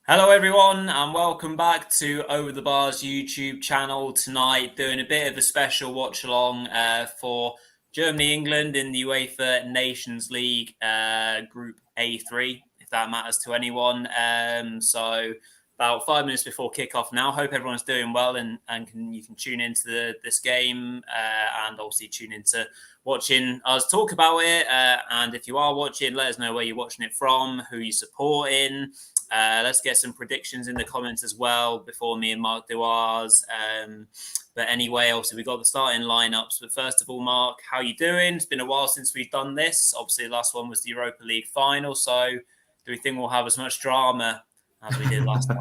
Hello, everyone, and welcome back to Over the Bars YouTube channel. Tonight, doing a bit of a special watch along for Germany England in the UEFA Nations League Group A3, if that matters to anyone. So, about 5 minutes before kickoff now. Hope everyone's doing well and you can tune into this game and obviously tune into watching us talk about it. And if you are watching, let us know where you're watching it from, who you're supporting. Let's get some predictions in the comments as well before me and Mark do ours. But anyway, obviously we've got the starting lineups. But first of all, Mark, how you doing? It's been a while since we've done this. Obviously, the last one was the Europa League final. So do we think we'll have as much drama as we did last time?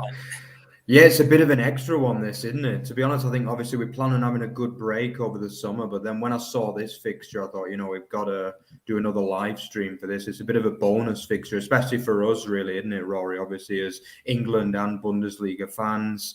Yeah, it's a bit of an extra one, this, isn't it? To be honest, I think obviously we plan on having a good break over the summer, but then when I saw this fixture, I thought, we've got to do another live stream for this. It's a bit of a bonus fixture, especially for us, really, isn't it, Rory? Obviously, as England and Bundesliga fans.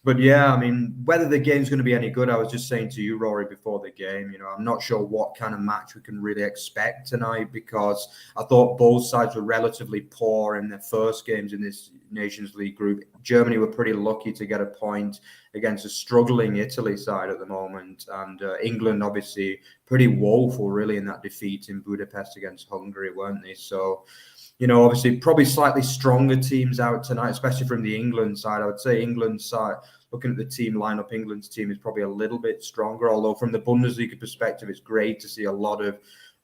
But yeah, I mean, whether the game's going to be any good, I was just saying to you, Rory, before the game, I'm not sure what kind of match we can really expect tonight because I thought both sides were relatively poor in their first games in this Nations League group. Germany were pretty lucky to get a point against a struggling Italy side at the moment. And England, obviously, pretty woeful, really, in that defeat in Budapest against Hungary, weren't they? So, obviously probably slightly stronger teams out tonight, especially from the England side. I would say England's side, looking at the team lineup, England's team is probably a little bit stronger. Although from the Bundesliga perspective, it's great to see a lot of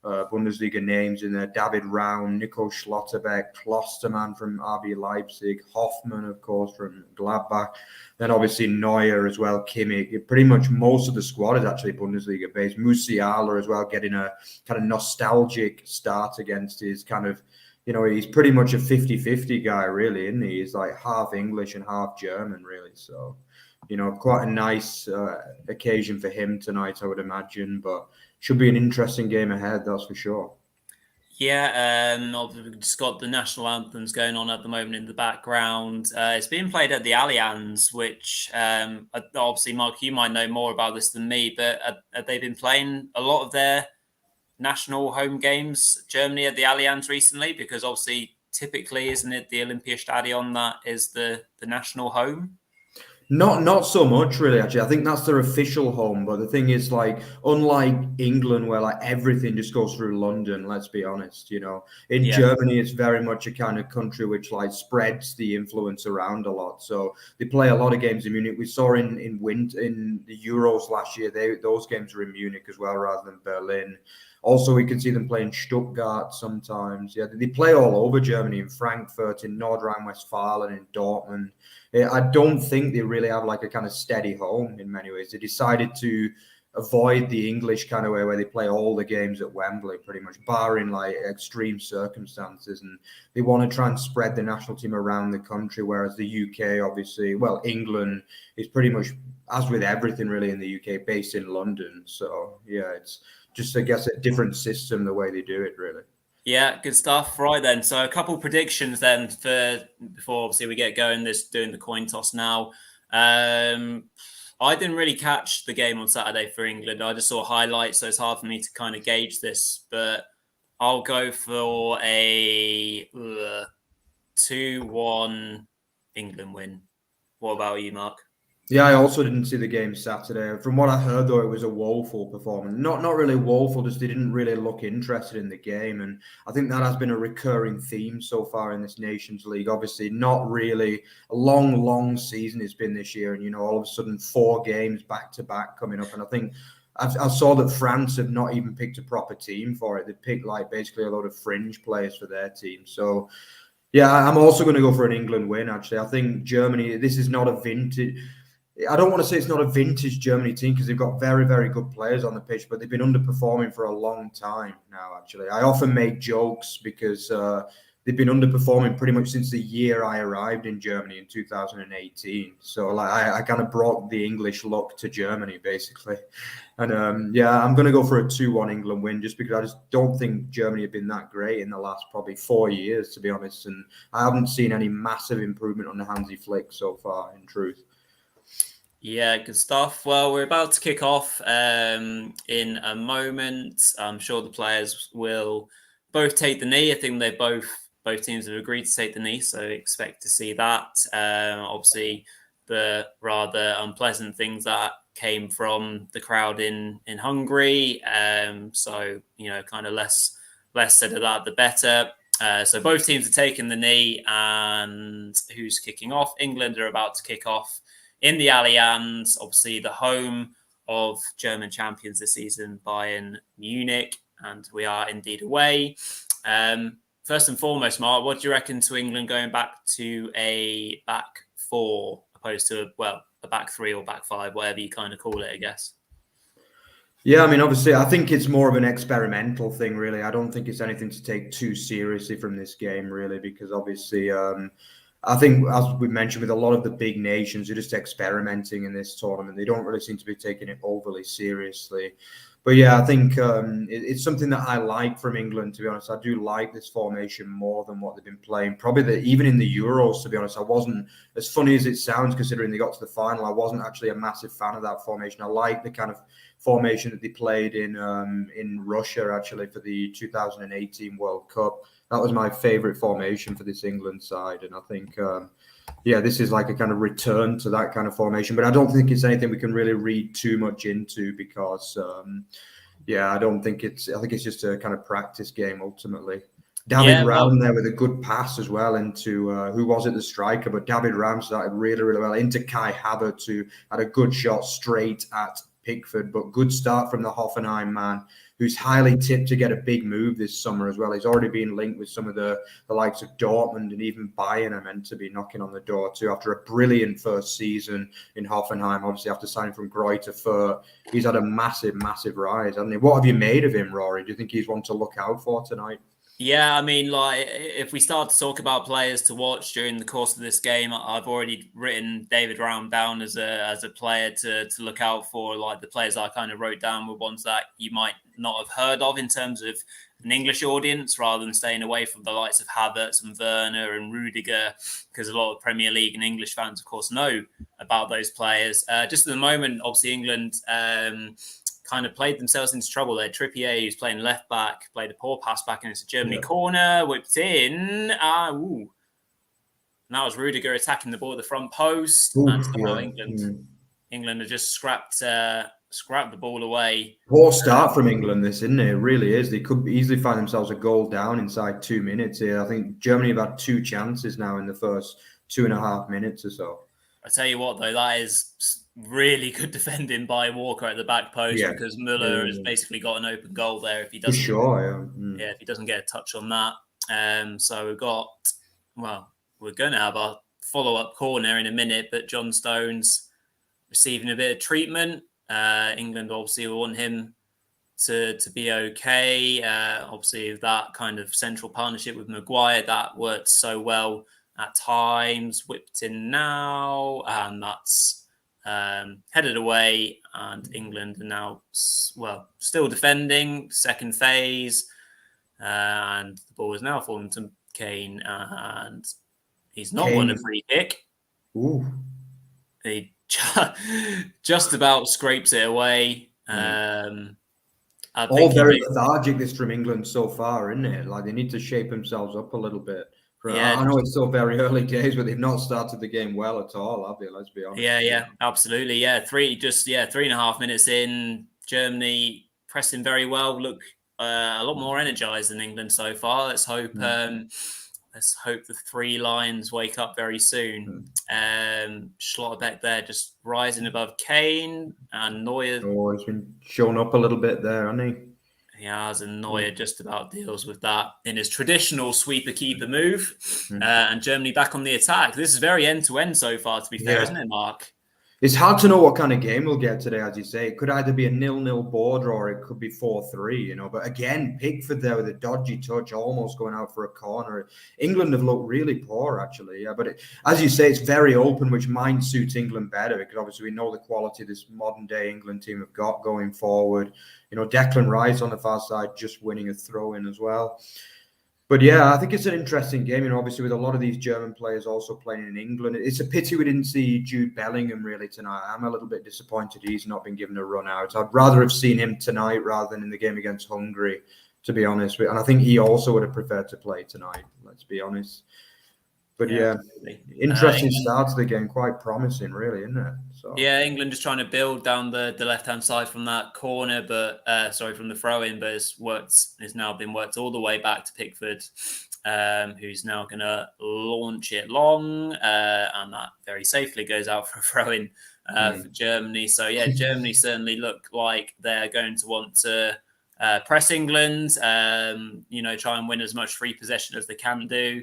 Bundesliga names in there. David Raum, Nico Schlotterbeck, Klostermann from RB Leipzig, Hoffmann, of course, from Gladbach. Then obviously Neuer as well, Kimmich. Pretty much most of the squad is actually Bundesliga based. Musiala as well, getting a kind of nostalgic start against his kind of, he's pretty much a 50-50 guy, really, isn't he? He's like half English and half German, really. So, quite a nice occasion for him tonight, I would imagine. But should be an interesting game ahead, that's for sure. Yeah, we've just got the national anthems going on at the moment in the background. It's being played at the Allianz, which obviously, Mark, you might know more about this than me, but have they been playing a lot of their national home games, Germany, at the Allianz recently? Because obviously, typically, isn't it the Olympiastadion that is the national home? Not so much, really, actually. I think that's their official home. But the thing is, like, unlike England, where like everything just goes through London, let's be honest, in Germany, it's very much a kind of country which like spreads the influence around a lot. So they play a lot of games in Munich. We saw in the Euros last year, those games were in Munich as well, rather than Berlin. Also, we can see them play in Stuttgart sometimes. Yeah, they play all over Germany, in Frankfurt, in Nord Rhine-Westphalia, in Dortmund. I don't think they really have like a kind of steady home in many ways. They decided to avoid the English kind of way where they play all the games at Wembley, pretty much, barring like extreme circumstances. And they want to try and spread the national team around the country, whereas the UK, obviously, well, England is pretty much, as with everything really in the UK, based in London. So, yeah, it's just, I guess, a different system the way they do it, really. Yeah, good stuff. Right then. So a couple predictions then for before obviously we get going doing the coin toss now. I didn't really catch the game on Saturday for England. I just saw highlights, so it's hard for me to kind of gauge this, but I'll go for a 2-1 England win. What about you, Mark? Yeah, I also didn't see the game Saturday. From what I heard, though, it was a woeful performance. Not really woeful, just they didn't really look interested in the game. And I think that has been a recurring theme so far in this Nations League. Obviously, not really a long season it's been this year. And, all of a sudden, 4 games back-to-back coming up. And I think I saw that France have not even picked a proper team for it. They picked, like, basically a load of fringe players for their team. So, yeah, I'm also going to go for an England win, actually. I think Germany, this is not a vintage... I don't want to say it's not a vintage Germany team because they've got very, very good players on the pitch, but they've been underperforming for a long time now, actually. I often make jokes because they've been underperforming pretty much since the year I arrived in Germany in 2018. So like I kind of brought the English look to Germany, basically. And I'm going to go for a 2-1 England win just because I just don't think Germany have been that great in the last probably 4 years, to be honest. And I haven't seen any massive improvement on the Hansi Flick so far, in truth. Yeah, good stuff. Well, we're about to kick off in a moment. I'm sure the players will both take the knee. I think they've both both teams have agreed to take the knee, so expect to see that. Obviously, the rather unpleasant things that came from the crowd in Hungary. So, kind of less said of that, the better. So both teams are taking the knee, and who's kicking off? England are about to kick off in the Allianz, obviously the home of German champions this season, Bayern Munich, and we are indeed away. First and foremost, Mark, what do you reckon to England going back to a back four opposed to, a back three or back five, whatever you kind of call it, I guess? Yeah, I mean, obviously, I think it's more of an experimental thing, really. I don't think it's anything to take too seriously from this game, really, because obviously, I think, as we mentioned, with a lot of the big nations, they're just experimenting in this tournament. They don't really seem to be taking it overly seriously. But yeah, I think it's something that I like from England, to be honest. I do like this formation more than what they've been playing. Probably even in the Euros, to be honest, I wasn't, as funny as it sounds, considering they got to the final, I wasn't actually a massive fan of that formation. I like the kind of formation that they played in Russia, actually, for the 2018 World Cup. That was my favourite formation for this England side. And I think, this is like a kind of return to that kind of formation. But I don't think it's anything we can really read too much into because, I think it's just a kind of practice game ultimately. David Ram there with a good pass as well into, who was it, the striker? But David Ram started really, really well into Kai Havertz, who had a good shot straight at Pickford, but good start from the Hoffenheim man, who's highly tipped to get a big move this summer as well. He's already been linked with some of the likes of Dortmund, and even Bayern are meant to be knocking on the door too after a brilliant first season in Hoffenheim. Obviously, after signing from Greuther Fürth, he's had a massive, massive rise, hasn't he? What have you made of him, Rory? Do you think he's one to look out for tonight? Yeah, I mean, like, if we start to talk about players to watch during the course of this game, I've already written David Raum down as a player to look out for. Like, the players I kind of wrote down were ones that you might not have heard of in terms of an English audience, rather than staying away from the likes of Havertz and Werner and Rudiger, because a lot of Premier League and English fans, of course, know about those players. Just at the moment, obviously, England kind of played themselves into trouble there. Trippier, who's playing left back, played a poor pass back into Germany corner, whipped in. And that was Rudiger attacking the ball at the front post. And somehow England have just scrapped the ball away. Poor start from England, this, isn't it? It really is. They could easily find themselves a goal down inside 2 minutes here. I think Germany have had 2 chances now in the first 2.5 minutes or so. I tell you what, though, that is really good defending by Walker at the back post, because Müller has basically got an open goal there if he doesn't. For sure, yeah. If he doesn't get a touch on that. So we're going to have a follow-up corner in a minute, but John Stones receiving a bit of treatment. England obviously want him to be okay. Obviously, that kind of central partnership with Maguire that worked so well at times. Whipped in now, and that's headed away. And England are now still defending. Second phase, and the ball is now fallen to Kane, and he's not won a free kick. Ooh. He just about scrapes it away. All very lethargic, this from England so far, isn't it? Like, they need to shape themselves up a little bit. I know it's still very early days, but they've not started the game well at all, have they? Let's be honest. Yeah, absolutely. 3.5 minutes in, Germany pressing very well. Look, a lot more energized than England so far. Let's hope the 3 lions wake up very soon. Schlotterbeck there just rising above Kane, and Neuer. Oh, he's been showing up a little bit there, hasn't he? He has, and Neuer just about deals with that in his traditional sweeper-keeper move. And Germany back on the attack. This is very end-to-end so far, to be fair, isn't it, Mark? It's hard to know what kind of game we'll get today, as you say. It could either be a 0-0 border or it could be 4-3, But again, Pickford there with a dodgy touch, almost going out for a corner. England have looked really poor, actually. Yeah, but as you say, it's very open, which might suit England better, because obviously we know the quality this modern-day England team have got going forward. Declan Rice on the far side just winning a throw-in as well. But yeah, I think it's an interesting game, obviously with a lot of these German players also playing in England. It's a pity we didn't see Jude Bellingham really tonight. I'm a little bit disappointed he's not been given a run out. I'd rather have seen him tonight rather than in the game against Hungary. to be honest. And I think he also would have preferred to play tonight, let's be honest. But interesting start to the game, quite promising, really, isn't it? So yeah, England just trying to build down the left-hand side from that corner, but from the throw-in, but it's now been worked all the way back to Pickford, who's now going to launch it long, and that very safely goes out for a throw-in for Germany. So yeah, Germany certainly look like they're going to want to press England, try and win as much free possession as they can do.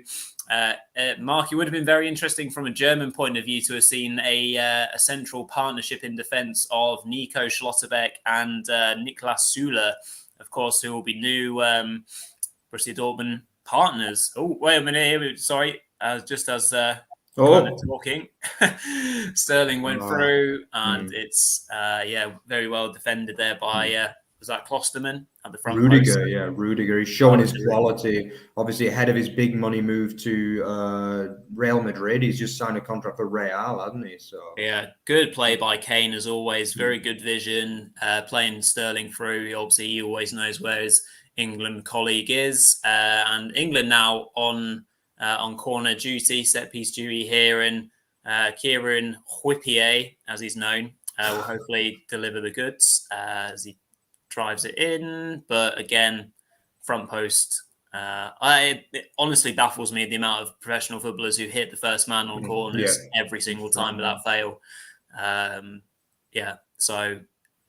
Mark, it would have been very interesting from a German point of view to have seen a central partnership in defence of Nico, Schlotterbeck and Niklas Süle, of course, who will be new Borussia Dortmund partners. Oh, wait a minute here. Sorry, just as kind of talking, Sterling went through, and it's very well defended there by was that Klosterman at the front Rudiger, post? Rudiger. He's showing his quality. Obviously, ahead of his big money move to Real Madrid. He's just signed a contract for Real, hasn't he? So yeah, good play by Kane as always. Very good vision, playing Sterling through. Obviously, he always knows where his England colleague is, and England now on corner duty, set piece duty here, and Kieran Whippier, as he's known, will hopefully deliver the goods as he drives it in, but again, front post. It honestly baffles me the amount of professional footballers who hit the first man on corners every single time without fail. So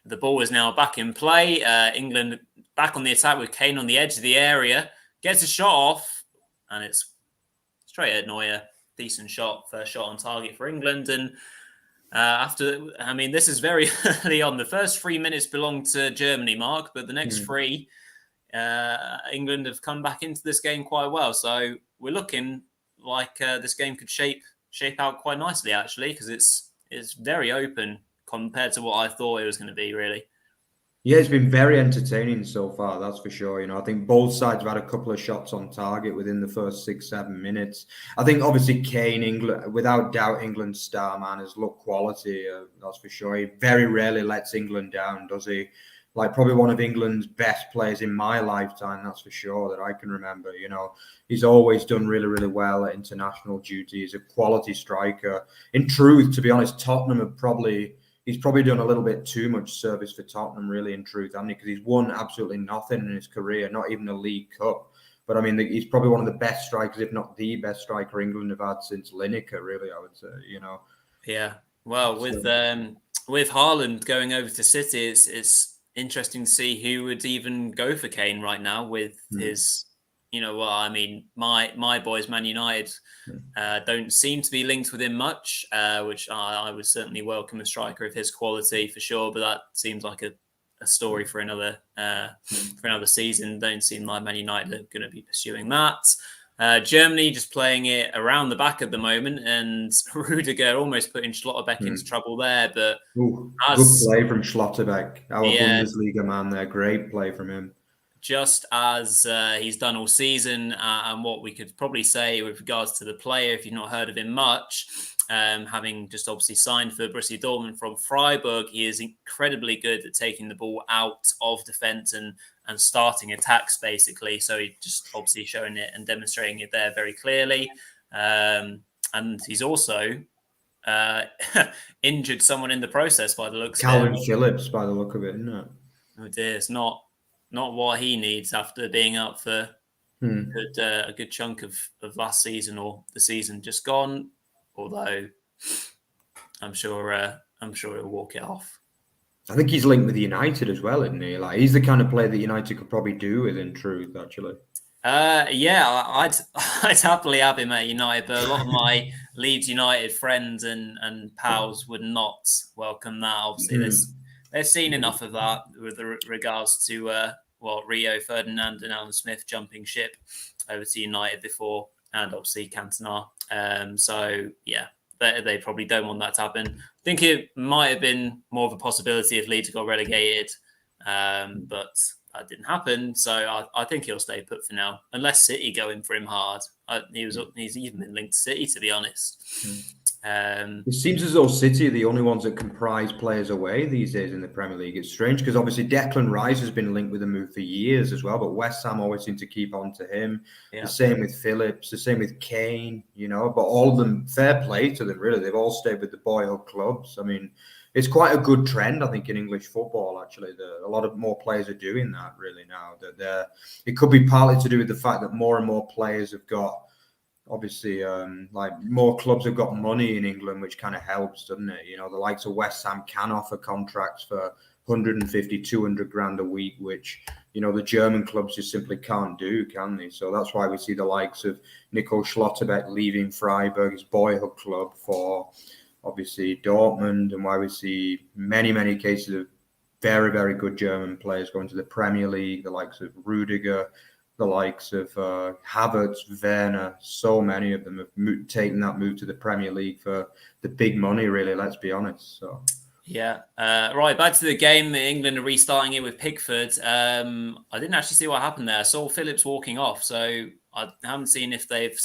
the ball is now back in play. England back on the attack with Kane on the edge of the area. Gets a shot off, and it's straight at Neuer. Decent shot, first shot on target for England. And this is very early on. The first 3 minutes belong to Germany, Mark, but the next three, England have come back into this game quite well. So we're looking like this game could shape out quite nicely, actually, because it's very open compared to what I thought it was going to be, really. Yeah, it's been very entertaining so far, that's for sure. I think both sides have had a couple of shots on target within the first 6-7 minutes. I think obviously Kane, England, without doubt, England's star man, has looked quality, that's for sure. He very rarely lets England down, does he? Like probably one of England's best players in my lifetime, that's for sure, that I can remember. He's always done really, really well at international duty. He's a quality striker. In truth, to be honest, Tottenham have he's probably done a little bit too much service for Tottenham, really, in truth, hasn't he? Because he's won absolutely nothing in his career, not even a League Cup. But he's probably one of the best strikers, if not the best striker England have had since Lineker, really, I would say, Yeah. Well, with Haaland going over to City, it's interesting to see who would even go for Kane right now with his, my boys, Man United, don't seem to be linked with him much, which I would certainly welcome a striker of his quality for sure. But that seems like a story for another season. Don't seem like Man United are going to be pursuing that. Germany just playing it around the back at the moment, and Rudiger almost putting Schlotterbeck into trouble there. But good play from Schlotterbeck, our Bundesliga man there. Great play from him. Just as he's done all season, and what we could probably say with regards to the player, if you've not heard of him much, having just obviously signed for Borussia Dortmund from Freiburg, he is incredibly good at taking the ball out of defence and starting attacks, basically. So he's just obviously showing it and demonstrating it there very clearly. And he's also injured someone in the process by the looks of it. Calvin Phillips, by the look of it, isn't it? Oh dear, it's not what he needs after being out for a good chunk of last season or the season just gone. Although I'm sure he'll walk it off. I think he's linked with United as well, isn't he? Like he's the kind of player that United could probably do with, in truth, actually. I'd happily have him at United, but a lot of my Leeds United friends and pals would not welcome that. Obviously, they've seen enough of that with regards to Rio Ferdinand and Alan Smith jumping ship over to United before, and obviously Cantona. So yeah, they probably don't want that to happen. I think it might have been more of a possibility if Leeds got relegated, but that didn't happen. So I think he'll stay put for now, unless City go in for him hard. He's even been linked to City, to be honest. It seems as though City are the only ones that can prize players away these days in the Premier League. It's strange because obviously Declan Rice has been linked with a move for years as well, but West Ham always seem to keep on to him. Yeah. The same with Phillips, the same with Kane, but all of them, fair play to them, really. They've all stayed with the boyhood clubs. I mean, it's quite a good trend, I think, in English football, actually. A lot of more players are doing that, really, now. It could be partly to do with the fact that more and more players have got, obviously, like more clubs have got money in England, which kind of helps, doesn't it? The likes of West Ham can offer contracts for 150, 200 grand a week, which, the German clubs just simply can't do, can they? So that's why we see the likes of Nico Schlotterbeck leaving Freiburg, his boyhood club, for obviously Dortmund, and why we see many, many cases of very, very good German players going to the Premier League, the likes of Rudiger, the likes of Havertz, Werner. So many of them have taken that move to the Premier League for the big money, really, let's be honest. So. Yeah. Right, back to the game. England are restarting it with Pickford. I didn't actually see what happened there. I saw Phillips walking off, so I haven't seen if they've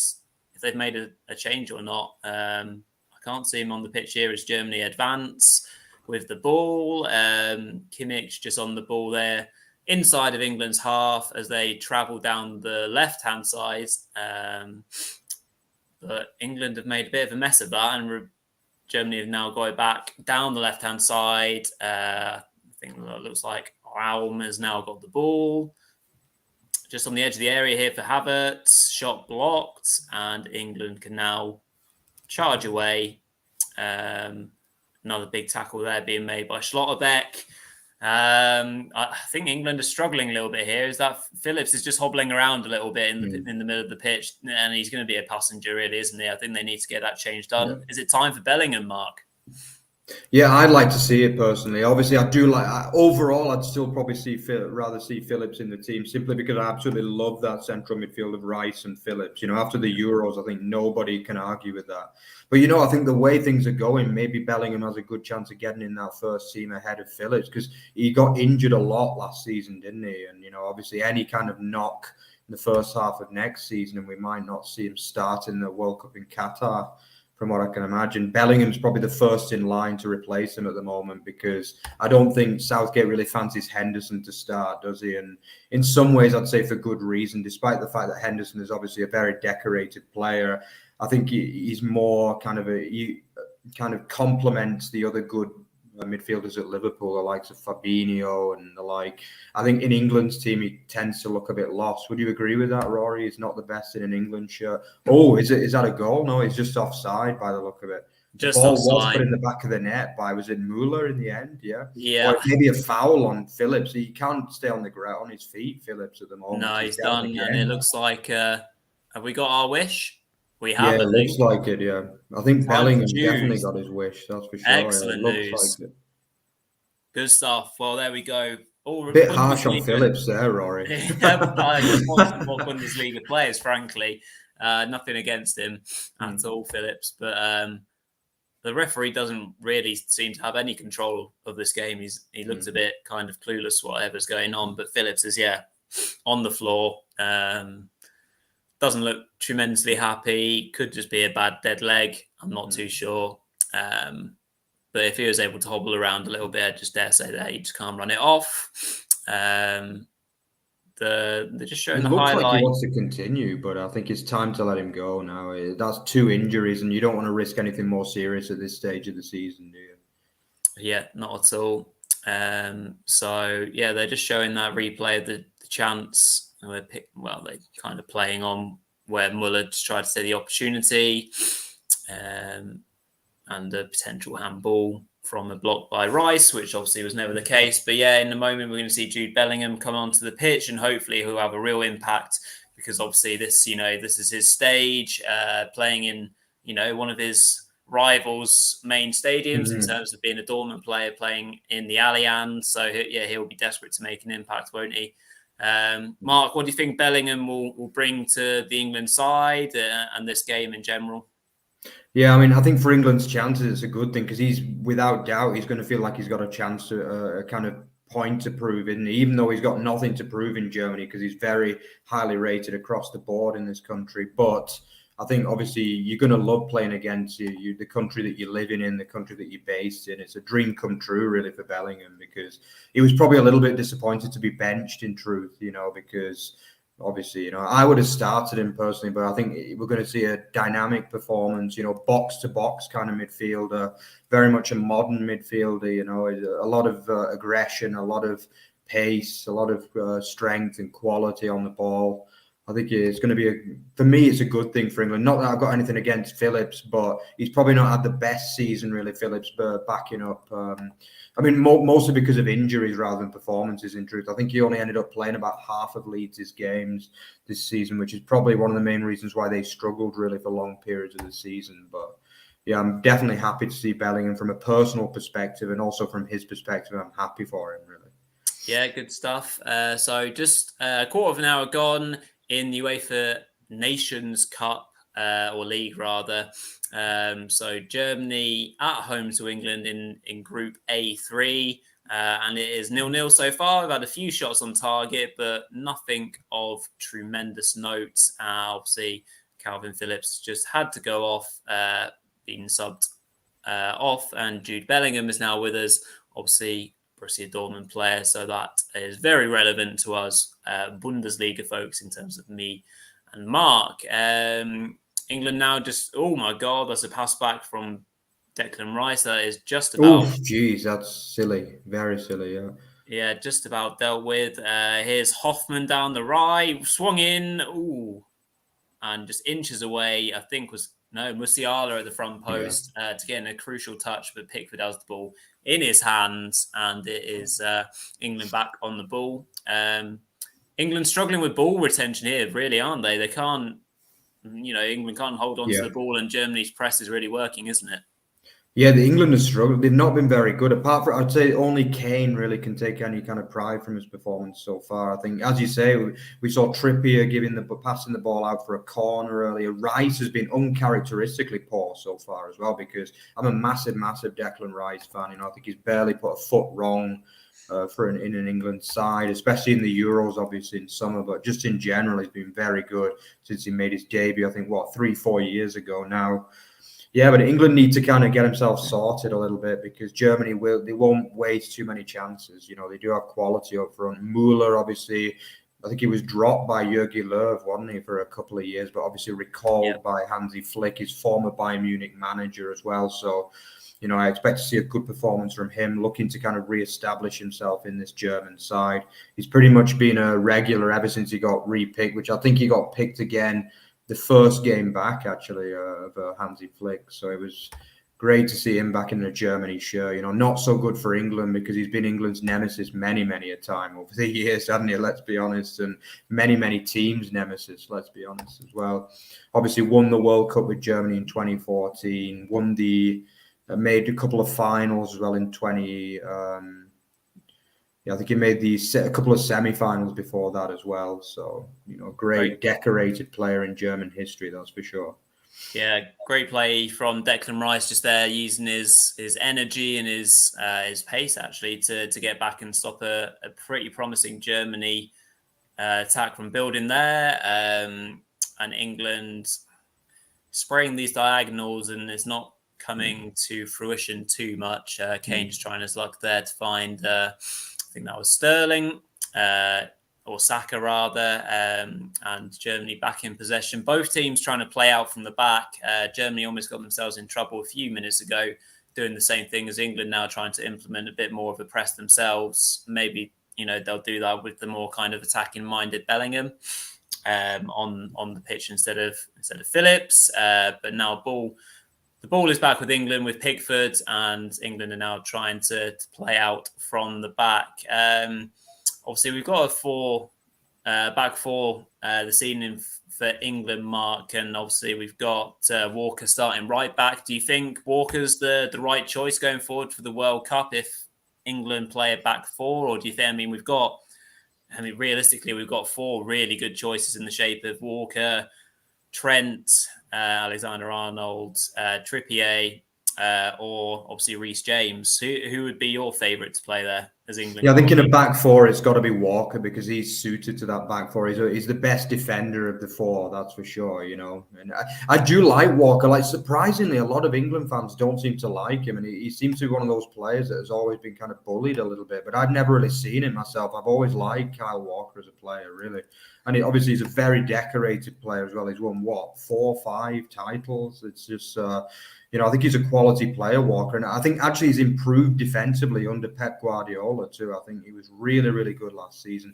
made a change or not. I can't see him on the pitch here as Germany advance with the ball. Kimmich just on the ball there, inside of England's half as they travel down the left-hand side. But England have made a bit of a mess of that, and Germany have now got it back down the left-hand side. I think it looks like Raum has now got the ball. Just on the edge of the area here for Havertz. Shot blocked, and England can now charge away. Another big tackle there being made by Schlotterbeck. I think England are struggling a little bit here. Is that Phillips is just hobbling around a little bit in the middle of the pitch, and he's going to be a passenger, really, isn't he? I think they need to get that change done. Yeah. Is it time for Bellingham, Mark? Yeah, I'd like to see it personally. Obviously, I do overall, I'd still probably rather see Phillips in the team, simply because I absolutely love that central midfield of Rice and Phillips. After the Euros, I think nobody can argue with that. But, I think the way things are going, maybe Bellingham has a good chance of getting in that first team ahead of Phillips, because he got injured a lot last season, didn't he? And, obviously any kind of knock in the first half of next season, and we might not see him start in the World Cup in Qatar. From what I can imagine, Bellingham's probably the first in line to replace him at the moment, because I don't think Southgate really fancies Henderson to start, does he? And in some ways, I'd say for good reason, despite the fact that Henderson is obviously a very decorated player. I think he's more he complements the other good midfielders at Liverpool, the likes of Fabinho and the like. I think in England's team, he tends to look a bit lost. Would you agree with that, Rory? He's not the best in an England shirt. Oh, is that a goal? No, he's just offside by the look of it. Just the ball offside. Was put in the back of the net by, was it Muller in the end? Yeah. Yeah. Or maybe a foul on Phillips. He can't stay on the ground, on his feet, Phillips, at the moment. No, he's done. And it looks like, have we got our wish? We have. Yeah, it looks like it, yeah. I think Bellingham definitely got his wish, that's for sure. Excellent news. Like it. Good stuff. Well, there we go. A bit harsh on Phillips there, Rory. I just want some more Bundesliga players, frankly. Nothing against him at all, Phillips. But the referee doesn't really seem to have any control of this game. He looks a bit kind of clueless, whatever's going on. But Phillips is, on the floor. Doesn't look tremendously happy. Could just be a bad dead leg. I'm not too sure. But if he was able to hobble around a little bit, I just dare say that he just can't run it off. They're just showing the highlight. Looks like he wants to continue, but I think it's time to let him go now. That's 2 injuries, and you don't want to risk anything more serious at this stage of the season, do you? Yeah, not at all. So, they're just showing that replay of the chance. They're kind of playing on where Muller just tried to say the opportunity and a potential handball from a block by Rice, which obviously was never the case. But in the moment, we're going to see Jude Bellingham come onto the pitch, and hopefully he'll have a real impact, because obviously this is his stage, playing in, one of his rivals' main stadiums in terms of being a Dortmund player playing in the Allianz. So he'll be desperate to make an impact, won't he? Mark, what do you think Bellingham will bring to the England side and this game in general? Yeah, I mean, I think for England's chances, it's a good thing, because he's, without doubt, he's going to feel like he's got a chance to kind of point to prove, isn't he? Even though he's got nothing to prove in Germany because he's very highly rated across the board in this country. But I think obviously you're going to love playing against the country that you're living in, the country that you're based in. It's a dream come true, really, for Bellingham, because he was probably a little bit disappointed to be benched, in truth, because obviously, I would have started him personally, but I think we're going to see a dynamic performance, box to box kind of midfielder, very much a modern midfielder, a lot of aggression, a lot of pace, a lot of strength and quality on the ball. I think it's going to be, for me, it's a good thing for England. Not that I've got anything against Phillips, but he's probably not had the best season, really, Phillips, backing up. Mostly because of injuries rather than performances, in truth. I think he only ended up playing about half of Leeds' games this season, which is probably one of the main reasons why they struggled, really, for long periods of the season. But yeah, I'm definitely happy to see Bellingham from a personal perspective, and also from his perspective, I'm happy for him, really. Yeah, good stuff. So just a quarter of an hour gone in the UEFA Nations Cup, or League rather. So Germany at home to England in Group A3, and it is 0-0 so far. We've had a few shots on target, but nothing of tremendous note. Obviously, Calvin Phillips just had to go off, being subbed off, and Jude Bellingham is now with us. Obviously, Borussia Dortmund player, so that is very relevant to us Bundesliga folks in terms of me and Mark. England now just, oh my God, that's a pass back from Declan Rice. That is just about... Oh, geez, that's silly. Very silly, yeah. Yeah, just about dealt with. Here's Hoffman down the right, swung in, and just inches away, I think Musiala at the front post to get in a crucial touch, but Pickford has the ball in his hands, and it is England back on the ball. England struggling with ball retention here, really, aren't they? They can't, England can't hold on to the ball, and Germany's press is really working, isn't it? Yeah, the England has struggled. They've not been very good. Apart from, I'd say only Kane really can take any kind of pride from his performance so far. I think, as you say, we saw Trippier passing the ball out for a corner earlier. Rice has been uncharacteristically poor so far as well, because I'm a massive, massive Declan Rice fan. I think he's barely put a foot wrong in an England side, especially in the Euros, obviously in summer, but just in general, he's been very good since he made his debut. I think 3-4 years ago now. Yeah, but England need to kind of get themselves sorted a little bit, because Germany won't waste too many chances. They do have quality up front. Müller, obviously, I think he was dropped by Jogi Löw, wasn't he, for a couple of years, but obviously recalled by Hansi Flick, his former Bayern Munich manager as well. So, I expect to see a good performance from him, looking to kind of re-establish himself in this German side. He's pretty much been a regular ever since he got re-picked, which I think he got picked again the first game back, actually, of Hansi Flick. So it was great to see him back in the Germany shirt. Not so good for England, because he's been England's nemesis many, many a time over the years, hasn't he? Let's be honest. And many, many teams' nemesis, let's be honest as well. Obviously won the World Cup with Germany in 2014, made a couple of finals as well in I think he made a couple of semi-finals before that as well. So, great decorated player in German history, that's for sure. Yeah, great play from Declan Rice just there, using his energy and his pace, actually, to get back and stop a pretty promising Germany attack from building there. And England spraying these diagonals, and it's not coming to fruition too much. Kane just trying his luck there to find... I think that was Sterling, or Saka rather, and Germany back in possession. Both teams trying to play out from the back. Germany almost got themselves in trouble a few minutes ago, doing the same thing as England now, trying to implement a bit more of a press themselves. Maybe, they'll do that with the more kind of attacking-minded Bellingham on the pitch instead of Phillips. But now the ball is back with England, with Pickford, and England are now trying to play out from the back. Obviously, we've got a back four this evening for England, Mark, and obviously we've got Walker starting right back. Do you think Walker's the right choice going forward for the World Cup if England play a back four, or do you think? Realistically, we've got four really good choices in the shape of Walker, Trent, Alexander Arnold, Trippier, or obviously Reece James. Who would be your favourite to play there as England. Yeah, I think in a back four, it's got to be Walker because he's suited to that back four. He's the best defender of the four, that's for sure, you know. And I do like Walker. Like, surprisingly, a lot of England fans don't seem to like him. And he seems to be one of those players that has always been kind of bullied a little bit. But I've never really seen it myself. I've always liked Kyle Walker as a player, really. And obviously, he's a very decorated player as well. He's won, 4 or 5 titles? It's just... you know, I think he's a quality player, Walker. And I think actually he's improved defensively under Pep Guardiola too. I think he was really, really good last season.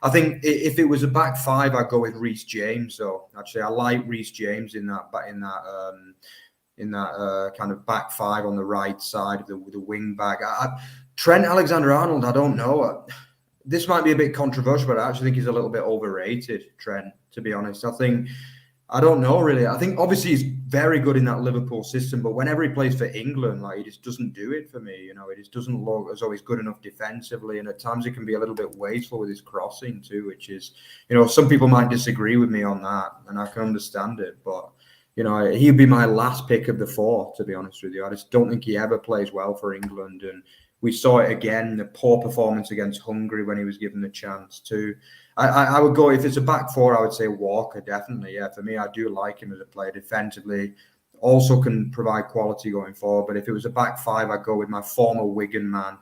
I think if it was a back five, I'd go with Reece James. So actually, I like Reece James in that kind of back five on the right side with the wing back. Trent Alexander-Arnold, I don't know. This might be a bit controversial, but I actually think he's a little bit overrated, Trent, to be honest. I don't know, really. I think obviously he's very good in that Liverpool system, but whenever he plays for England, like, he just doesn't do it for me. You know, he just doesn't look as though he's good enough defensively, and at times he can be a little bit wasteful with his crossing too, which is, you know, some people might disagree with me on that, and I can understand it, but you know, he'd be my last pick of the 4, to be honest with you. I just don't think he ever plays well for England, and we saw it again, the poor performance against Hungary when he was given the chance too. I would go, if it's a back 4, I would say Walker, definitely. Yeah, for me, I do like him as a player defensively. Also can provide quality going forward. But if it was a back 5, I'd go with my former Wigan man,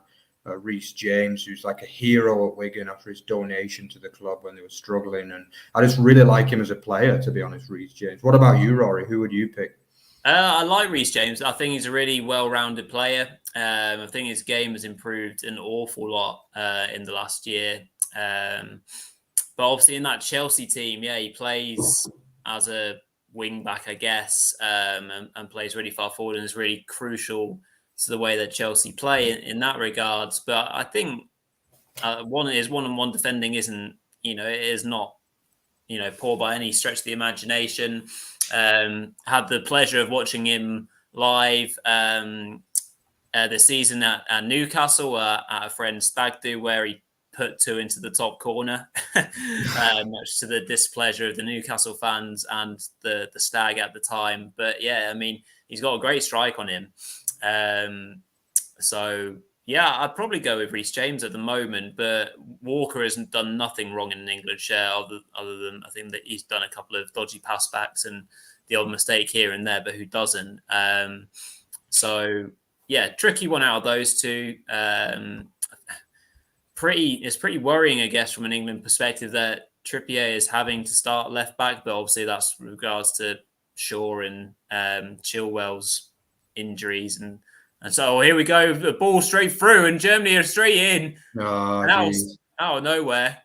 Reece James, who's like a hero at Wigan after his donation to the club when they were struggling. And I just really like him as a player, to be honest, Reece James. What about you, Rory? Who would you pick? I like Reece James. I think he's a really well-rounded player. I think his game has improved an awful lot in the last year. But obviously in that Chelsea team, yeah, he plays as a wing back, I guess, and plays really far forward and is really crucial to the way that Chelsea play in that regards. But I think his one-on-one defending isn't, you know, it is not, you know, poor by any stretch of the imagination. Had the pleasure of watching him live this season at Newcastle at a friend's stag do, where he put 2 into the top corner, much to the displeasure of the Newcastle fans and the stag at the time. But yeah, I mean, he's got a great strike on him. So yeah, I'd probably go with Reece James at the moment, but Walker hasn't done nothing wrong in an England shirt other than I think that he's done a couple of dodgy pass backs and the odd mistake here and there, but who doesn't? So yeah, tricky one out of those two. It's pretty worrying, I guess, from an England perspective that Trippier is having to start left back, but obviously that's with regards to Shaw and Chilwell's injuries, and so here we go, the ball straight through, and Germany are straight in. Oh, out of nowhere,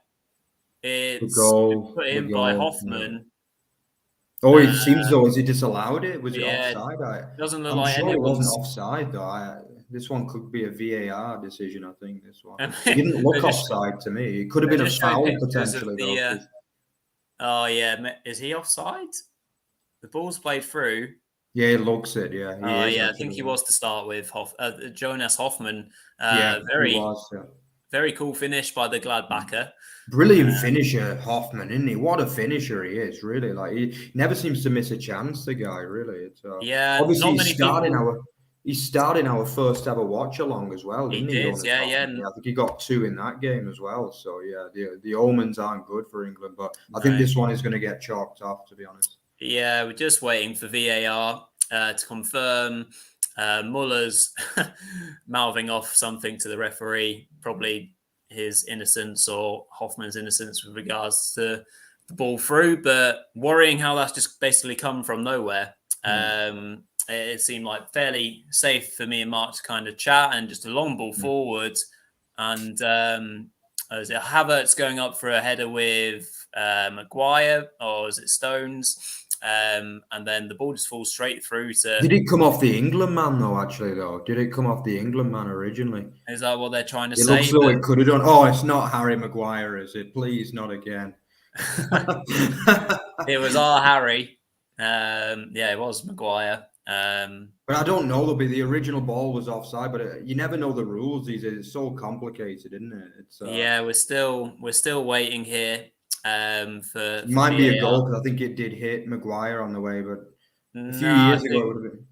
it's put in by Hoffman. Oh, it seems though, has he disallowed it? Was it offside? Doesn't look I'm like sure it wasn't offside though. This one could be a VAR decision, I think. This one. It didn't look offside to me. It could have been a foul potentially. Oh yeah, is he offside? The ball's played through. Yeah, it looks it. Yeah. I think he was to start with. Jonas Hoffman. Very cool finish by the Gladbacher. Brilliant finisher, Hoffman, isn't he? What a finisher he is, really. Like, he never seems to miss a chance, the guy, really. It's, obviously he's starting our first ever watch-along as well, didn't he? Yeah. I think he got 2 in that game as well. So, yeah, the omens aren't good for England. But I think this one is going to get chalked off, to be honest. Yeah, we're just waiting for VAR to confirm. Muller's mouthing off something to the referee, probably his innocence or Hoffman's innocence with regards to the ball through, but worrying how that's just basically come from nowhere. It seemed like fairly safe for me and Mark to kind of chat, and just a long ball forward, and is it Havertz going up for a header with Maguire, or is it Stones? And then the ball just falls straight through to... Did it come off the England man, though, actually, though? Did it come off the England man originally? Is that what they're trying to say? It looks like it could have done... Oh, it's not Harry Maguire, is it? Please, not again. It was our Harry. It was Maguire. But I don't know, though, the original ball was offside, but you never know the rules these days. It's so complicated, isn't it? It's we're still waiting here. It might be a goal because I think it did hit Maguire on the way, but a few years ago it would have been.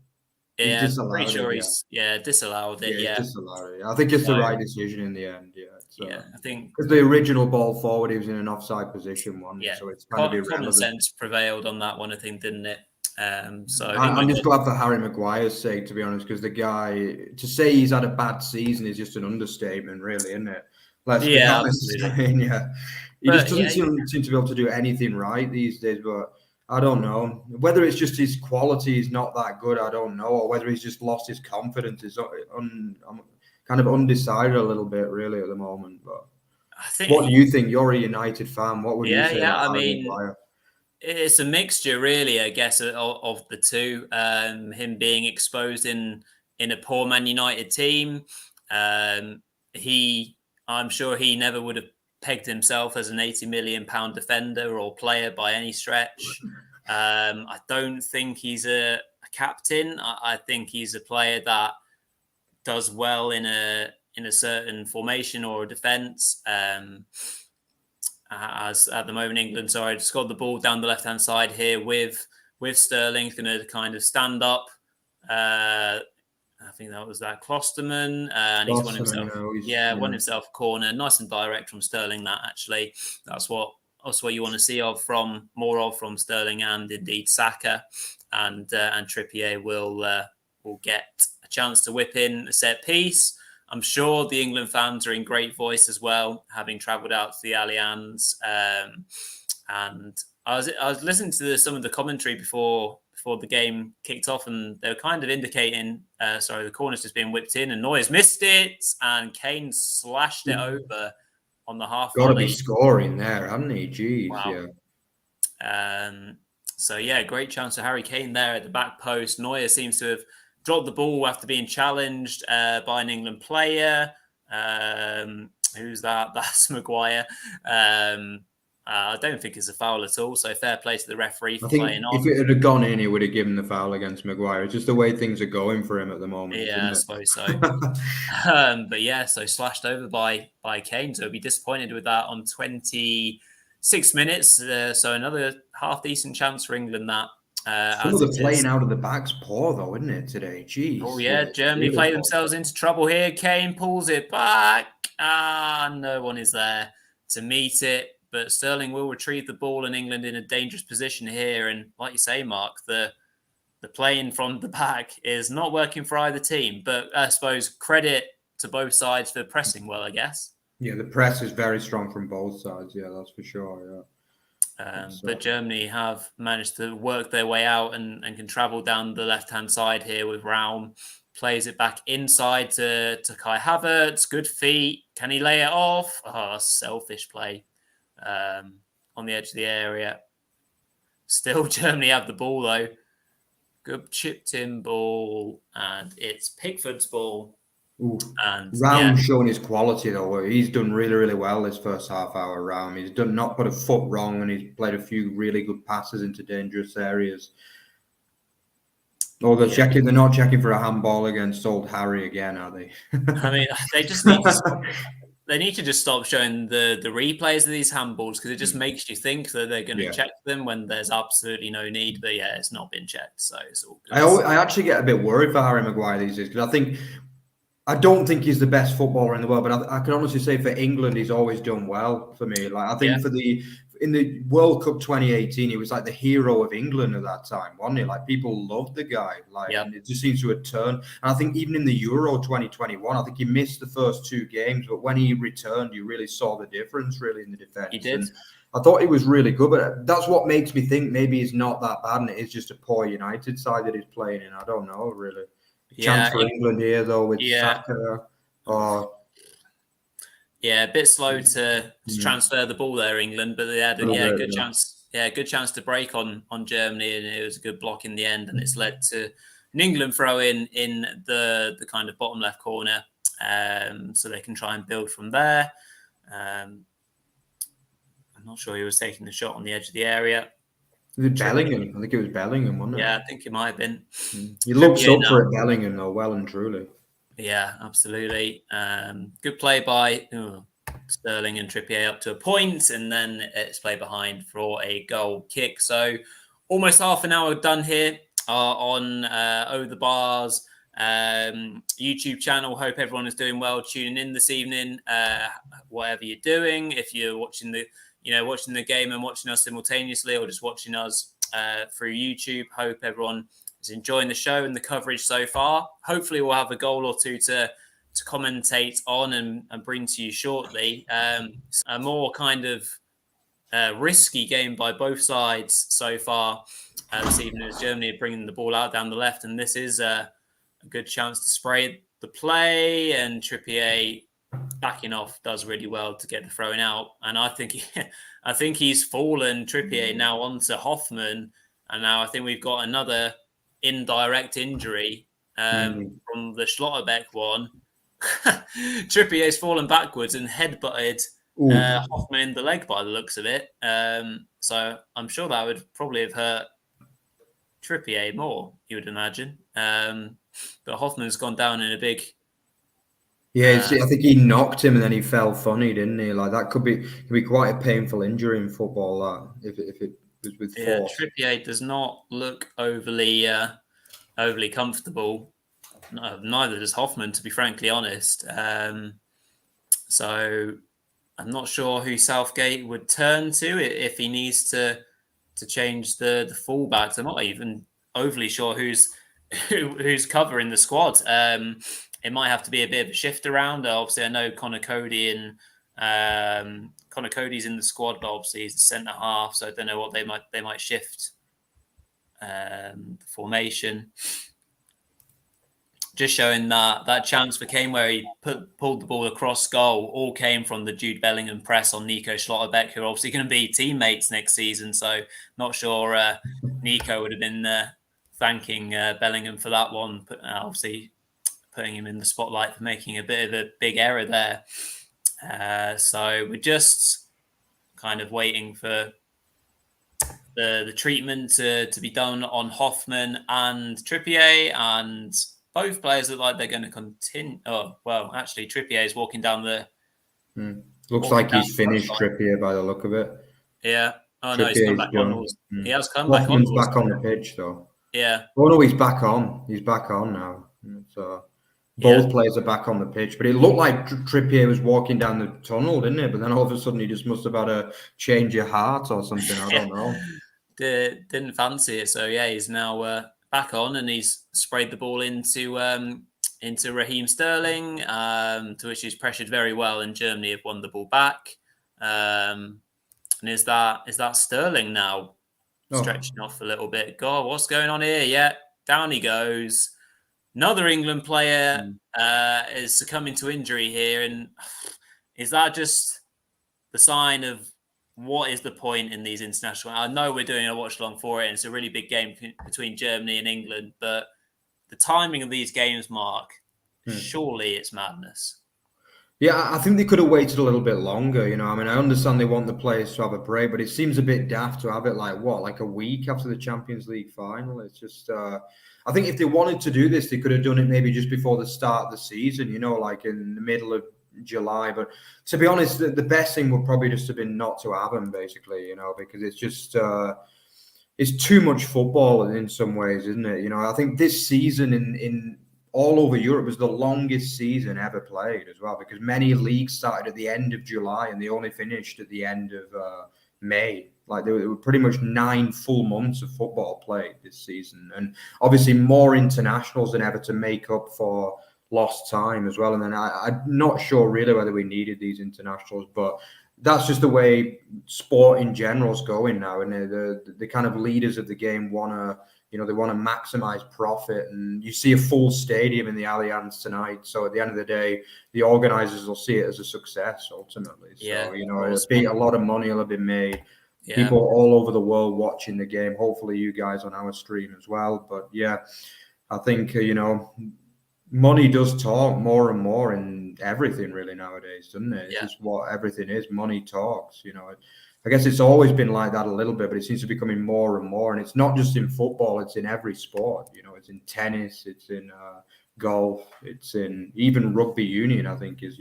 Yeah, disallowed pretty sure it. he's disallowed it. Yeah, he's Yeah, disallowed it. I think it's the right decision in the end. Yeah, I think because the original ball forward, he was in an offside position, wasn't he? So it's kind of common irrelevant. sense prevailed on that one, I think, didn't it? So I'm just glad for Harry Maguire's sake, to be honest, because the guy, to say he's had a bad season is just an understatement, really, isn't it? Let's be honest. absolutely. I mean, he just doesn't seem to be able to do anything right these days. But I don't know whether it's just his quality is not that good. I don't know, or whether he's just lost his confidence. I'm kind of undecided a little bit, really, at the moment. But I think, what do you think? You're a United fan. What would you say about I Harry mean, Maguire? it's a mixture, really, I guess, of the two. Him being exposed in a poor Man United team, I'm sure he never would have pegged himself as an £80 million defender or player by any stretch. I don't think he's a captain. I think he's a player that does well in a certain formation or a defence. As at the moment, England, so I just got the ball down the left-hand side here with Sterling, going to kind of stand up. I think that was that Klosterman, and he's won himself. Won himself a corner, nice and direct from Sterling. That actually, that's what you want to see more of from Sterling, and indeed Saka, and Trippier will get a chance to whip in a set piece. I'm sure the England fans are in great voice as well, having travelled out to the Allianz. And I was listening to some of the commentary before the game kicked off, and they were kind of indicating, the corner's just been whipped in, and Neuer's missed it, and Kane slashed it over on the half volley. Got to be scoring there, hadn't he? Jeez, wow. Yeah. Great chance for Harry Kane there at the back post. Neuer seems to have dropped the ball after being challenged by an England player. Who's that? That's Maguire. I don't think it's a foul at all. So fair play to the referee for playing on. If it had gone in, he would have given the foul against Maguire. It's just the way things are going for him at the moment. Yeah, I suppose so. So slashed over by Kane. So he'll be disappointed with that on 26 minutes. So another half decent chance for England that. Some of the playing out of the back's poor, though, isn't it, today? Jeez. Oh, yeah. Germany play themselves into trouble here. Kane pulls it back. No one is there to meet it. But Sterling will retrieve the ball, and England in a dangerous position here. And like you say, Mark, the playing from the back is not working for either team. But I suppose credit to both sides for pressing well, I guess. Yeah, the press is very strong from both sides. Yeah, that's for sure. Yeah. But Germany have managed to work their way out and can travel down the left-hand side here with Raum. Plays it back inside to Kai Havertz. Good feet. Can he lay it off? Oh, selfish play on the edge of the area. Still Germany have the ball, though. Good chipped-in ball. And it's Pickford's ball. Raum showing his quality, though. He's done really, really well this first half hour. Raum, he's not put a foot wrong, and he's played a few really good passes into dangerous areas. Oh, they're not checking for a handball against old Harry again, are they? I mean, they just need to. They need to just stop showing the replays of these handballs, because it just makes you think that they're going to check them when there's absolutely no need. But yeah, it's not been checked, so it's all good. I actually get a bit worried for Harry Maguire these days, because I don't think he's the best footballer in the world, but I can honestly say for England, he's always done well for me. Like, I think in the World Cup 2018, he was like the hero of England at that time, wasn't he? Like, people loved the guy. And it just seems to have turned. And I think even in the Euro 2021, I think he missed the first two games, but when he returned, you really saw the difference, really, in the defence. He did. And I thought he was really good, but that's what makes me think maybe he's not that bad, and it is just a poor United side that he's playing in. I don't know, really. Chance for England here, though, with Saka. A bit slow to transfer the ball there, England, but they had a chance. Yeah, good chance to break on Germany, and it was a good block in the end, and it's led to an England throw in the kind of bottom left corner, so they can try and build from there. I'm not sure he was taking the shot on the edge of the area. Was it Bellingham? I think it was Bellingham, wasn't it? Yeah, I think it might have been. He looks up for it, Bellingham, though, well and truly. Yeah, absolutely. Good play by Sterling and Trippier up to a point, and then it's play behind for a goal kick. So almost half an hour done here on Over the Bars YouTube channel. Hope everyone is doing well, tuning in this evening, whatever you're doing. If you're watching the game and watching us simultaneously, or just watching us through YouTube, hope everyone is enjoying the show and the coverage so far. Hopefully we'll have a goal or two to commentate on and bring to you shortly. A more kind of risky game by both sides so far this evening, as Germany are bringing the ball out down the left, and this is a good chance to spray the play, and Trippier backing off does really well to get the throwing out. And I think he's fallen Trippier now onto Hoffman, and now I think we've got another indirect injury from the Schlotterbeck one. Trippier's fallen backwards and headbutted Hoffman in the leg by the looks of it. So I'm sure that would probably have hurt Trippier more, you would imagine. But Hoffman's gone down in a big... Yeah, I think he knocked him and then he fell funny, didn't he? Like that could be quite a painful injury in football. That if it was with force. Trippier does not look overly comfortable. No, neither does Hoffman, to be frankly honest. So I'm not sure who Southgate would turn to if he needs to change the fullbacks. I'm not even overly sure who's covering the squad. It might have to be a bit of a shift around. Obviously, I know Connor Cody's in the squad, but obviously he's the centre half, so I don't know what they might shift the formation. Just showing that chance for Kane where he pulled the ball across goal all came from the Jude Bellingham press on Nico Schlotterbeck, who are obviously going to be teammates next season. So not sure Nico would have been thanking Bellingham for that one, obviously putting him in the spotlight for making a bit of a big error there. So we're just kind of waiting for the treatment to be done on Hoffman and Trippier, and both players look like they're going to continue. Oh, well, actually, Trippier is walking down the... Looks like he's finished Trippier by the look of it. Yeah. Oh, no, he's come back on. He has come back on. Hoffman's back on the pitch, though. Yeah. Oh, no, he's back on. He's back on now. So both players are back on the pitch. But it looked like Trippier was walking down the tunnel, didn't it? But then all of a sudden he just must have had a change of heart or something. I don't know. Didn't fancy it. So, yeah, he's now... back on, and he's sprayed the ball into Raheem Sterling, to which he's pressured very well, and Germany have won the ball back. And is that Sterling now stretching off a little bit? God, what's going on here? Yeah, down he goes. Another England player is succumbing to injury here, and is that just the sign of what is the point in these international? I know we're doing a watch along for it, and it's a really big game between Germany and England, but the timing of these games, Mark, surely it's madness. Yeah, I think they could have waited a little bit longer. I mean, I understand they want the players to have a break, but it seems a bit daft to have it like a week after the Champions League final. It's just, I think if they wanted to do this, they could have done it maybe just before the start of the season, like in the middle of July. But to be honest, the best thing would probably just have been not to have them, basically, because it's just it's too much football in some ways, isn't it? I think this season in all over Europe was the longest season ever played as well, because many leagues started at the end of July and they only finished at the end of May. Like there were pretty much 9 full months of football played this season, and obviously more internationals than ever to make up for lost time as well. And then I'm not sure really whether we needed these internationals, but that's just the way sport in general is going now. And the kind of leaders of the game want to, they want to maximize profit. And you see a full stadium in the Allianz tonight. So at the end of the day, the organizers will see it as a success ultimately. So, a lot of money will have been made. Yeah. People all over the world watching the game. Hopefully you guys on our stream as well. But yeah, I think, money does talk more and more in everything really nowadays, doesn't it? It's just what everything is. Money talks, I guess it's always been like that a little bit, but it seems to be becoming more and more. And it's not just in football, it's in every sport. It's in tennis, it's in golf, it's in even rugby union, I think is,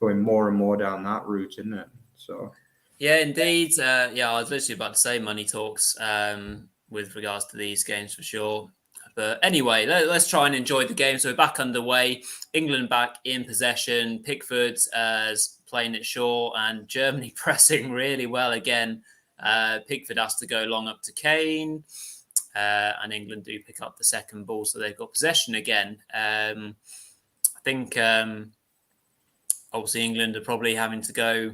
going more and more down that route, isn't it? So. Yeah, indeed. I was literally about to say money talks. with regards to these games for sure. But anyway, let's try and enjoy the game. So we're back underway. England back in possession. Pickford playing it short, and Germany pressing really well again. Pickford has to go long up to Kane, and England do pick up the second ball, so they've got possession again. I think obviously England are probably having to go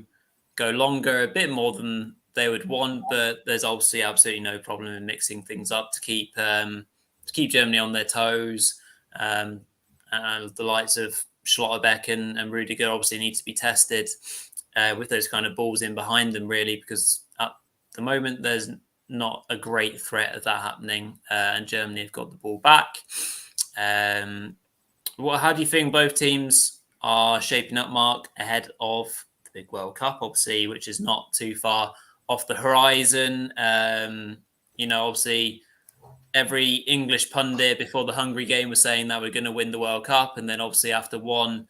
longer, a bit more than they would want, but there's obviously absolutely no problem in mixing things up to keep Germany on their toes. And the likes of Schlotterbeck and Rudiger obviously need to be tested with those kind of balls in behind them, really, because at the moment there's not a great threat of that happening, and Germany have got the ball back. How do you think both teams are shaping up, Mark, ahead of the big World Cup, obviously, which is not too far off the horizon? Obviously, every English pundit before the Hungary game was saying that we're going to win the World Cup, and then obviously after one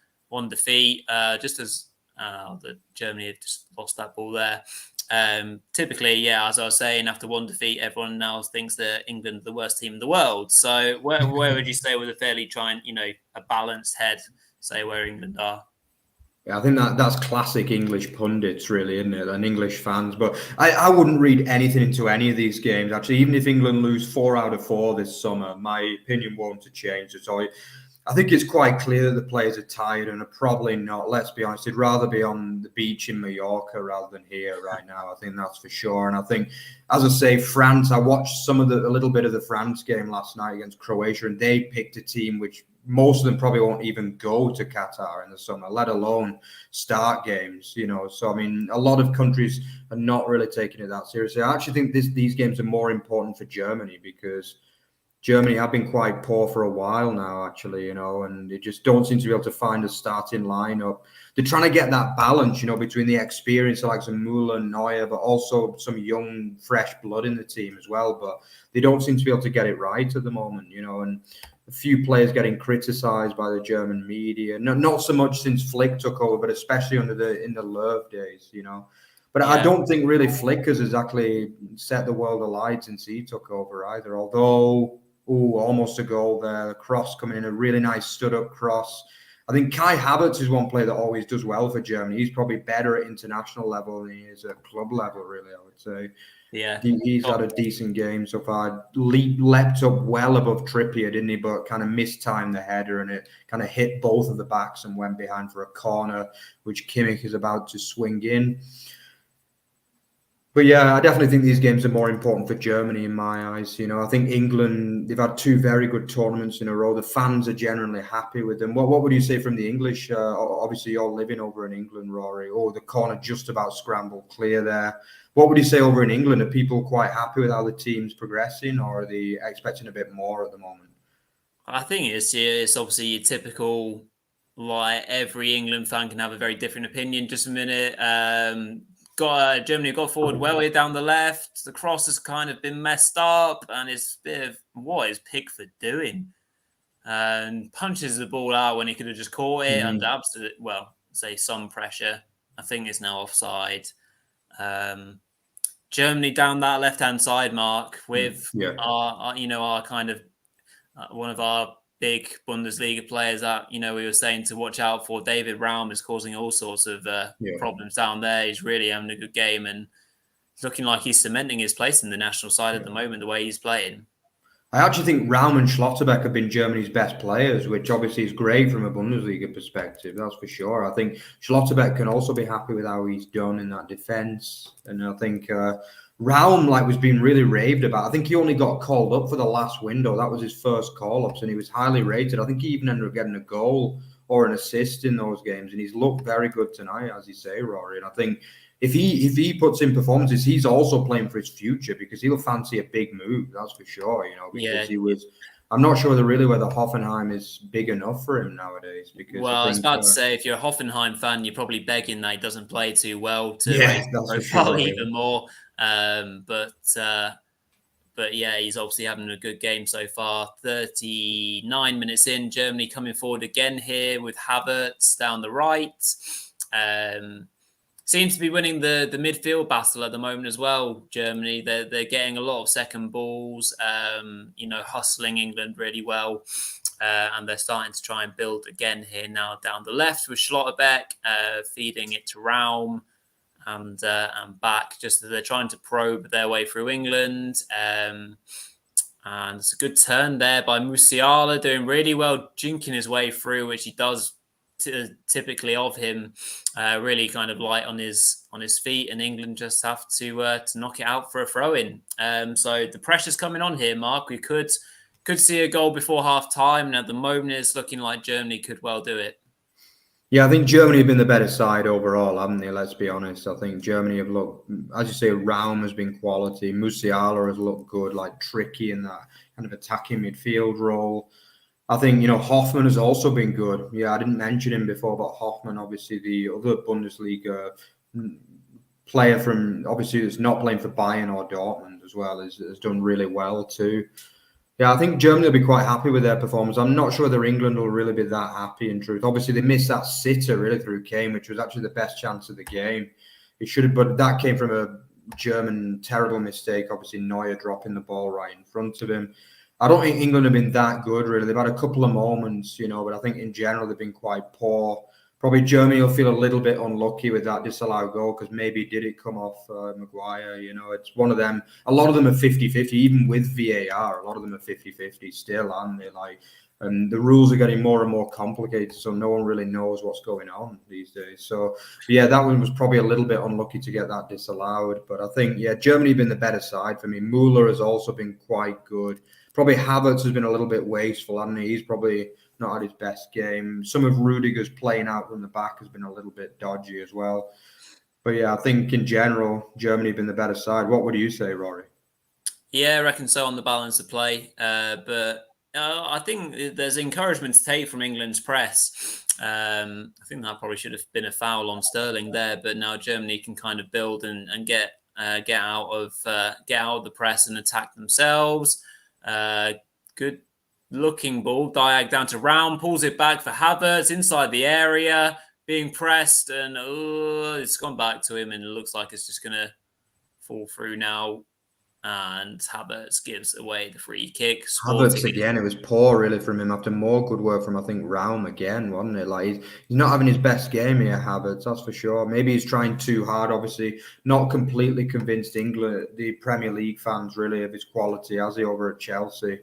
defeat, just as the Germany had just lost that ball there. Typically, as I was saying, after one defeat, everyone now thinks that England are the worst team in the world. So where would you say, with a fairly a balanced head, say where England are? Yeah, I think that's classic English pundits, really, isn't it? And English fans. But I wouldn't read anything into any of these games. Actually, even if England lose 4 out of 4 this summer, my opinion won't change at all. I think it's quite clear that the players are tired and are probably not. Let's be honest, they'd rather be on the beach in Mallorca rather than here right now. I think that's for sure. And I think, as I say, France, I watched a little bit of the France game last night against Croatia, and they picked a team which most of them probably won't even go to Qatar in the summer, let alone start games, So, I mean, a lot of countries are not really taking it that seriously. I actually think these games are more important for Germany, because Germany have been quite poor for a while now, actually, and they just don't seem to be able to find a starting lineup. They're trying to get that balance, between the experience of like some Müller and Neuer, but also some young, fresh blood in the team as well. But they don't seem to be able to get it right at the moment, and a few players getting criticised by the German media. Not so much since Flick took over, but especially in the Löw days, But I don't think really Flick has exactly set the world alight since he took over either. Although, almost a goal there. The cross coming in, a really nice stood-up cross. I think Kai Havertz is one player that always does well for Germany. He's probably better at international level than he is at club level, really, I would say. Yeah, he's had a decent game so far. Leapt up well above Trippier, didn't he? But kind of mistimed the header, and it kind of hit both of the backs and went behind for a corner, which Kimmich is about to swing in. But yeah, I definitely think these games are more important for Germany in my eyes. I think England, they've had 2 very good tournaments in a row. The fans are generally happy with them. What would you say from the English? Obviously, you're living over in England, Rory. The corner just about scrambled clear there. What would you say over in England? Are people quite happy with how the team's progressing, or are they expecting a bit more at the moment? I think it's obviously your typical, like, every England fan can have a very different opinion. Just a minute. Germany got forward well here down the left. The cross has kind of been messed up, and it's a bit of, what is Pickford doing? And punches the ball out when he could have just caught it under absolute, some pressure. I think it's now offside. Germany down that left-hand side, Mark, with our kind of one of our big Bundesliga players that, we were saying to watch out for. David Raum is causing all sorts of problems down there. He's really having a good game, and it's looking like he's cementing his place in the national side at the moment, the way he's playing. I actually think Raum and Schlotterbeck have been Germany's best players, which obviously is great from a Bundesliga perspective, that's for sure. I think Schlotterbeck can also be happy with how he's done in that defence. And I think Raum was being really raved about. I think he only got called up for the last window. That was his first call-ups, and he was highly rated. I think he even ended up getting a goal or an assist in those games, and he's looked very good tonight, as you say, Rory. And I think if he puts in performances, he's also playing for his future, because he'll fancy a big move, that's for sure, because he was... I'm not sure whether Hoffenheim is big enough for him nowadays. Because I was about to say, if you're a Hoffenheim fan, you're probably begging that he doesn't play too well to raise the profile even more. But yeah, he's obviously having a good game so far. 39 minutes in, Germany coming forward again here with Havertz down the right. seems to be winning the midfield battle at the moment as well. Germany, they're getting a lot of second balls, hustling England really well. And they're starting to try and build again here now down the left with Schlotterbeck, feeding it to Raum and back, just as they're trying to probe their way through England. And it's a good turn there by Musiala, doing really well, jinking his way through, which he does typically of him, really kind of light on his feet, and England just have to knock it out for a throw-in. So the pressure's coming on here, Mark. We could see a goal before half-time, and at the moment it's looking like Germany could well do it. Yeah, I think Germany have been the better side overall, haven't they? Let's be honest. I think Germany have looked, as you say, Raum has been quality. Musiala has looked good, like tricky in that kind of attacking midfield role. I think, Hoffman has also been good. Yeah, I didn't mention him before, but Hoffman, obviously the other Bundesliga player obviously is not playing for Bayern or Dortmund as well, has done really well too. Yeah, I think Germany will be quite happy with their performance. I'm not sure whether England will really be that happy, in truth. Obviously, they missed that sitter really through Kane, which was actually the best chance of the game. It should have, but that came from a German terrible mistake. Obviously, Neuer dropping the ball right in front of him. I don't think England have been that good, really. They've had a couple of moments, but I think in general they've been quite poor. Probably Germany will feel a little bit unlucky with that disallowed goal because maybe did it come off Maguire? It's one of them. A lot of them are 50-50, even with VAR. A lot of them are 50-50 still, aren't they? The rules are getting more and more complicated, so no one really knows what's going on these days. So, yeah, that one was probably a little bit unlucky to get that disallowed. But I think, Germany have been the better side for me. Müller has also been quite good. Probably Havertz has been a little bit wasteful, hasn't he? He's probably not had his best game. Some of Rudiger's playing out from the back has been a little bit dodgy as well. But yeah, I think in general, Germany have been the better side. What would you say, Rory? Yeah, I reckon so on the balance of play. But I think there's encouragement to take from England's press. I think that probably should have been a foul on Sterling there, but now Germany can kind of build and get out of the press and attack themselves. Good looking ball, diag down to Raum, pulls it back for Havertz inside the area, being pressed, and it's gone back to him, and it looks like it's just going to fall through now. And Havertz gives away the free kick. Havertz again, it was poor really from him after more good work from, I think, Raum again, wasn't it? Like, he's not having his best game here, Havertz, that's for sure. Maybe he's trying too hard, obviously. Not completely convinced England, the Premier League fans, really, of his quality, has he, over at Chelsea?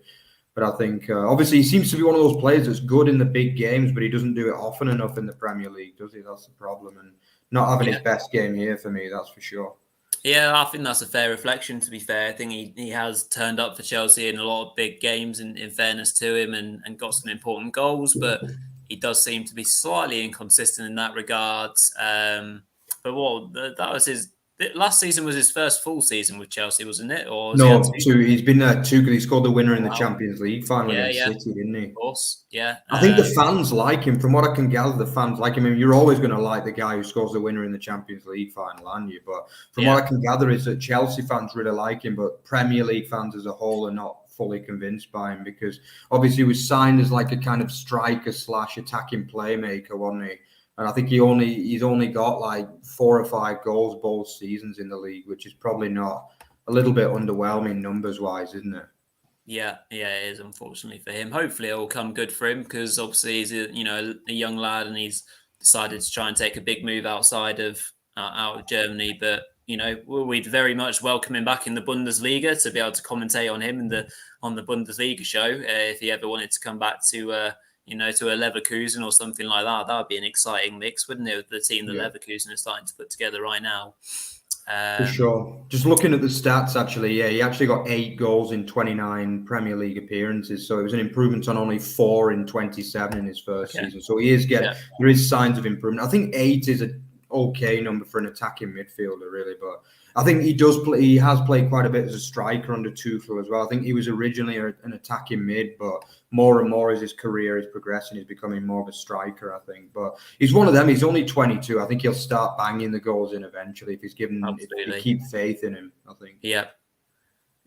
But I think, obviously, he seems to be one of those players that's good in the big games, but he doesn't do it often enough in the Premier League, does he? That's the problem. And not having his best game here for me, that's for sure. Yeah, I think that's a fair reflection, to be fair. I think he has turned up for Chelsea in a lot of big games, in fairness to him, and got some important goals, but he does seem to be slightly inconsistent in that regard. But that was his... Last season was his first full season with Chelsea, wasn't it? Or no, two. He's been there two because he scored the winner in the Champions League final against City, didn't he? Of course, yeah. I think the fans like him. From what I can gather, the fans like him. I mean, you're always going to like the guy who scores the winner in the Champions League final, aren't you? But from what I can gather is that Chelsea fans really like him, but Premier League fans as a whole are not fully convinced by him because obviously he was signed as like a kind of striker / attacking playmaker, wasn't he? And I think he's only got like 4 or 5 goals both seasons in the league, which is probably not a little bit underwhelming numbers wise, isn't it? Yeah, it is, unfortunately for him. Hopefully it will come good for him because obviously he's a young lad and he's decided to try and take a big move outside of out of Germany. But we'd very much welcome him back in the Bundesliga to be able to commentate on him on the Bundesliga show if he ever wanted to come back to to a Leverkusen or something like that. That would be an exciting mix, wouldn't it, with the team that Leverkusen are starting to put together right now. For sure. Just looking at the stats, actually, he actually got 8 goals in 29 Premier League appearances. So it was an improvement on only 4 in 27 in his first season. So he is there is signs of improvement. I think 8 is an okay number for an attacking midfielder, really. But I think he has played quite a bit as a striker under Tuchel as well. I think he was originally an attacking mid, but more and more as his career is progressing, he's becoming more of a striker, I think. But he's one of them. He's only 22. I think he'll start banging the goals in eventually if he's given, if they keep faith in him, I think. Yeah.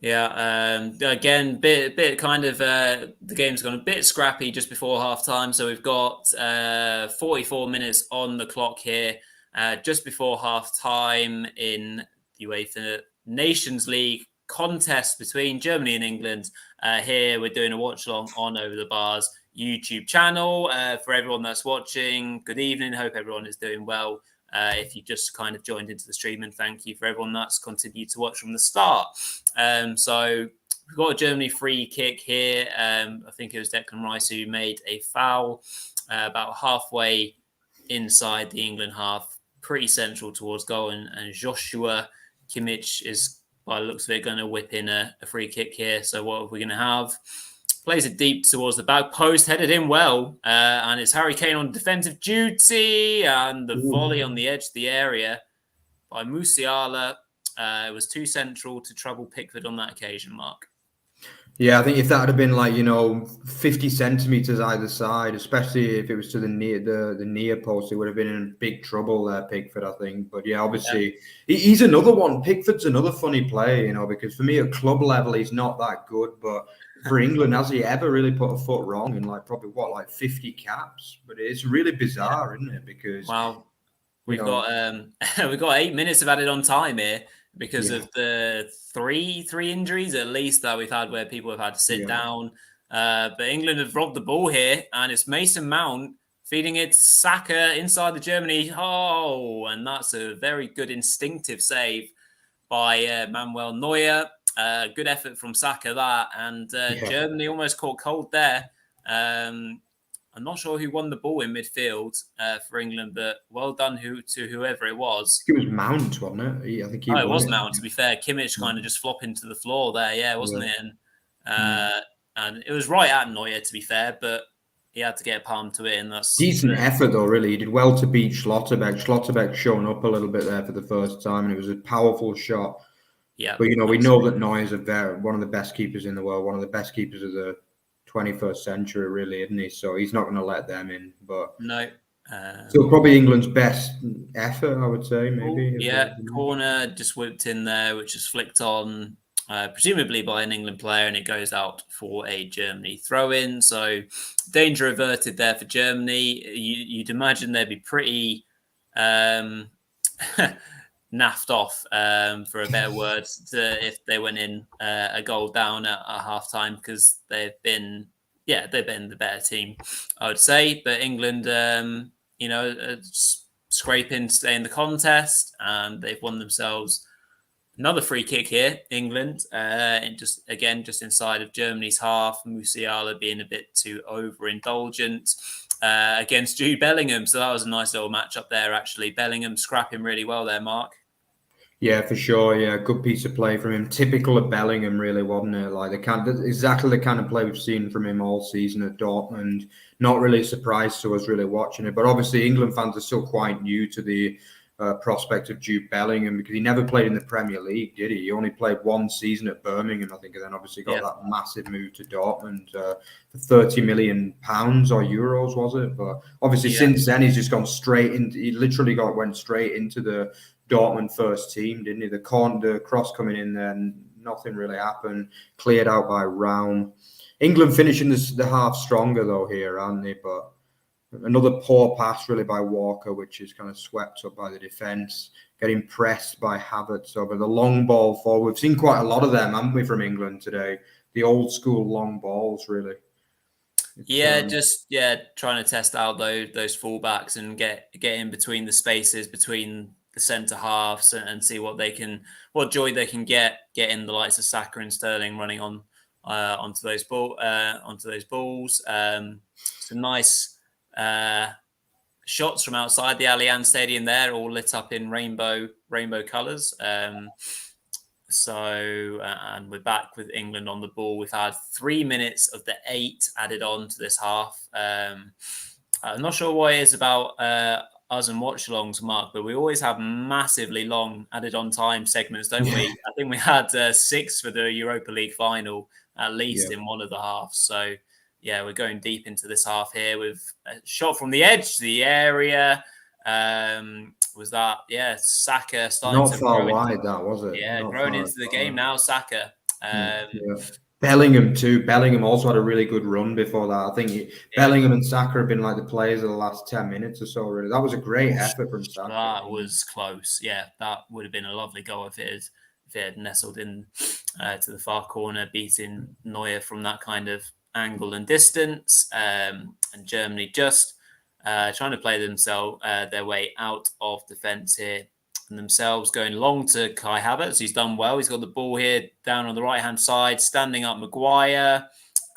Again, bit kind of the game's gone a bit scrappy just before half time. So we've got 44 minutes on the clock here. just before half-time in the UEFA Nations League contest between Germany and England. Here we're doing a watch-along on Over the Bars YouTube channel. For everyone that's watching, good evening. Hope everyone is doing well. If you just kind of joined into the stream, and thank you for everyone that's continued to watch from the start. So we've got a Germany free kick here. I think it was Declan Rice who made a foul about halfway inside the England half, pretty central towards goal, and Joshua Kimmich is, by the looks of it, going to whip in a free kick here. So what are we going to have? Plays it deep towards the back post, headed in well, and it's Harry Kane on defensive duty, and the volley on the edge of the area by Musiala. It was too central to trouble Pickford on that occasion, Mark. Yeah, I think if that had been like 50 centimeters either side, especially if it was to the near post, it would have been in big trouble there, Pickford, I think. But yeah, obviously he's another one. Pickford's another funny player, because for me at club level he's not that good, but for England, has he ever really put a foot wrong in probably 50 caps? But it's really bizarre, isn't it? Because we've got 8 minutes of added on time here because of the three injuries at least that we've had where people have had to sit down. But England have robbed the ball here, and it's Mason Mount feeding it to Saka inside the Germany. Oh, and that's a very good instinctive save by Manuel Neuer. Good effort from Saka that, and Germany almost caught cold there. I'm not sure who won the ball in midfield for England, but well done to whoever it was. It was Mount, wasn't it? I think it was Mount, to be fair. Kimmich kind of just flopping to the floor there, wasn't it? And it was right at Neuer, to be fair, but he had to get a palm to it, and that's decent effort though. Really, he did well to beat Schlotterbeck. Schlotterbeck showing up a little bit there for the first time, and it was a powerful shot. Yeah, but we know that Neuer's one of the best keepers in the world, one of the best keepers of the 21st century, really, isn't he? So he's not going to let them in. But no, so probably England's best effort, I would say, maybe. Corner just whipped in there, which is flicked on, presumably by an England player, and it goes out for a Germany throw-in. So danger averted there for Germany. You'd imagine they'd be pretty naffed off, for a better word, if they went in a goal down at half time, because they've been the better team, I would say. But England, scraping to stay in the contest, and they've won themselves another free kick here, England, and just inside of Germany's half. Musiala being a bit too overindulgent against Jude Bellingham. So that was a nice little matchup there, actually. Bellingham scrapping really well there, Mark. Yeah, for sure. Yeah, good piece of play from him. Typical of Bellingham, really, wasn't it? Exactly the kind of play we've seen from him all season at Dortmund. Not really a surprise to us really watching it. But obviously England fans are still quite new to the prospect of Jude Bellingham, because he never played in the Premier League, did he? He only played one season at Birmingham, I think, and then obviously got that massive move to Dortmund for £30 million or euros, was it? But obviously since then he's just gone straight into. He literally went straight into the Dortmund first team, didn't he? The cross coming in there, and nothing really happened. Cleared out by Raum. England finishing the half stronger though here, aren't they? But another poor pass really by Walker, which is kind of swept up by the defence. Getting pressed by Havertz over the long ball forward. We've seen quite a lot of them, haven't we, from England today? The old school long balls, really. Trying to test out those fullbacks and get in between the spaces between the centre halves and see what joy they can get in the likes of Saka and Sterling running onto those balls. Some nice shots from outside the Allianz Stadium there, all lit up in rainbow colours. And we're back with England on the ball. We've had 3 minutes of the 8 added on to this half. I'm not sure what it is about us and watch-alongs, Mark, but we always have massively long added on time segments, don't we? I think we had 6 for the Europa League final, at least in one of the halves. So yeah, we're going deep into this half here with a shot from the edge to the area. Was that, Saka starting not far wide, that was it? Yeah, growing into the game now, Saka. Bellingham too. Bellingham also had a really good run before that. I think Bellingham and Saka have been like the players of the last 10 minutes or so, really. That was a great effort from Saka. That was close. Yeah, that would have been a lovely goal if it had nestled in to the far corner, beating Neuer from that kind of angle and distance. And Germany just trying to play their way out of defence here, and themselves going long to Kai Havertz. He's done well. He's got the ball here down on the right-hand side, standing up Maguire,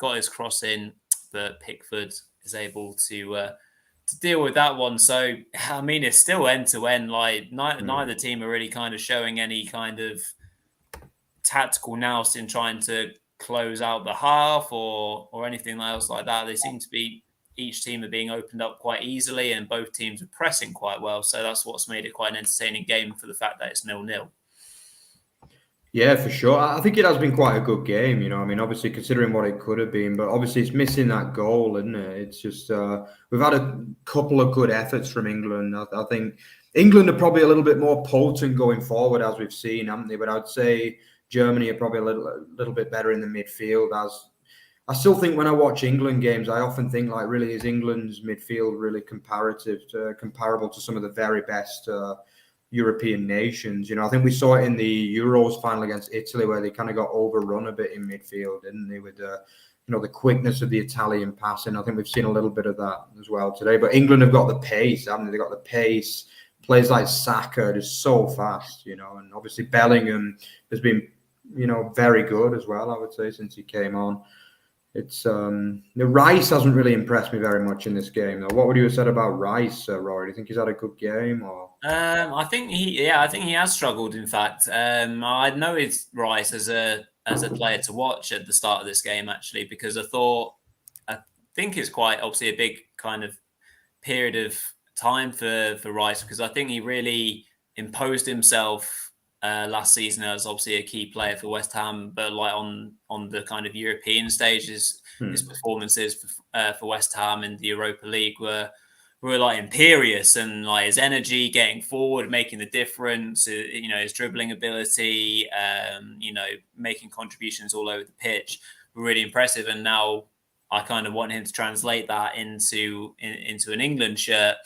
got his cross in, but Pickford is able to deal with that one. So, I mean, it's still end-to-end. Like, neither team are really kind of showing any kind of tactical nous in trying to close out the half or anything else like that. They seem to be, each team are being opened up quite easily, and both teams are pressing quite well. So that's what's made it quite an entertaining game, for the fact that it's 0-0. Yeah, for sure. I think it has been quite a good game, I mean, obviously considering what it could have been, but obviously it's missing that goal, isn't it? It's just, we've had a couple of good efforts from England. I think England are probably a little bit more potent going forward, as we've seen, haven't they? But I'd say Germany are probably a little bit better in the midfield. As I still think when I watch England games, I often think, like, really, is England's midfield really comparable to some of the very best European nations? I think we saw it in the Euros final against Italy, where they kind of got overrun a bit in midfield, didn't they? With the quickness of the Italian passing. I think we've seen a little bit of that as well today. But England have got the pace, haven't they? They've got the pace. Players like Saka are just so fast, and obviously Bellingham has been, very good as well, I would say, since he came on. It's the Rice hasn't really impressed me very much in this game, though. What would you have said about Rice, Rory? Do you think he's had a good game, or? I think he has struggled. In fact, I know it's Rice as a player to watch at the start of this game, actually, because I think it's quite obviously a big kind of period of time for Rice, because I think he really imposed himself last season as obviously a key player for West Ham, but like on the kind of European stages, his performances for West Ham in the Europa League were like imperious, and like his energy getting forward, making the difference, his dribbling ability, making contributions all over the pitch were really impressive. And now I kind of want him to translate that into an England shirt.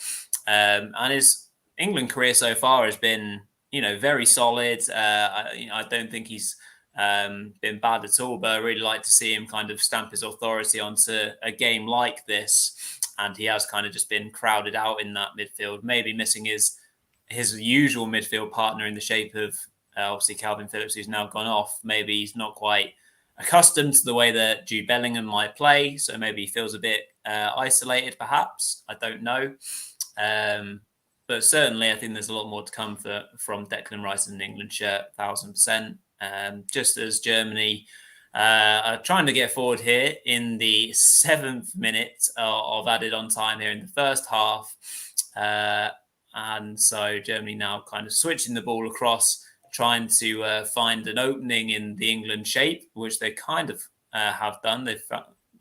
And his England career so far has been, very solid. I don't think he's been bad at all, but I really like to see him kind of stamp his authority onto a game like this. And he has kind of just been crowded out in that midfield, maybe missing his usual midfield partner in the shape of obviously Calvin Phillips, who's now gone off. Maybe he's not quite accustomed to the way that Jude Bellingham might play, so maybe he feels a bit isolated, perhaps. I don't know. But certainly, I think there's a lot more to come from Declan Rice in an England shirt, 1,000%. Just as Germany are trying to get forward here in the 7th minute of added on time here in the first half. And so Germany now kind of switching the ball across, trying to find an opening in the England shape, which they kind of have done. They've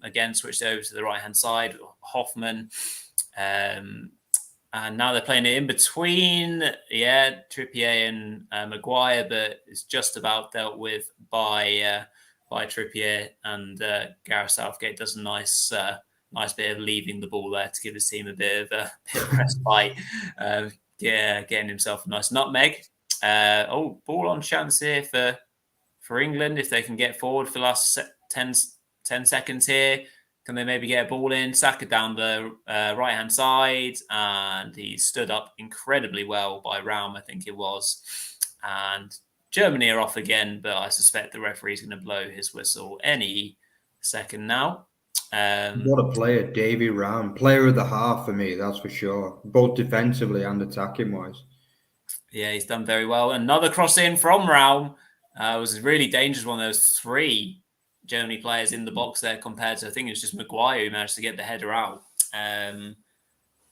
again switched over to the right-hand side, Hoffman. And now they're playing it in between, Trippier and Maguire, but it's just about dealt with by Trippier, and Gareth Southgate does a nice bit of leaving the ball there to give his team a bit of respite. Getting himself a nice nutmeg. Ball on chance here for England, if they can get forward for the last 10 seconds here. Can they maybe get a ball in? Saka down the right-hand side, and he stood up incredibly well by Raum, I think it was. And Germany are off again, but I suspect the referee's going to blow his whistle any second now. What a player, Davy Raum. Player of the half for me, that's for sure. Both defensively and attacking-wise. Yeah, he's done very well. Another cross in from Raum. It was a really dangerous one. There was 3 Germany players in the box there compared to, I think it was just Maguire who managed to get the header out. And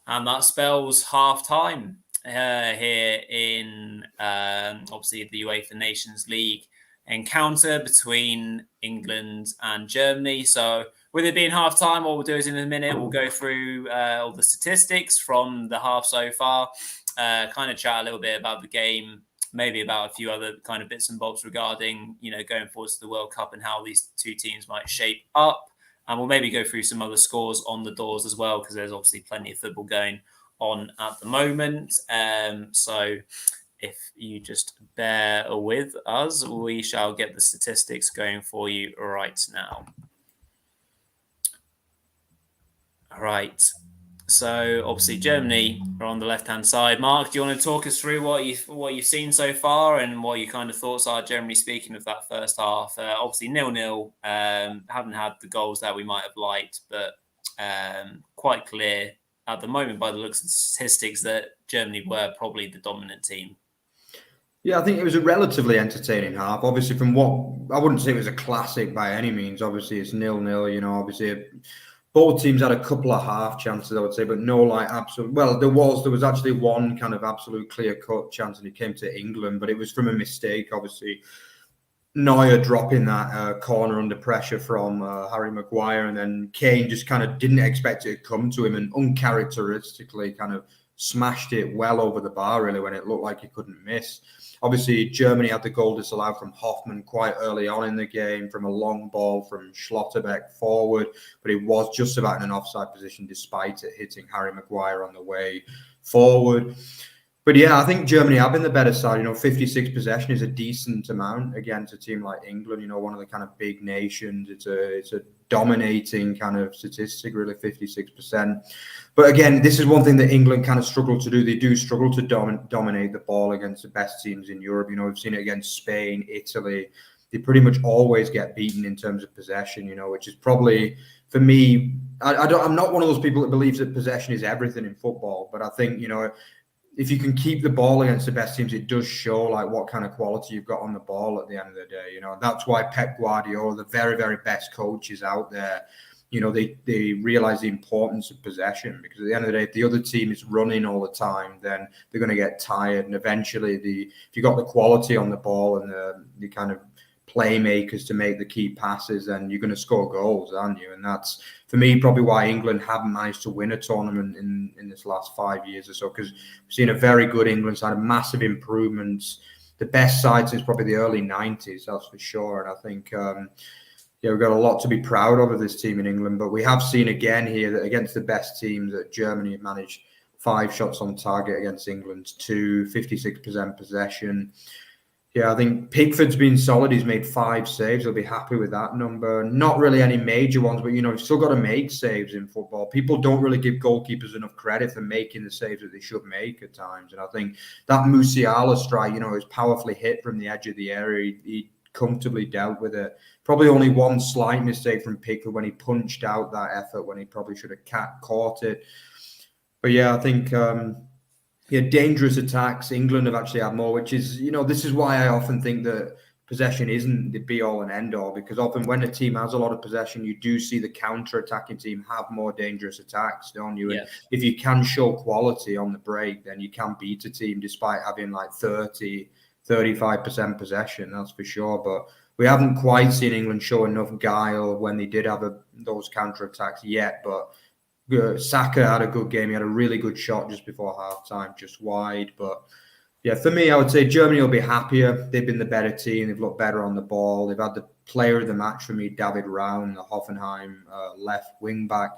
that spells half-time here in, obviously, the UEFA Nations League encounter between England and Germany. So with it being half-time, what we'll do is in a minute, we'll go through all the statistics from the half so far, kind of chat a little bit about the game maybe about a few other kind of bits and bobs regarding, going forwards to the World Cup and how these two teams might shape up. And we'll maybe go through some other scores on the doors as well, because there's obviously plenty of football going on at the moment. So if you just bear with us, we shall get the statistics going for you right now. All right. So obviously Germany are on the left-hand side. Mark, do you want to talk us through what you've seen so far and what your kind of thoughts are, generally speaking, of that first half? Obviously 0-0. Haven't had the goals that we might have liked, but quite clear at the moment by the looks of the statistics that Germany were probably the dominant team. Yeah, I think it was a relatively entertaining half. Obviously, from what I wouldn't say it was a classic by any means. Obviously, it's 0-0. Obviously. Both teams had a couple of half chances, I would say, but no absolute. Well, there was actually one kind of absolute clear-cut chance, and it came to England, but it was from a mistake, obviously. Neuer dropping that corner under pressure from Harry Maguire, and then Kane just kind of didn't expect it to come to him and uncharacteristically kind of smashed it well over the bar, really, when it looked like he couldn't miss. Obviously, Germany had the goal disallowed from Hoffmann quite early on in the game from a long ball from Schlotterbeck forward, but it was just about in an offside position despite it hitting Harry Maguire on the way forward. But yeah, I think Germany have been the better side. 56 possession is a decent amount against a team like England, one of the kind of big nations. It's a dominating kind of statistic, really, 56%. But again, this is one thing that England kind of struggle to do. They do struggle to dominate the ball against the best teams in Europe. We've seen it against Spain, Italy. They pretty much always get beaten in terms of possession, which is probably, for me, I'm not one of those people that believes that possession is everything in football. But I think, if you can keep the ball against the best teams, it does show like what kind of quality you've got on the ball at the end of the day. That's why Pep Guardiola, the very, very best coaches out there, they realize the importance of possession, because at the end of the day, if the other team is running all the time, then they're going to get tired. And eventually, if you've got the quality on the ball and the kind of playmakers to make the key passes, then you're going to score goals, aren't you? And that's, for me, probably why England haven't managed to win a tournament in this last 5 years or so, because we've seen a very good England side, massive improvements, the best side since probably the early 90s, that's for sure. And I think, we've got a lot to be proud of this team in England, but we have seen again here that against the best teams that Germany managed 5 shots on target against England's 2, 56% possession. Yeah, I think Pickford's been solid. He's made 5 saves. He'll be happy with that number. Not really any major ones, but, you've still got to make saves in football. People don't really give goalkeepers enough credit for making the saves that they should make at times. And I think that Musiala strike, was powerfully hit from the edge of the area. He comfortably dealt with it. Probably only one slight mistake from Pickford when he punched out that effort when he probably should have caught it. But yeah, I think... dangerous attacks. England have actually had more, which is, this is why I often think that possession isn't the be-all and end-all, because often when a team has a lot of possession, you do see the counter-attacking team have more dangerous attacks, don't you? Yeah. And if you can show quality on the break, then you can beat a team despite having like 35% possession, that's for sure. But we haven't quite seen England show enough guile when they did have those counter-attacks yet, but Saka had a good game. He had a really good shot just before halftime, just wide. But yeah, for me, I would say Germany will be happier. They've been the better team. They've looked better on the ball. They've had the player of the match for me, David Raum, the Hoffenheim left wing back.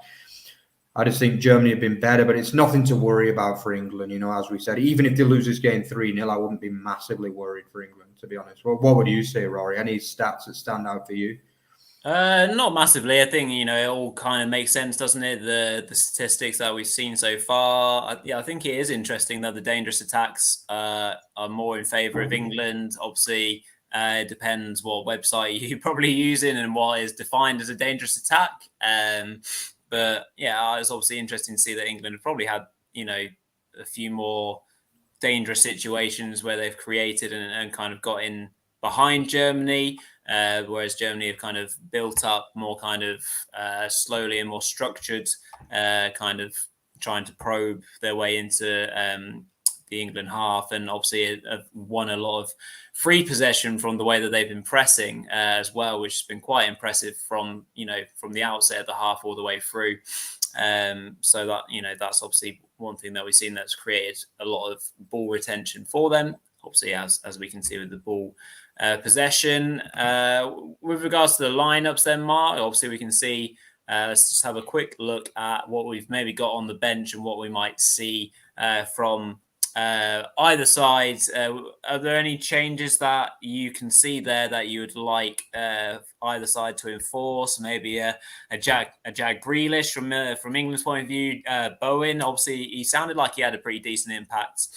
I just think Germany have been better, but it's nothing to worry about for England. As we said, even if they lose this game 3-0, I wouldn't be massively worried for England, to be honest. Well, what would you say, Rory? Any stats that stand out for you? Not massively. I think, it all kind of makes sense, doesn't it? The statistics that we've seen so far. I think it is interesting that the dangerous attacks are more in favour of England. Obviously, it depends what website you're probably using and what is defined as a dangerous attack. But yeah, it's obviously interesting to see that England have probably had, a few more dangerous situations where they've created and kind of got in behind Germany. Whereas Germany have kind of built up more kind of slowly and more structured, kind of trying to probe their way into the England half, and obviously have won a lot of free possession from the way that they've been pressing as well, which has been quite impressive from the outset of the half all the way through. So that that's obviously one thing that we've seen that's created a lot of ball retention for them. obviously, as we can see with the ball possession. With regards to the lineups then, Mark, obviously we can see, let's just have a quick look at what we've maybe got on the bench and what we might see from either side. Are there any changes that you can see there that you would like either side to enforce? Maybe a Jack Grealish from England's point of view. Bowen, obviously, he sounded like he had a pretty decent impact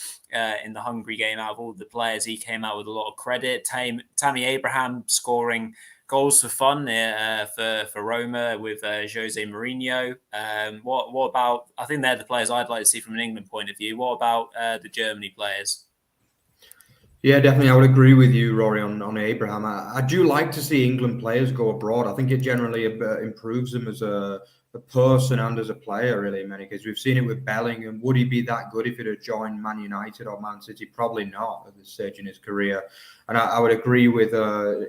in the Hungary game. Out of all the players, he came out with a lot of credit. Tammy Abraham scoring goals for fun for Roma with Jose Mourinho. What about? I think they're the players I'd like to see from an England point of view. What about the Germany players? Yeah, definitely. I would agree with you, Rory, on Abraham. I do like to see England players go abroad. I think it generally improves them as a person and as a player, really, in many cases. We've seen it with Bellingham. Would he be that good if he'd have joined Man United or Man City? Probably not at this stage in his career. And I would agree with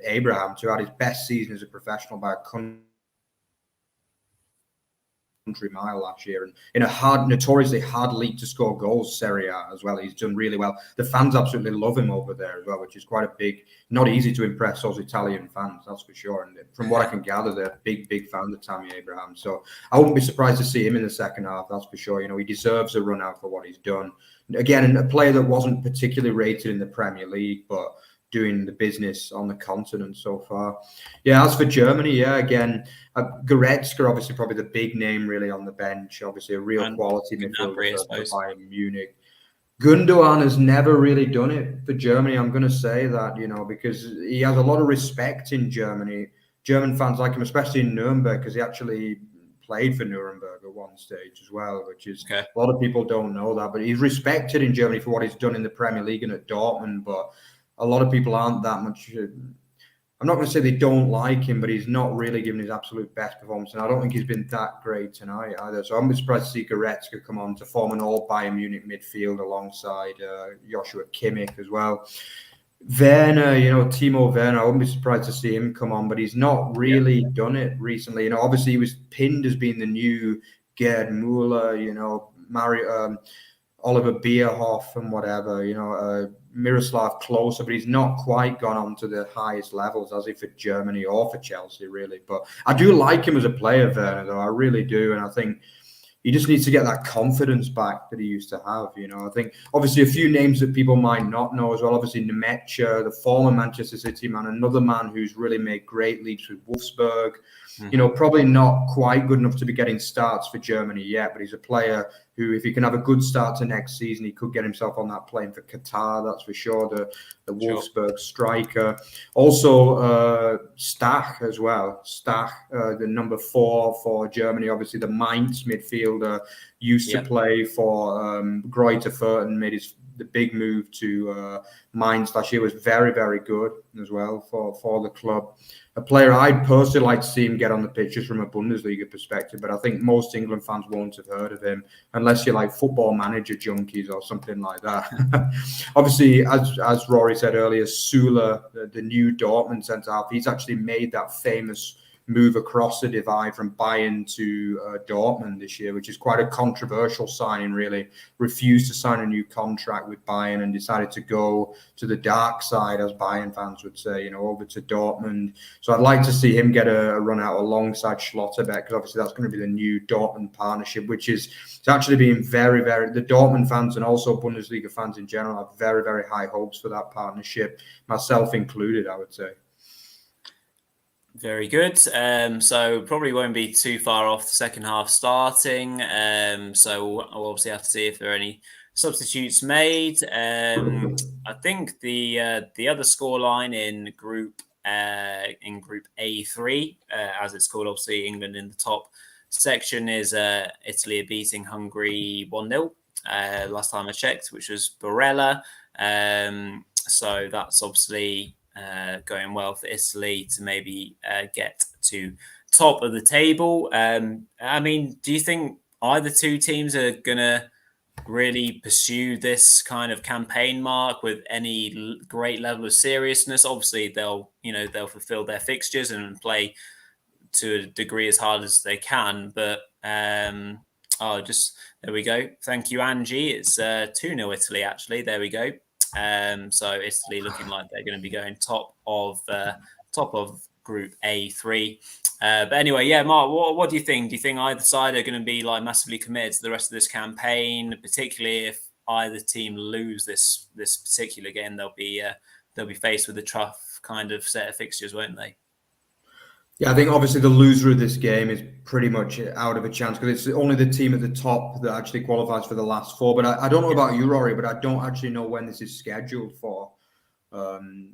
Abraham to have his best season as a professional by a country mile last year, and in a notoriously hard league to score goals, Serie A as well. He's done really well. The fans absolutely love him over there as well, which is quite a big, not easy to impress those Italian fans, that's for sure. And from what I can gather, they're big fans of Tammy Abraham. So I wouldn't be surprised to see him in the second half, that's for sure. He deserves a run out for what he's done. Again, a player that wasn't particularly rated in the Premier League, but doing the business on the continent so far. Yeah, as for Germany, again, Goretzka, obviously probably the big name really on the bench, obviously a real quality midfielder for Bayern Munich. Gundogan has never really done it for Germany, I'm going to say that, because he has a lot of respect in Germany. German fans like him, especially in Nuremberg, because he actually played for Nuremberg at one stage as well, which is a lot of people don't know that, but he's respected in Germany for what he's done in the Premier League and at Dortmund, but a lot of people aren't that much. I'm not going to say they don't like him, but he's not really given his absolute best performance. And I don't think he's been that great tonight either. So I'm surprised to see Goretzka come on to form an all Bayern Munich midfield alongside Joshua Kimmich as well. Werner, Timo Werner, I wouldn't be surprised to see him come on, but he's not really done it recently. Obviously he was pinned as being the new Gerd Müller, Oliver Bierhoff and whatever, Miroslav Klose, but he's not quite gone on to the highest levels, as if for Germany or for Chelsea, really. But I do like him as a player, Werner, though. I really do. And I think he just needs to get that confidence back that he used to have. I think obviously a few names that people might not know as well. Obviously Nemecha, the former Manchester City man, another man who's really made great leaps with Wolfsburg. Probably not quite good enough to be getting starts for Germany yet, but he's a player who, if he can have a good start to next season, he could get himself on that plane for Qatar, that's for sure, the Wolfsburg striker. Also, Stach as well. Stach, the number 4 for Germany, obviously the Mainz midfielder, used to play for Greuther Fürth, made the big move to Mainz last year, was very, very good as well for the club. A player I'd personally like to see him get on the pitch just from a Bundesliga perspective, but I think most England fans won't have heard of him unless you're like Football Manager junkies or something like that. Obviously, as Rory said earlier, Süle, the new Dortmund centre-half, he's actually made that famous move across the divide from Bayern to Dortmund this year, which is quite a controversial signing, really. Refused to sign a new contract with Bayern and decided to go to the dark side, as Bayern fans would say, over to Dortmund. So I'd like to see him get a run out alongside Schlotterbeck, because obviously that's going to be the new Dortmund partnership, which is it's actually being very, very, the Dortmund fans and also Bundesliga fans in general have very, very high hopes for that partnership, myself included, I would say. Very good. So probably won't be too far off the second half starting. So we'll obviously have to see if there are any substitutes made. I think the other scoreline in Group A3, as it's called, obviously England in the top section, is Italy beating Hungary 1-0. Last time I checked, which was Barella. So that's obviously going well for Italy to maybe get to top of the table. I mean, do you think either two teams are going to really pursue this kind of campaign, Mark, with any great level of seriousness? Obviously, they'll fulfill their fixtures and play to a degree as hard as they can. But there we go. Thank you, Angie. It's 2-0 Italy, actually. There we go. So Italy looking like they're going to be going top of Group A3. But anyway, yeah, Mark, what do you think? Do you think either side are going to be like massively committed to the rest of this campaign, particularly if either team lose this particular game? They'll be faced with a tough kind of set of fixtures, won't they? Yeah, I think obviously the loser of this game is pretty much out of a chance because it's only the team at the top that actually qualifies for the last four. But I don't know about you, Rory, but I don't actually know when this is scheduled for.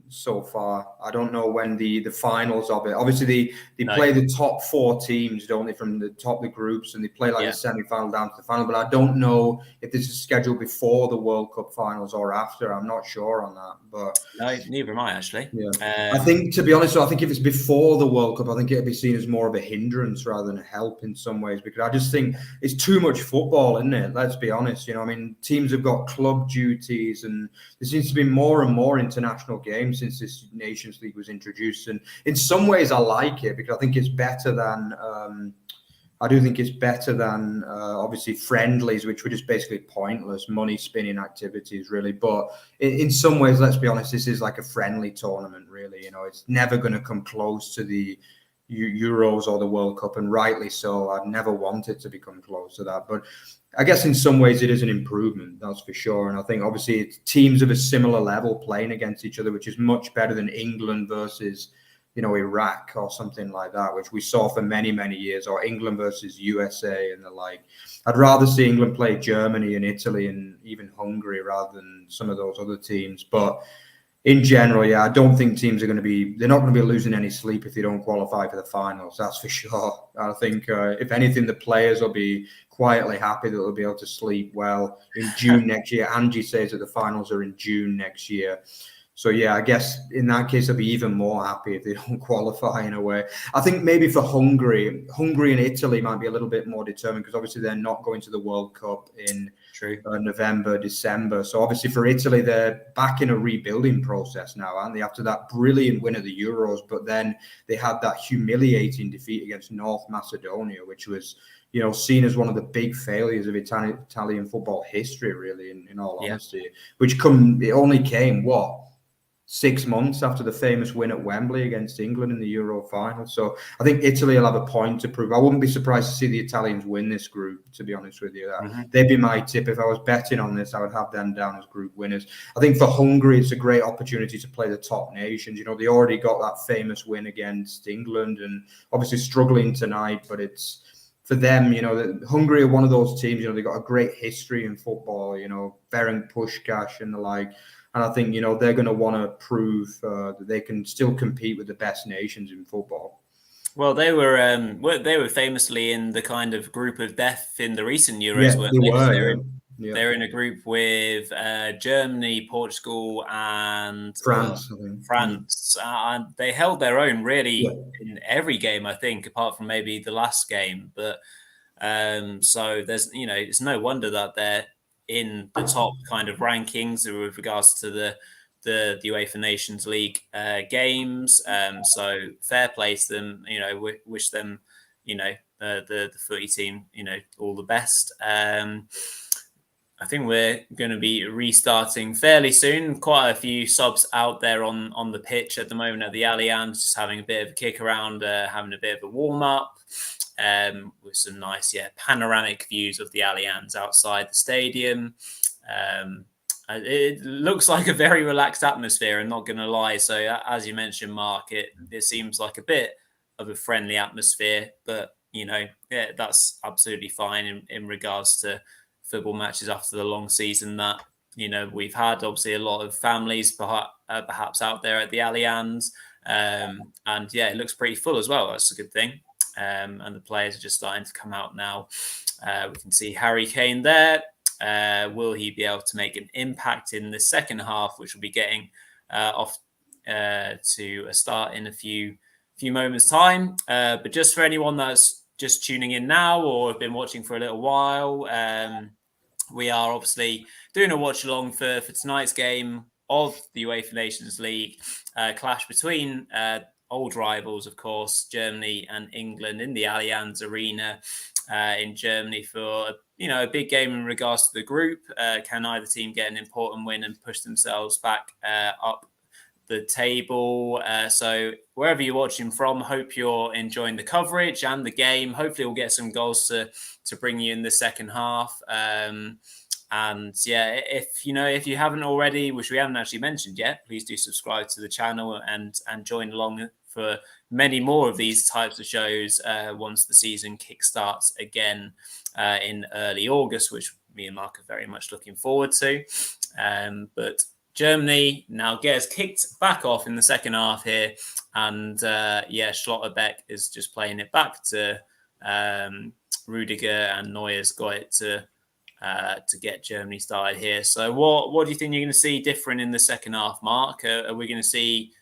So far, I don't know when the finals of it. Obviously, they play the top four teams, don't they, from the top of the groups, and they play like the semi-final down to the final. But I don't know if this is scheduled before the World Cup finals or after. I'm not sure on that. But no, neither am I actually. Yeah, I think, to be honest, I think if it's before the World Cup, I think it'd be seen as more of a hindrance rather than a help in some ways, because I just think it's too much football, isn't it? Let's be honest. I mean, teams have got club duties, and there seems to be more and more international games since this Nations League was introduced. And in some ways, I like it because I think it's better than. I do think it's better than obviously friendlies, which were just basically pointless money spinning activities, really. But in some ways, let's be honest, this is like a friendly tournament, really. It's never going to come close to the Euros or the World Cup, and rightly so. I'd never want it to become close to that. But I guess in some ways it is an improvement, that's for sure. And I think obviously it's teams of a similar level playing against each other, which is much better than England versus Iraq or something like that, which we saw for many, many years, or England versus USA and the like. I'd rather see England play Germany and Italy and even Hungary rather than some of those other teams. But in general, yeah, I don't think teams are they're not going to be losing any sleep if they don't qualify for the finals, that's for sure. I think if anything, the players will be quietly happy that they'll be able to sleep well in June next year. Angie says that the finals are in June next year. So, yeah, I guess in that case, I'll be even more happy if they don't qualify in a way. I think maybe for Hungary and Italy might be a little bit more determined because obviously they're not going to the World Cup in November, December. So obviously for Italy, they're back in a rebuilding process now, aren't they? After that brilliant win of the Euros, but then they had that humiliating defeat against North Macedonia, which was seen as one of the big failures of Italian football history, really, in all honesty, which it only came, 6 months after the famous win at Wembley against England in the Euro final. So I think Italy will have a point to prove. I wouldn't be surprised to see the Italians win this group, to be honest with you. They'd be my tip. If I was betting on this, I would have them down as group winners. I think for Hungary, it's a great opportunity to play the top nations. They already got that famous win against England and obviously struggling tonight, but it's for them, Hungary are one of those teams, they've got a great history in football, Ferenc Puskás and the like. And I think, they're going to want to prove that they can still compete with the best nations in football. Well, they were famously in the kind of group of death in the recent Euros. They're in a group with Germany, Portugal, and France. And they held their own really in every game, I think, apart from maybe the last game. But so there's, it's no wonder that they're in the top kind of rankings with regards to the UEFA Nations League games. So fair play to them. Wish them, the footy team, all the best. I think we're going to be restarting fairly soon. Quite a few subs out there on the pitch at the moment at the Allianz, just having a bit of a kick around, having a bit of a warm up. With some nice, panoramic views of the Allianz outside the stadium. It looks like a very relaxed atmosphere, I'm not going to lie. So as you mentioned, Mark, it seems like a bit of a friendly atmosphere, but, that's absolutely fine in regards to football matches after the long season that, we've had. Obviously, a lot of families perhaps out there at the Allianz. And it looks pretty full as well. That's a good thing. And the players are just starting to come out now. We can see Harry Kane there. Will he be able to make an impact in the second half, which will be getting off to a start in a few moments' time? But just for anyone that's just tuning in now or have been watching for a little while, we are obviously doing a watch along for tonight's game of the UEFA Nations League clash between old rivals, of course, Germany and England in the Allianz Arena. in Germany for a big game in regards to the group. Can either team get an important win and push themselves back up the table? So wherever you're watching from, hope you're enjoying the coverage and the game. Hopefully we'll get some goals to bring you in the second half. And yeah, if you haven't already, which we haven't actually mentioned yet, please do subscribe to the channel and join along for many more of these types of shows once the season kickstarts again in early August, which me and Mark are very much looking forward to. But Germany now gets kicked back off in the second half here, and Schlotterbeck is just playing it back to Rudiger, and Neuer's got it to get Germany started here. So what do you think you're going to see different in the second half, Mark? Are we going to see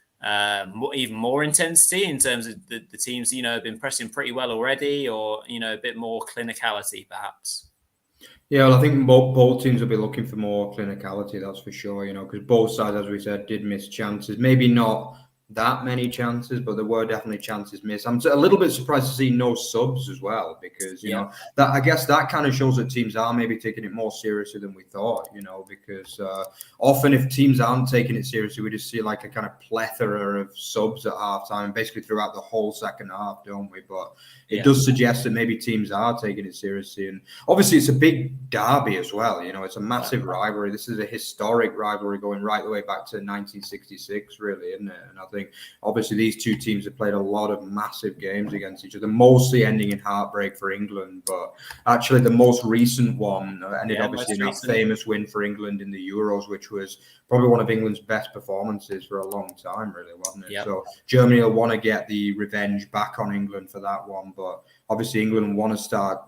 even more intensity in terms of the teams, have been pressing pretty well already, or, a bit more clinicality perhaps? Yeah, well, I think both teams will be looking for more clinicality, that's for sure, because both sides, as we said, did miss chances. Maybe not that many chances, but there were definitely chances missed. I'm a little bit surprised to see no subs as well, because that, I guess that kind of shows that teams are maybe taking it more seriously than we thought, because often if teams aren't taking it seriously, we just see like a kind of plethora of subs at halftime, basically throughout the whole second half, don't we? But it does suggest that maybe teams are taking it seriously, and obviously it's a big derby as well. It's a massive rivalry. This is a historic rivalry going right the way back to 1966, really, isn't it? And I think obviously these two teams have played a lot of massive games against each other, mostly ending in heartbreak for England. But actually, the most recent one ended obviously in that famous win for England in the Euros, which was probably one of England's best performances for a long time, really, wasn't it? So Germany will want to get the revenge back on England for that one, but obviously England want to start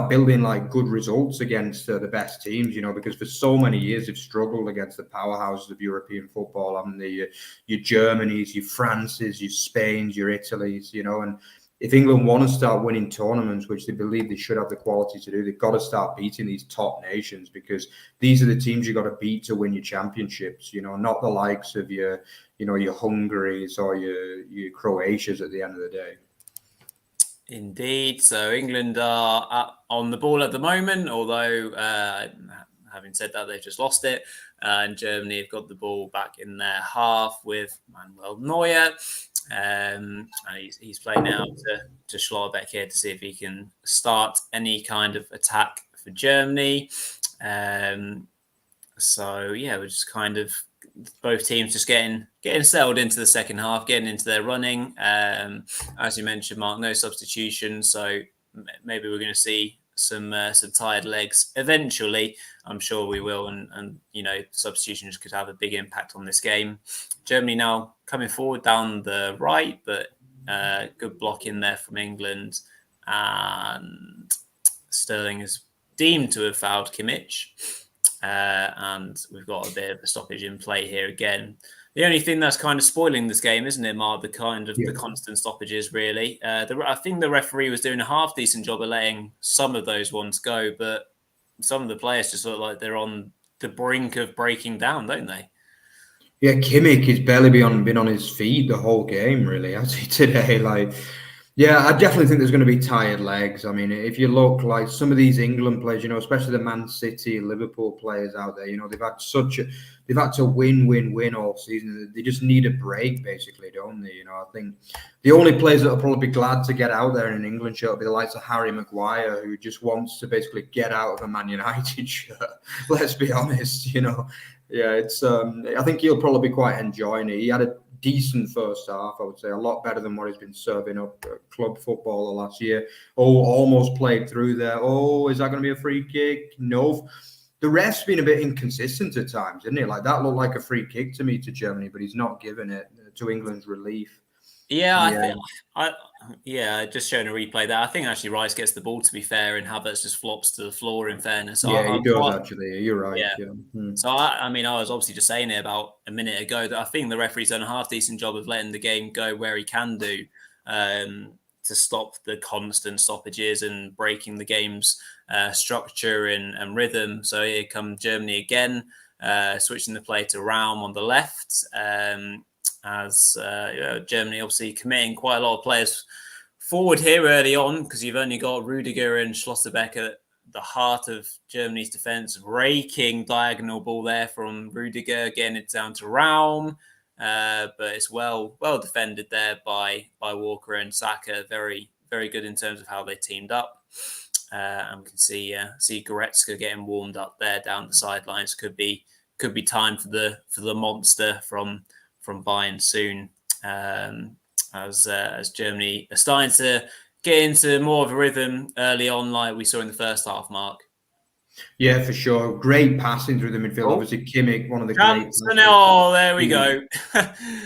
building like good results against the best teams, because for so many years they've struggled against the powerhouses of European football. I mean, your Germanys, your Frances, your Spains, your Italys, and if England want to start winning tournaments, which they believe they should have the quality to do, they've got to start beating these top nations, because these are the teams you've got to beat to win your championships, not the likes of your Hungarys or your Croatias at the end of the day. Indeed. So England are on the ball at the moment, although having said that, they've just lost it. And Germany have got the ball back in their half with Manuel Neuer. And he's playing out to Schlotterbeck here to see if he can start any kind of attack for Germany. So yeah, we're just kind of both teams just getting settled into the second half, getting into their running. As you mentioned, Mark, no substitution, so maybe we're going to see some tired legs eventually. I'm sure we will, and substitutions could have a big impact on this game. Germany now coming forward down the right, but good block in there from England, and Sterling is deemed to have fouled Kimmich. And we've got a bit of a stoppage in play here again. The only thing that's kind of spoiling this game, isn't it, Mark? The constant stoppages, really. I think the referee was doing a half decent job of letting some of those ones go, but some of the players just look like they're on the brink of breaking down, don't they? Yeah, Kimmich has barely been on his feet the whole game, really, has he, today? Yeah, I definitely think there's going to be tired legs. I mean, if you look like some of these England players, especially the Man City, Liverpool players out there, they've had to win all season. They just need a break, basically, don't they? I think the only players that will probably be glad to get out there in an England shirt will be the likes of Harry Maguire, who just wants to basically get out of a Man United shirt. Let's be honest, Yeah, it's. I think he'll probably be quite enjoying it. He had a decent first half, I would say, a lot better than what he's been serving up club football the last year. Almost played through there. Is that going to be a free kick? No. The ref's been a bit inconsistent at times, isn't it? Like, that looked like a free kick to me to Germany, but he's not giving it to England's relief. Yeah, just showing a replay there. I think actually Rice gets the ball, to be fair, and Havertz just flops to the floor, in fairness. He does, actually. You're right. Yeah. So, I was obviously just saying it about a minute ago that I think the referee's done a half-decent job of letting the game go where he can do to stop the constant stoppages and breaking the game's structure and rhythm. So here come Germany again, switching the play to Raum on the left. As Germany obviously committing quite a lot of players forward here early on, because you've only got Rudiger and Schlotterbeck at the heart of Germany's defence, raking diagonal ball there from Rudiger, getting it down to Raum. But it's well defended there by Walker and Saka. Very, very good in terms of how they teamed up. And we can see Goretzka getting warmed up there down the sidelines. Could be time for the monster from Bayern soon. As Germany are starting to get into more of a rhythm early on, like we saw in the first half, Mark. Yeah, for sure. Great passing through the midfield. Obviously, Kimmich, one of the great. Oh, there we go.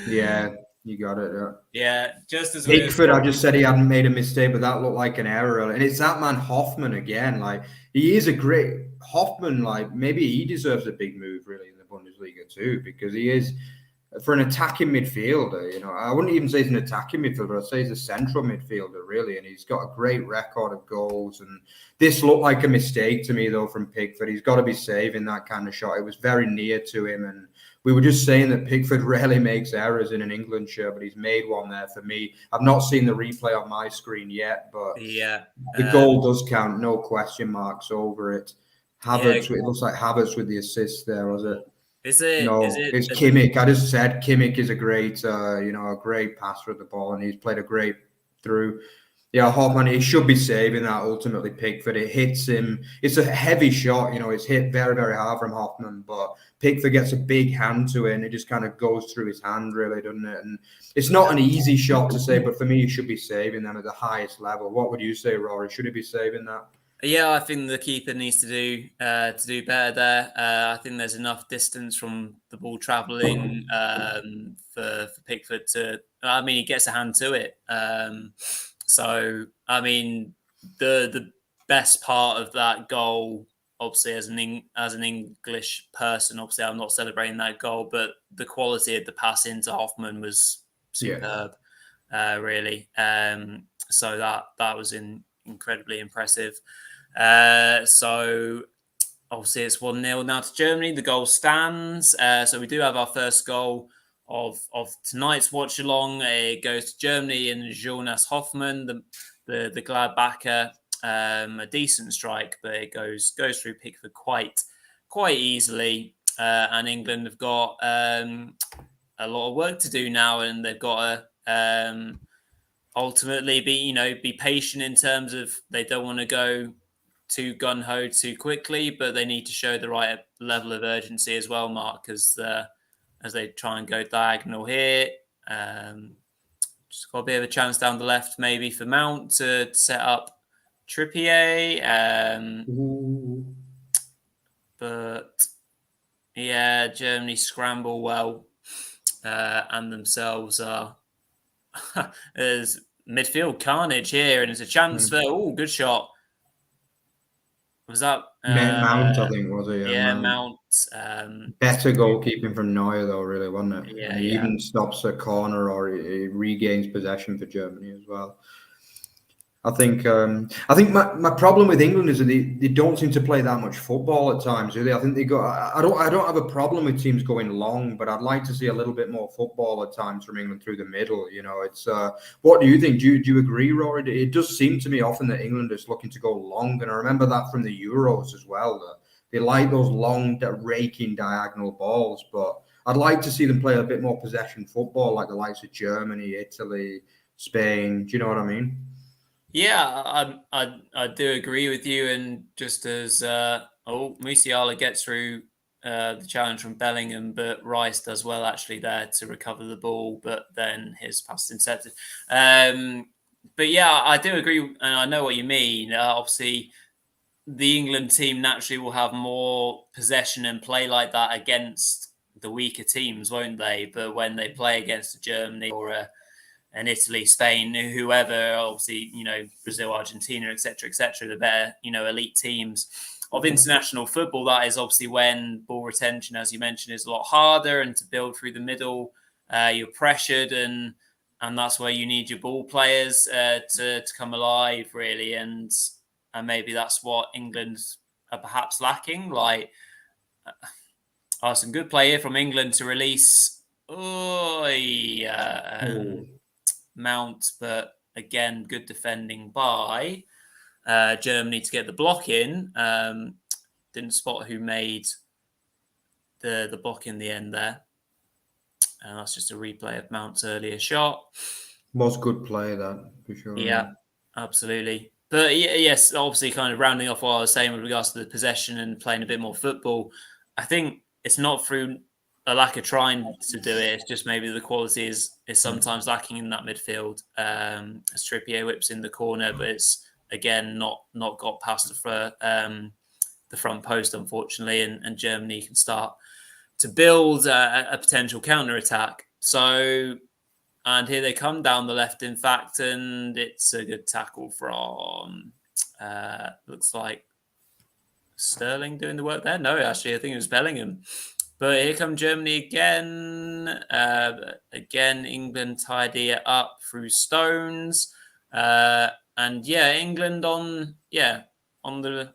Yeah, you got it. Yeah, just as Pickford, I just said he hadn't made a mistake, but that looked like an error. And it's that man Hoffman again. Like, he is a great Hoffman. Like, maybe he deserves a big move really in the Bundesliga too, because he is. For an attacking midfielder, you know, I wouldn't even say he's an attacking midfielder. I'd say he's a central midfielder, really. And he's got a great record of goals. And this looked like a mistake to me, though, from Pickford. He's got to be saving that kind of shot. It was very near to him. And we were just saying that Pickford rarely makes errors in an England shirt, but he's made one there for me. I've not seen the replay on my screen yet, but the goal does count. No question marks over it. Havertz, it looks like Havertz with the assist there, was it? Is it? No, it's Kimmich. I just said Kimmich is a great, a great passer of the ball, and he's played a great through. Yeah, Hoffman, he should be saving that ultimately. Pickford, it hits him. It's a heavy shot, you know. It's hit very, very hard from Hoffman, but Pickford gets a big hand to it, and it just kind of goes through his hand, really, doesn't it? And it's not an easy shot to save, but for me, he should be saving that at the highest level. What would you say, Rory? Should he be saving that? Yeah, I think the keeper needs to do better there. I think there's enough distance from the ball travelling for Pickford to. I mean, he gets a hand to it. So I mean, the best part of that goal, obviously, as an English person, obviously, I'm not celebrating that goal, but the quality of the pass into Hoffman was superb, really. So that was incredibly impressive. So obviously it's 1-0 now to Germany. The goal stands. So we do have our first goal of tonight's watch along. It goes to Germany and Jonas Hoffmann, the Gladbacher. A decent strike, but it goes through Pickford quite easily. And England have got a lot of work to do now, and they've got to ultimately be patient in terms of they don't want to go too gun-ho too quickly, but they need to show the right level of urgency as well, Mark, as they try and go diagonal here. Just got a bit of a chance down the left maybe for Mount to set up Trippier. But yeah, Germany scramble well and themselves are there's midfield carnage here, and it's a chance for good shot. Was that Mount? I think was it? Yeah, Mount. Better goalkeeping from Neuer, though, really, wasn't it? Yeah, and he even stops a corner, or he regains possession for Germany as well. I think my problem with England is that they don't seem to play that much football at times, really. I think they go. I don't have a problem with teams going long, but I'd like to see a little bit more football at times from England through the middle. You know, it's what do you think? Do you agree, Rory? It does seem to me often that England is looking to go long, and I remember that from the Euros as well. That they like those long, raking diagonal balls, but I'd like to see them play a bit more possession football, like the likes of Germany, Italy, Spain. Do you know what I mean? Yeah, I do agree with you. And just as Musiala gets through the challenge from Bellingham, but Rice does well actually there to recover the ball, but then his pass is intercepted. But yeah, I do agree, and I know what you mean. Obviously, the England team naturally will have more possession and play like that against the weaker teams, won't they? But when they play against Germany or and Italy, Spain, whoever, obviously, Brazil, Argentina, etc., the better, elite teams of international football, that is obviously when ball retention, as you mentioned, is a lot harder, and to build through the middle, you're pressured, and that's where you need your ball players to come alive, really, and maybe that's what England are perhaps lacking. Like, some good play here from England to release. Mount, but again, good defending by Germany to get the block in. Didn't spot who made the block in the end there. And that's just a replay of Mount's earlier shot. Was good play, that, for sure. Yeah, absolutely. But yes, obviously kind of rounding off what I was saying with regards to the possession and playing a bit more football, I think it's not through a lack of trying to do it. It's just maybe the quality is sometimes lacking in that midfield. As Trippier whips in the corner, but it's, again, not got past the front post, unfortunately, and Germany can start to build a potential counter-attack. So, and here they come down the left, in fact, and it's a good tackle from, looks like Sterling doing the work there. No, actually, I think it was Bellingham. But here come Germany again. Again, England tidy it up through Stones. And yeah, England on the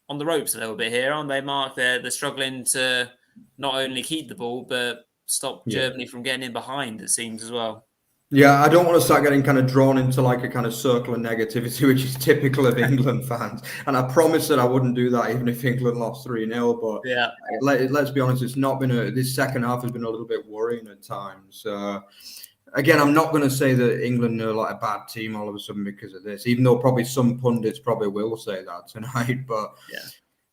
ropes a little bit here, aren't they, Mark? They're struggling to not only keep the ball, but stop Germany from getting in behind, it seems, as well. Yeah, I don't want to start getting kind of drawn into like a kind of circle of negativity, which is typical of England fans. And I promised that I wouldn't do that even if England lost 3-0. But yeah, let's be honest, it's not been this second half has been a little bit worrying at times. Again, I'm not going to say that England are like a bad team all of a sudden because of this, even though probably some pundits probably will say that tonight. But yeah,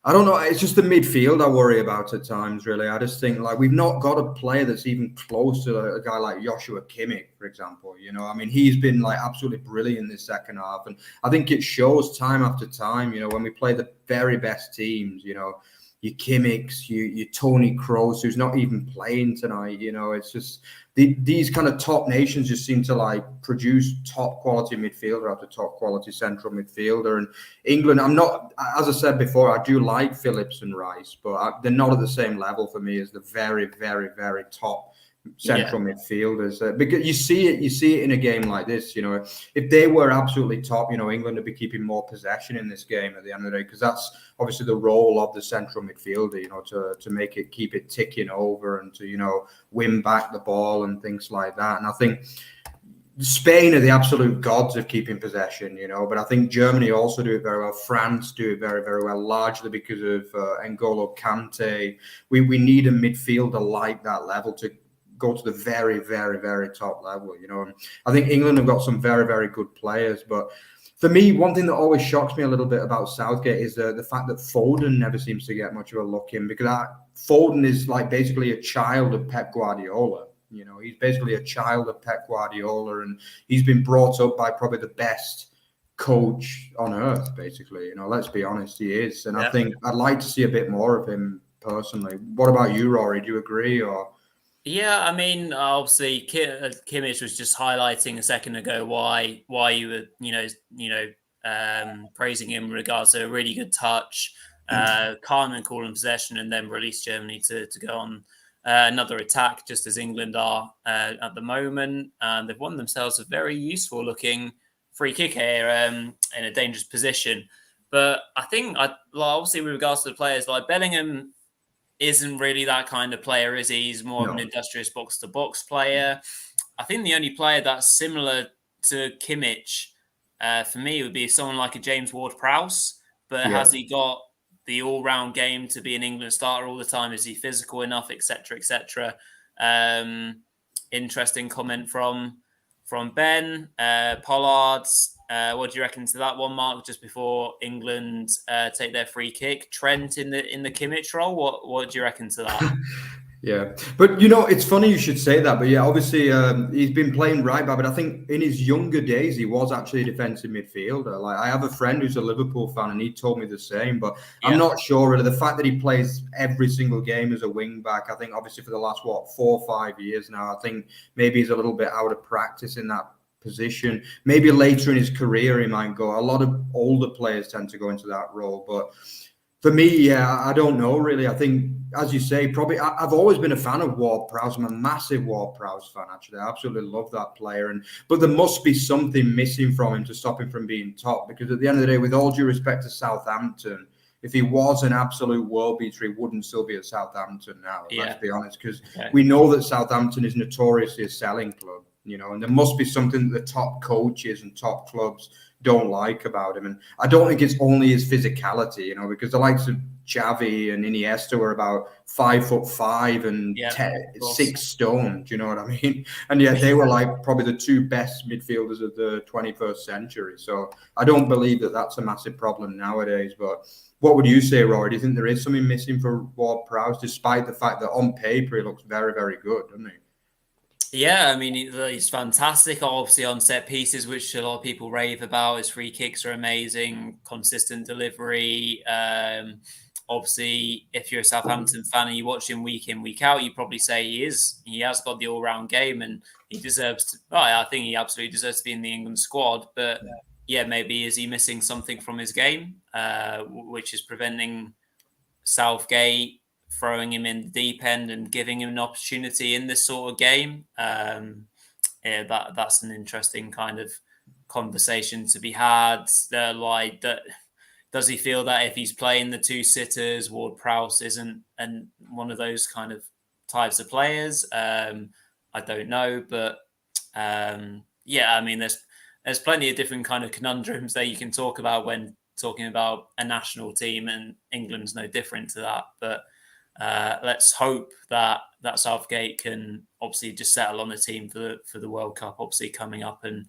I don't know. It's just the midfield I worry about at times, really. I just think like we've not got a player that's even close to a guy like Joshua Kimmich, for example. You know, I mean, he's been like absolutely brilliant this second half. And I think it shows time after time, you know, when we play the very best teams, you know, your Kimmichs, your Tony Kroos, who's not even playing tonight. You know, it's just these kind of top nations just seem to like produce top quality midfielder after top quality central midfielder. And England, I'm not, as I said before, I do like Phillips and Rice, but they're not at the same level for me as the very, very, very top central midfielders. Because you see it in a game like this. You know, if they were absolutely top, you know, England would be keeping more possession in this game at the end of the day, because that's obviously the role of the central midfielder, you know, to keep it ticking over and to, you know, win back the ball and things like that. And I think Spain are the absolute gods of keeping possession, you know, but I think Germany also do it very well. France do it very, very well, largely because of N'Golo Kante. We need a midfielder like that level to go to the very, very, very top level, you know. And I think England have got some very, very good players. But for me, one thing that always shocks me a little bit about Southgate is the fact that Foden never seems to get much of a look in, because Foden is like basically a child of Pep Guardiola. You know, he's basically a child of Pep Guardiola, and he's been brought up by probably the best coach on earth, basically. You know, let's be honest, he is. And I think I'd like to see a bit more of him personally. What about you, Rory? Do you agree? Or yeah, I mean, obviously, Kimmich was just highlighting a second ago why you were, praising him in regards to a really good touch, calm and cool in possession, and then release Germany to go on another attack, just as England are at the moment. And they've won themselves a very useful looking free kick here in a dangerous position. But I think, obviously, with regards to the players, like Bellingham isn't really that kind of player, is he? He's more of an industrious box-to-box player. I think the only player that's similar to Kimmich for me would be someone like a James Ward-Prowse. But has he got the all-round game to be an England starter all the time? Is he physical enough, etc., etc.? Interesting comment from Ben. Pollard's. What do you reckon to that one, Mark? Just before England take their free kick, Trent in the Kimmich role. What do you reckon to that? Yeah, but you know, it's funny you should say that. But yeah, obviously he's been playing right back, but I think in his younger days he was actually a defensive midfielder. Like, I have a friend who's a Liverpool fan, and he told me the same. But I'm not sure really. The fact that he plays every single game as a wing back, I think obviously for the last 4 or 5 years now, I think maybe he's a little bit out of practice in that position. Maybe later in his career he might go. A lot of older players tend to go into that role, but for me, I don't know really. I think, as you say, probably I've always been a fan of Ward-Prowse. I'm a massive Ward-Prowse fan, actually. I absolutely love that player. But there must be something missing from him to stop him from being top, because at the end of the day, with all due respect to Southampton, if he was an absolute world beater, he wouldn't still be at Southampton now. Let's be honest, because we know that Southampton is notoriously a selling club. and there must be something that the top coaches and top clubs don't like about him. And I don't think it's only his physicality, because the likes of Xavi and Iniesta were about 5'5" and 6 stone. Do you know what I mean? And yet they were like probably the two best midfielders of the 21st century. So I don't believe that that's a massive problem nowadays. But what would you say, Rory? Do you think there is something missing for Ward-Prowse, despite the fact that on paper he looks very, very good, doesn't he? Yeah, I mean, he's fantastic, obviously, on set pieces, which a lot of people rave about. His free kicks are amazing, consistent delivery. Obviously, if you're a Southampton fan and you watch him week in, week out, you probably say he has got the all-round game, and he deserves to. I think he absolutely deserves to be in the England squad. But yeah, maybe is he missing something from his game, which is preventing Southgate throwing him in the deep end and giving him an opportunity in this sort of game? That's an interesting kind of conversation to be had. Does he feel that if he's playing the two sitters, Ward-Prowse isn't one of those kind of types of players? I don't know, but yeah, I mean, there's plenty of different kind of conundrums that you can talk about when talking about a national team, and England's no different to that. But let's hope that Southgate can obviously just settle on a team for the World Cup, obviously coming up, and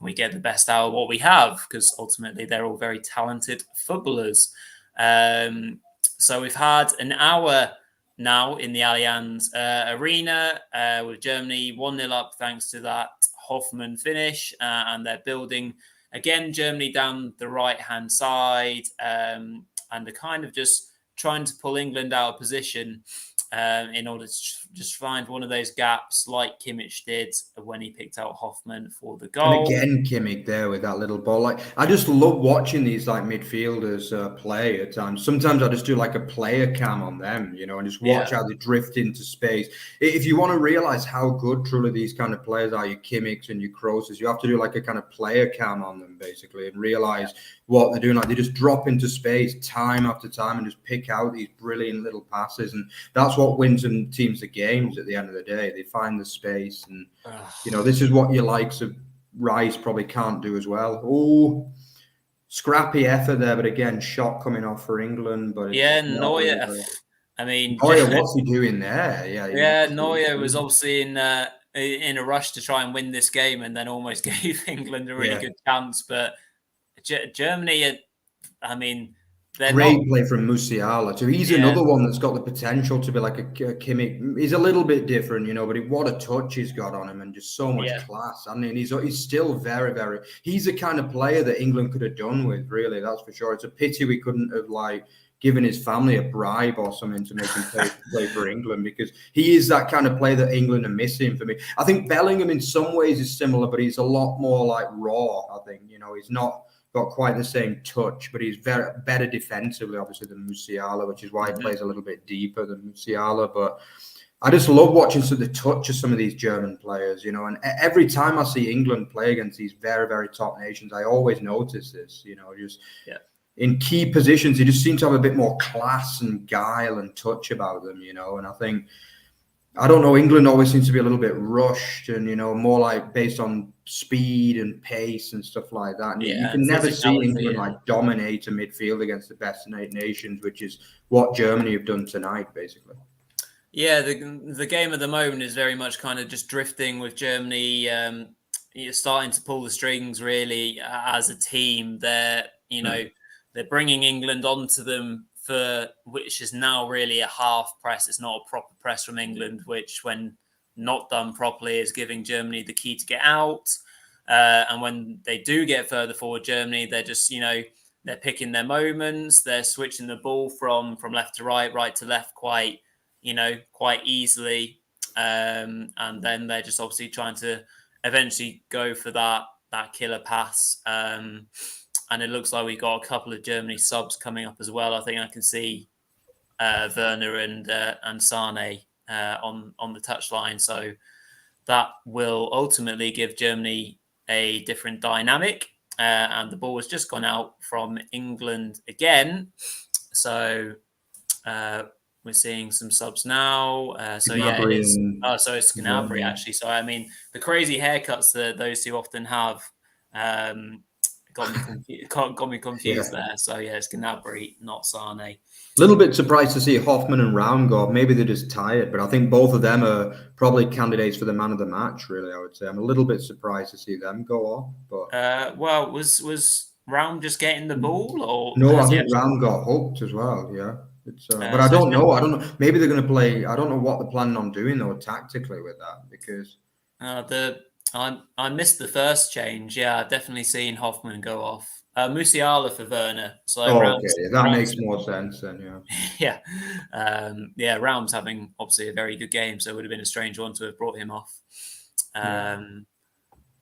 we get the best out of what we have, because ultimately they're all very talented footballers. So we've had an hour now in the Allianz Arena with Germany 1-0 up thanks to that Hoffmann finish, and they're building again, Germany down the right-hand side, and they're kind of just trying to pull England out of position in order to just find one of those gaps like Kimmich did when he picked out Hoffmann for the goal. And again, Kimmich there with that little ball. Like, I just love watching these like midfielders play at times. Sometimes I just do like a player cam on them, and just watch how they drift into space. If you want to realize how good truly these kind of players are, your Kimmichs and your Krooses, you have to do like a kind of player cam on them basically, and realize what they're doing. Like, they just drop into space time after time and just pick out these brilliant little passes, and that's what wins them teams the games at the end of the day. They find the space, and this is what your likes of Rice probably can't do as well. Oh, scrappy effort there, but again, shot coming off for England. But Neuer. I mean, Neuer, what's he doing there? Neuer was obviously in a rush to try and win this game, and then almost gave England a really good chance. But Germany, I mean, great play from Musiala too. He's another one that's got the potential to be like a Kimmich. He's a little bit different, but what a touch he's got on him, and just so much class. I mean, he's still very, very. He's the kind of player that England could have done with. Really, that's for sure. It's a pity we couldn't have given his family a bribe or something to make him play for England, because he is that kind of player that England are missing for me. I think Bellingham in some ways is similar, but he's a lot more like raw. I think he's not got quite the same touch, but he's better defensively, obviously, than Musiala, which is why he plays a little bit deeper than Musiala. But I just love watching the touch of some of these German players, and every time I see England play against these very, very top nations, I always notice this, in key positions, they just seem to have a bit more class and guile and touch about them, and I think, I don't know, England always seems to be a little bit rushed and, more like based on speed and pace and stuff like that. And you can never see England dominate a midfield against the best nations, which is what Germany have done tonight, basically. Yeah, the game at the moment is very much kind of just drifting with Germany. You're starting to pull the strings really as a team. They're bringing England onto them, which is now really a half press. It's not a proper press from England, which when not done properly is giving Germany the key to get out. And when they do get further forward, Germany, they're just, they're picking their moments. They're switching the ball from left to right to left quite easily. And then they're just obviously trying to eventually go for that killer pass. And it looks like we've got a couple of Germany subs coming up as well. I think I can see Werner and Sane on the touchline. So that will ultimately give Germany a different dynamic. And the ball has just gone out from England again. So we're seeing some subs now. So yeah, it Gnabry is. and Oh, so it's Gnabry Werner. actually. So I mean, the crazy haircuts that those two often have got me confused Yeah. there. So yeah, it's Gnabry, not Sane. A little bit surprised to see Hoffman and Raum go. Maybe they're just tired, but I think both of them are probably candidates for the man of the match. Really, I would say I'm a little bit surprised to see them go off. But Well, was Round just getting the ball, or no, I has he think actually? Raum got hooked as well. Yeah, but I So it's don't been know. I don't know. Maybe they're going to play. I don't know what they're planning on doing though tactically with that because. the I missed the first change. Yeah, I've definitely seen Hoffman go off. Musiala for Werner. So Oh, okay, Round's yeah, that makes more sense then. Yeah. yeah, Round's having obviously a very good game, so it would have been a strange one to have brought him off. Yeah. He's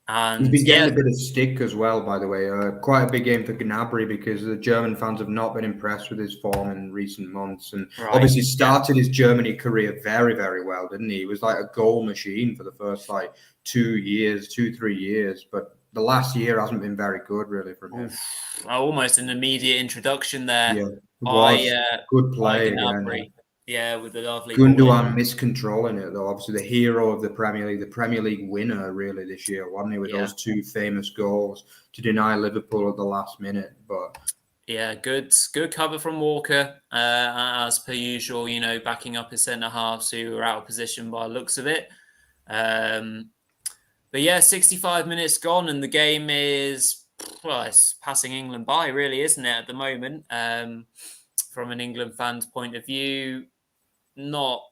And been yeah, getting a bit of stick as well, by the way. Quite a big game for Gnabry because the German fans have not been impressed with his form in recent months. And right, obviously started his Germany career very, very well, didn't he? He was like a goal machine for the first like 3 years. But the last year hasn't been very good, really, from him. Almost an immediate introduction Yeah, there it by was good by play again. Gnabry. Yeah, with the lovely ball in. Gundogan miscontrolling it though. Obviously, the hero of the Premier League winner really this year, wasn't he? With Yeah. those two famous goals to deny Liverpool at the last minute. But Yeah, good cover from Walker, as per usual. You know, backing up his centre halves who are out of position by the looks of it. But yeah, 65 minutes gone, and the game is, well, it's passing England by, really, isn't it? At the moment, from an England fan's point of view, not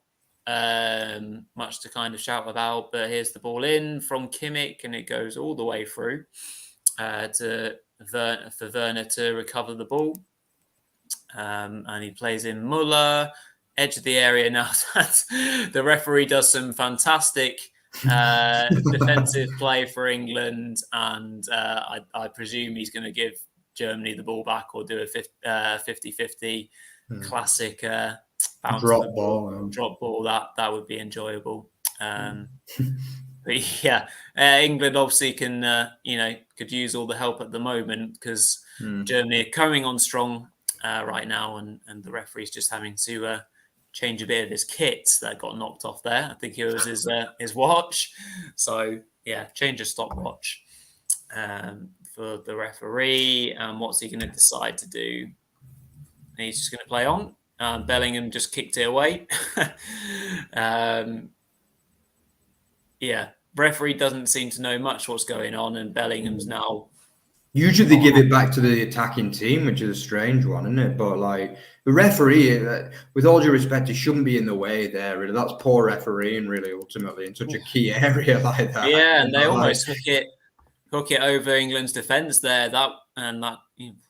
much to kind of shout about. But here's the ball in from Kimmich, and it goes all the way through to for Werner to recover the ball. And he plays in Muller, edge of the area now. The referee does some fantastic defensive play for England, and I presume he's going to give Germany the ball back or do a 50-50 classic bounce drop the ball. drop ball. That would be enjoyable. But yeah, England obviously can could use all the help at the moment because Germany are coming on strong right now, and the referee's just having to change a bit of his kit that got knocked off there. I think it was his watch. So yeah, change of stopwatch for the referee. And what's he going to decide to do? He's just going to play on. Bellingham just kicked it away. Yeah, referee doesn't seem to know much what's going on, and Bellingham's now. Usually they give it back to the attacking team, which is a strange one, isn't it? But like the referee, with all due respect, he shouldn't be in the way there. Really, that's poor refereeing, really, ultimately, in such a key area like that. Yeah, and they almost hook it over England's defence there. That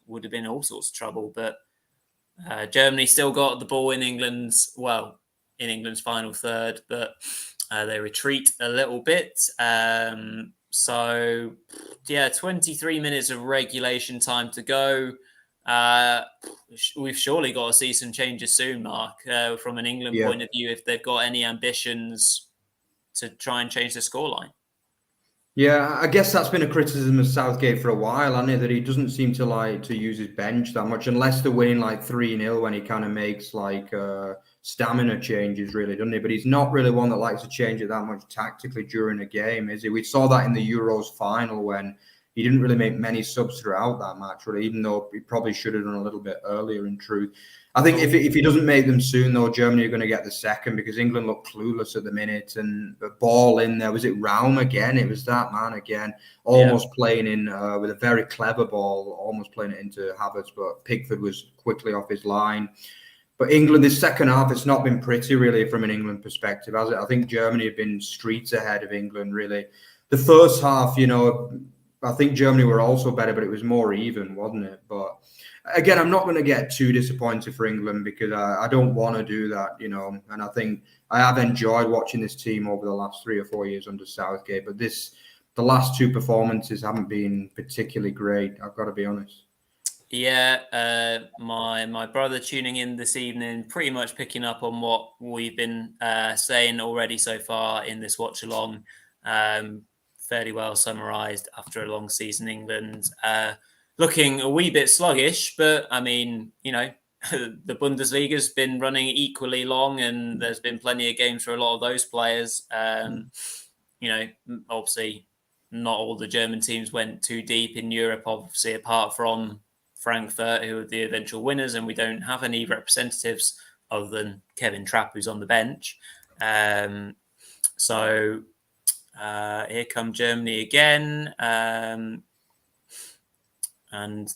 would have been all sorts of trouble. But Germany still got the ball in England's final third, but they retreat a little bit. So, yeah, 23 minutes of regulation time to go. We've surely got to see some changes soon, Mark, from an England point of view, if they've got any ambitions to try and change the scoreline. Yeah, I guess that's been a criticism of Southgate for a while, hasn't it? That he doesn't seem to like to use his bench that much, unless they're winning like 3-0 when he kind of makes like stamina changes, really, doesn't he? But he's not really one that likes to change it that much tactically during a game, is he? We saw that in the Euros final when he didn't really make many subs throughout that match, really, even though he probably should have done a little bit earlier, in truth. I think if he doesn't make them soon, though, Germany are going to get the second because England look clueless at the minute. And the ball in there, was it Raum again? It was that man again, almost playing in with a very clever ball, almost playing it into Havertz, but Pickford was quickly off his line. But England, this second half, it's not been pretty, really, from an England perspective, has it? I think Germany have been streets ahead of England, really. The first half, I think Germany were also better, but it was more even, wasn't it? But again, I'm not going to get too disappointed for England because I don't want to do that, And I think I have enjoyed watching this team over the last 3 or 4 years under Southgate. But the last 2 performances haven't been particularly great, I've got to be honest. Yeah, my brother tuning in this evening, pretty much picking up on what we've been saying already so far in this watch along. Fairly well summarised after a long season. England looking a wee bit sluggish, but I mean, the Bundesliga's been running equally long, and there's been plenty of games for a lot of those players. Obviously, not all the German teams went too deep in Europe, obviously, apart from Frankfurt, who are the eventual winners, and we don't have any representatives other than Kevin Trapp, who's on the bench. So here come Germany again, and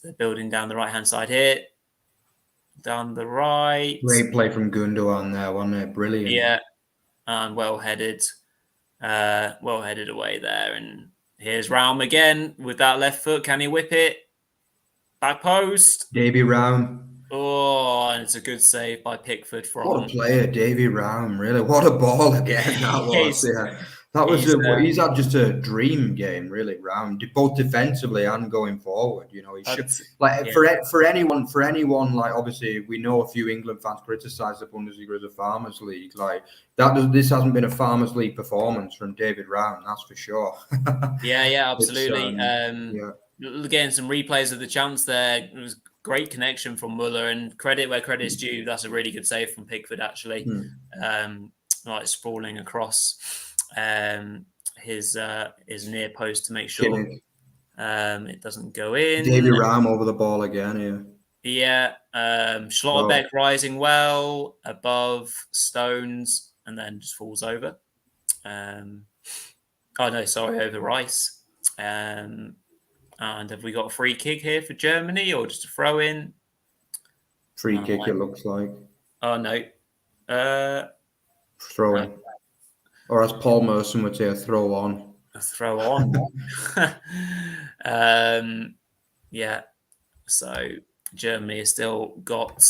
they're building down the right-hand side here. Down the right. Great play from Gundogan there, wasn't it? Brilliant. Yeah, and well-headed away there. And here's Raum again with that left foot. Can he whip it? Back post. Davy Raum. Oh, and it's a good save by Pickford from. What a player, Davy Raum, really. What a ball again that was. He's had just a dream game, really, Raum, both defensively and going forward. You know, for anyone, like, obviously we know a few England fans criticise the Bundesliga as a farmers league. Like this hasn't been a farmers league performance from David Raum, that's for sure. Yeah, absolutely. Getting some replays of the chance there. It was great connection from Muller, and credit where credit's due. That's a really good save from Pickford, actually. Like sprawling across his near post to make sure it doesn't go in. Davy Raum over the ball again. Yeah. Schlotterbeck rising well above Stones, and then just falls over. Over Rice. And have we got a free kick here for Germany, or just a throw in? Free kick, it looks like. Oh, no. Throw in. Or as Paul Merson would say, a throw on. A throw on. Yeah. So Germany has still got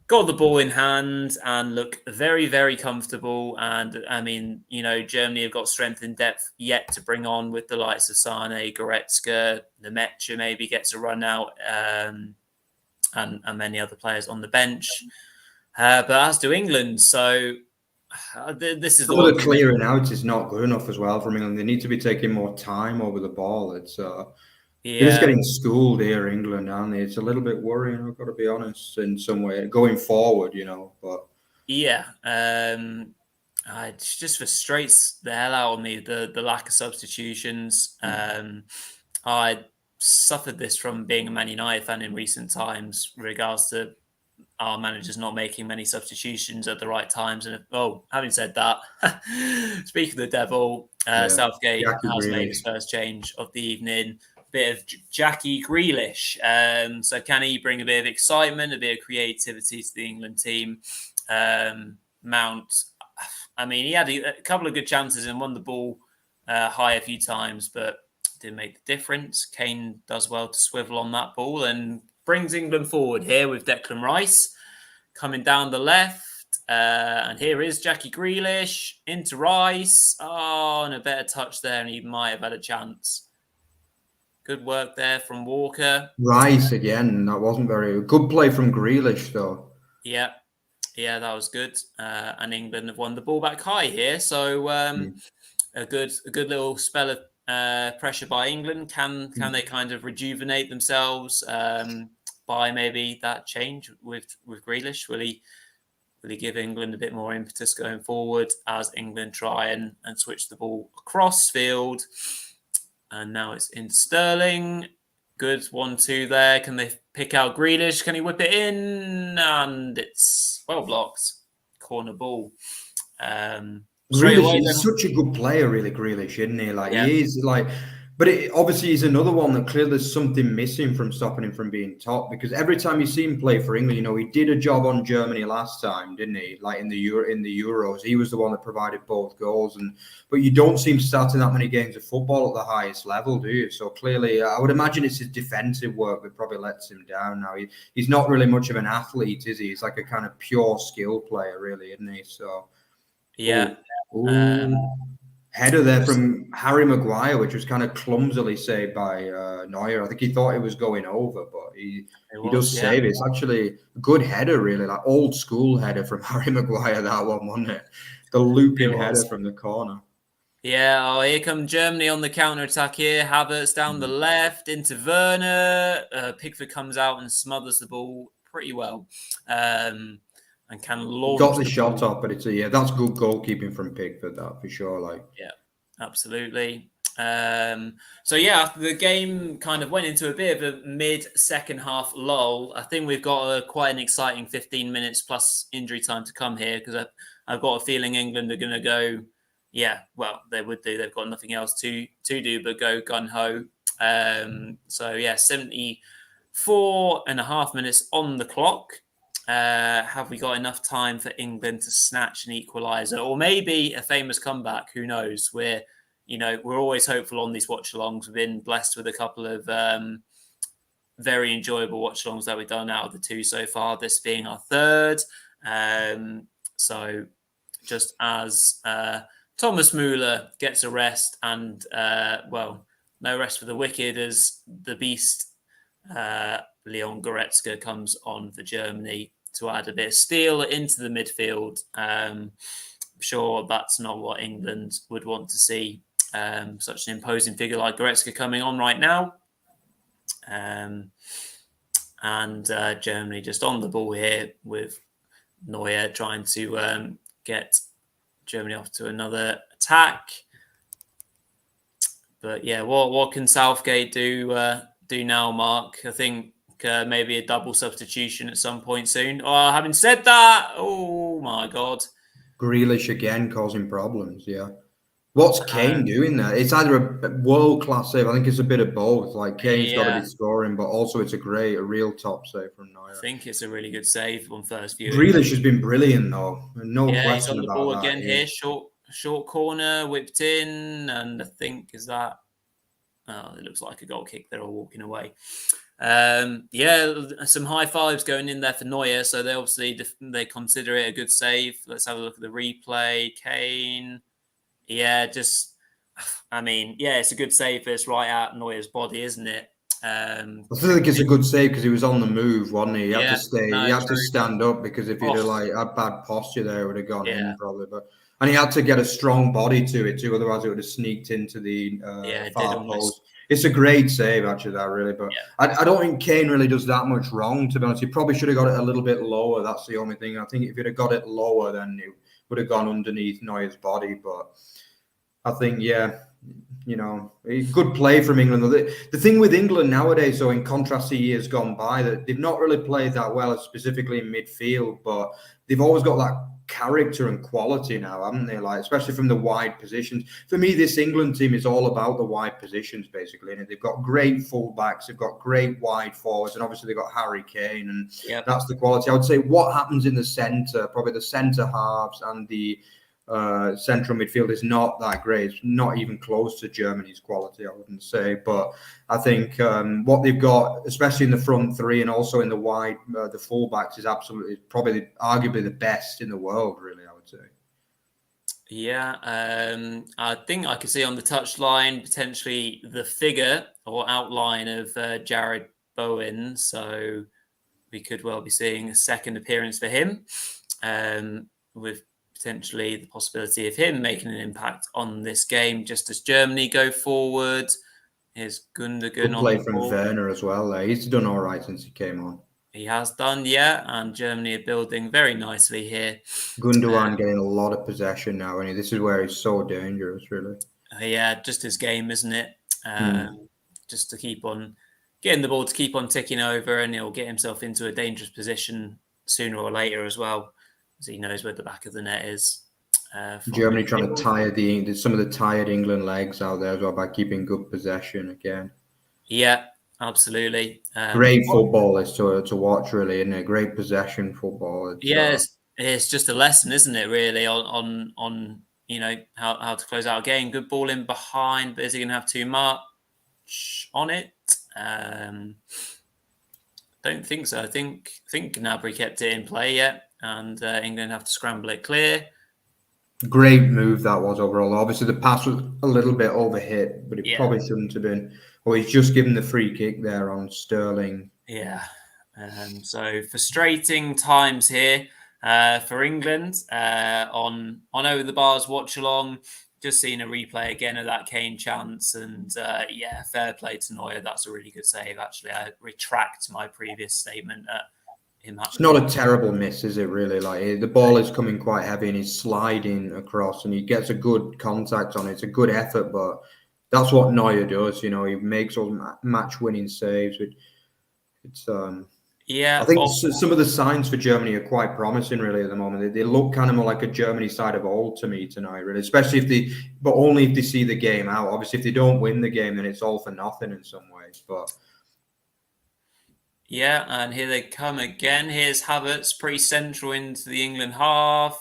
the ball in hand and look very, very comfortable. And I mean, Germany have got strength and depth yet to bring on with the likes of Sane, Goretzka, Lemaitre maybe gets a run out, and many other players on the bench. But as do England. So this is the clearing out is not good enough as well from England. They need to be taking more time over the ball. It's they're just getting schooled here, England, aren't they? It's a little bit worrying, I've got to be honest, in some way, going forward, But yeah, it just frustrates the hell out of me, the lack of substitutions. I suffered this from being a Man United fan in recent times, with regards to our managers not making many substitutions at the right times. And having said that, speaking of the devil, Southgate has made his first change of the evening. Bit of Jackie Grealish. So can he bring a bit of excitement, a bit of creativity to the England team? Mount, I mean, he had a couple of good chances and won the ball high a few times, but didn't make the difference. Kane does well to swivel on that ball and brings England forward here with Declan Rice coming down the left. And here is Jackie Grealish into Rice. Oh, and a better touch there, and he might have had a chance. Good work there from Walker. Rice again. That wasn't very good play from Grealish, though. Yeah, that was good. And England have won the ball back high here. So a good little spell of pressure by England. Can they kind of rejuvenate themselves by maybe that change with Grealish? Will he give England a bit more impetus going forward as England try and switch the ball across field? And now it's in Sterling. Good 1-2 there. Can they pick out Grealish? Can he whip it in? And it's well blocked. Corner ball. Grealish is such a good player, really, Grealish, isn't he? He is but obviously he's another one that clearly there's something missing from stopping him from being top, because every time you see him play for England, he did a job on Germany last time, didn't he? Like in the Euros, he was the one that provided both goals, but you don't see him starting that many games of football at the highest level, do you? So clearly, I would imagine it's his defensive work that probably lets him down now. He's not really much of an athlete, is he? He's like a kind of pure skill player, really, isn't he? So yeah. Header there from Harry Maguire, which was kind of clumsily saved by Neuer. I think he thought it was going over, but he does save it. It's actually a good header, really, like old school header from Harry Maguire, that one, wasn't it? The looping header from the corner. Yeah, here comes Germany on the counter-attack here. Havertz down the left into Werner. Pickford comes out and smothers the ball pretty well, and can launch. Got the shot up, but that's good goalkeeping from Pickford, that for sure. Like, yeah, absolutely. So the game kind of went into a bit of a mid-second half lull. I think we've got quite an exciting 15 minutes plus injury time to come here, because I've got a feeling England are going to go. Yeah, well, they would do. They've got nothing else to do but go gun-ho. 74.5 minutes on the clock. Have we got enough time for England to snatch an equaliser, or maybe a famous comeback? Who knows? We're always hopeful on these watch-alongs. We've been blessed with a couple of very enjoyable watch-alongs that we've done out of the two so far, this being our third. So just as Thomas Müller gets a rest, and no rest for the wicked, as the beast Leon Goretzka comes on for Germany to add a bit of steel into the midfield. I'm sure that's not what England would want to see. Such an imposing figure like Goretzka coming on right now. And Germany just on the ball here, with Neuer trying to get Germany off to another attack. But yeah, what can Southgate do now, Mark? I think maybe a double substitution at some point soon. Oh, having said that, oh my God. Grealish again causing problems, yeah. What's Kane doing there? It's either a world-class save. I think it's a bit of both. Like, Kane's got to be scoring, but also it's a real top save from Neuer. I think it's a really good save on first view. Grealish has been brilliant, though. No question he's on the about ball that. again here. Short corner, whipped in, and I think it looks like a goal kick. They're all walking away. Some high fives going in there for Neuer. So they consider it a good save. Let's have a look at the replay. Kane. Yeah, it's a good save. It's right at Neuer's body, isn't it? I still think it's a good save because he was on the move, wasn't he? He had to stay. He had to stand up, because if he'd have had bad posture there, it would have gone in probably. And he had to get a strong body to it too, otherwise it would have sneaked into the far post. It's a great save, actually, that really. But I don't think Kane really does that much wrong, to be honest. He probably should have got it a little bit lower. That's the only thing. I think if he'd have got it lower, then it would have gone underneath Neuer's body. But I think, good play from England. The thing with England nowadays, so in contrast to years gone by, that they've not really played that well, specifically in midfield, but they've always got that character and quality now, haven't they? Like, especially from the wide positions. For me, this England team is all about the wide positions, basically. And they've got great fullbacks, they've got great wide forwards, and obviously they've got Harry Kane, and that's the quality. I would say what happens in the centre, probably the centre halves and the central midfield, is not that great. It's not even close to Germany's quality, I wouldn't say. But I think what they've got, especially in the front three and also in the wide, the fullbacks, is arguably the best in the world, really, I would say. Yeah, I think I could see on the touchline potentially the figure or outline of Jared Bowen. So we could well be seeing a second appearance for him, with potentially the possibility of him making an impact on this game just as Germany go forward. Here's Gundogan. Good play from Werner as well. He's done all right since he came on. He has done, and Germany are building very nicely here. Gundogan getting a lot of possession now, and this is where he's so dangerous, really. Just his game, isn't it? Just to keep on getting the ball, to keep on ticking over, and he'll get himself into a dangerous position sooner or later as well, as he knows where the back of the net is. Germany trying to tire some of the tired England legs out there as well by keeping good possession again. Yeah, absolutely. Great football is to watch, really, isn't it? Great possession football. It's just a lesson, isn't it? Really, on how to close out a game. Good ball in behind, but is he going to have too much on it? Don't think so. I think Gnabry kept it in play, and England have to scramble it clear. Great move that was overall. Obviously, the pass was a little bit overhit, but it probably shouldn't have been. Or he's just given the free kick there on Sterling. Yeah. So frustrating times here for England on Over the Bars watch along. Just seeing a replay again of that Kane chance, and fair play to Neuer. That's a really good save. Actually, I retract my previous statement. him. It's not a terrible miss, is it? Really, like the ball is coming quite heavy, and he's sliding across, and he gets a good contact on it. It's a good effort, but that's what Neuer does. You know, he makes all match-winning saves. It's Yeah, I think some of the signs for Germany are quite promising, really, at the moment. They look kind of more like a Germany side of old to me tonight, really. Especially but only if they see the game out. Obviously, if they don't win the game, then it's all for nothing in some ways. But yeah, and here they come again. Here's Havertz, pretty central into the England half,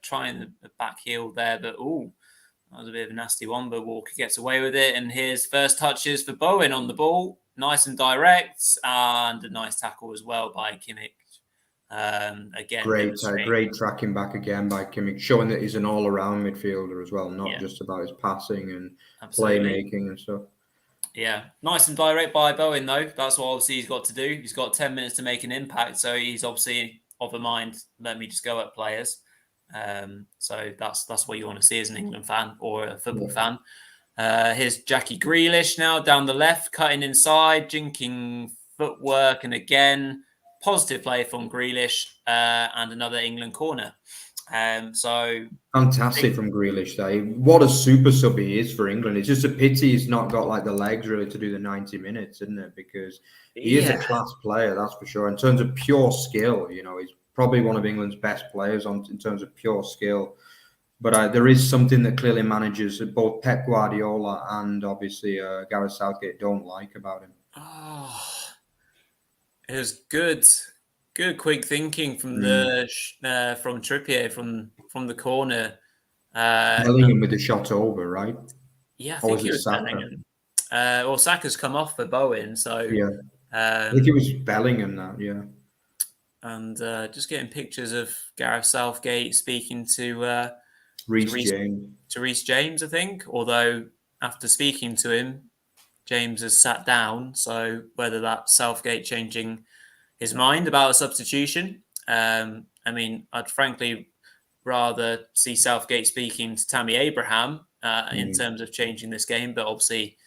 trying the back heel there, but that was a bit of a nasty one. But Walker gets away with it, and here's first touches for Bowen on the ball. Nice and direct, and a nice tackle as well by Kimmich. Again, great tracking back again by Kimmich, showing that he's an all-around midfielder as well, not just about his passing and playmaking and stuff. Yeah, nice and direct by Bowen though. That's what obviously he's got to do. He's got 10 minutes to make an impact, so he's obviously of a mind. Let me just go at players. So that's what you want to see as an England fan or a football fan. Here's Jackie Grealish now down the left, cutting inside, jinking footwork, and again, positive play from Grealish and another England corner. So fantastic from Grealish. What a super sub he is for England. It's just a pity he's not got like the legs really to do the 90 minutes, isn't it? Because he is a class player, that's for sure. In terms of pure skill, you know, he's probably one of England's best players in terms of pure skill. But there is something that clearly managers, both Pep Guardiola and obviously Gareth Southgate, don't like about him. Oh, it was good quick thinking from from Trippier from the corner. Bellingham with the shot over, right? Yeah, I think it was Bellingham. Well, Saka's come off for Bowen, so yeah. I think it was Bellingham now, yeah. And just getting pictures of Gareth Southgate speaking to Reece James, I think. Although after speaking to him, James has sat down. So whether that's Southgate changing his mind about a substitution, I mean, I'd frankly rather see Southgate speaking to Tammy Abraham in terms of changing this game. But obviously,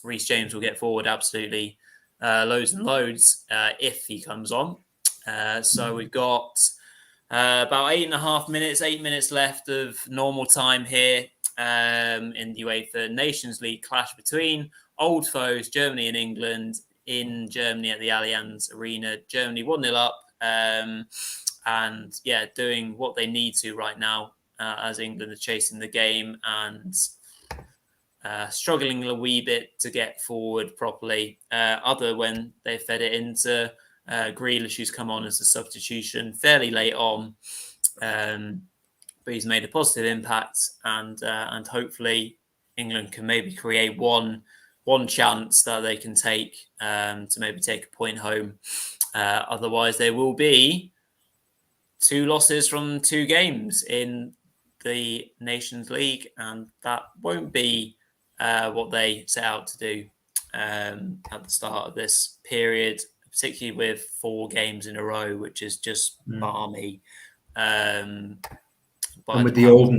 Reece James will get forward absolutely loads and loads if he comes on. So we've got about 8 minutes left of normal time here in the UEFA Nations League clash between old foes, Germany and England, in Germany at the Allianz Arena. Germany 1-0 up and doing what they need to right now as England are chasing the game and struggling a wee bit to get forward properly, other when they fed it into Grealish, who's come on as a substitution fairly late on, but he's made a positive impact, and hopefully England can maybe create one chance that they can take to maybe take a point home. Otherwise, there will be 2 losses from 2 games in the Nations League, and that won't be what they set out to do at the start of this period, particularly with 4 games in a row, which is just balmy. And with the old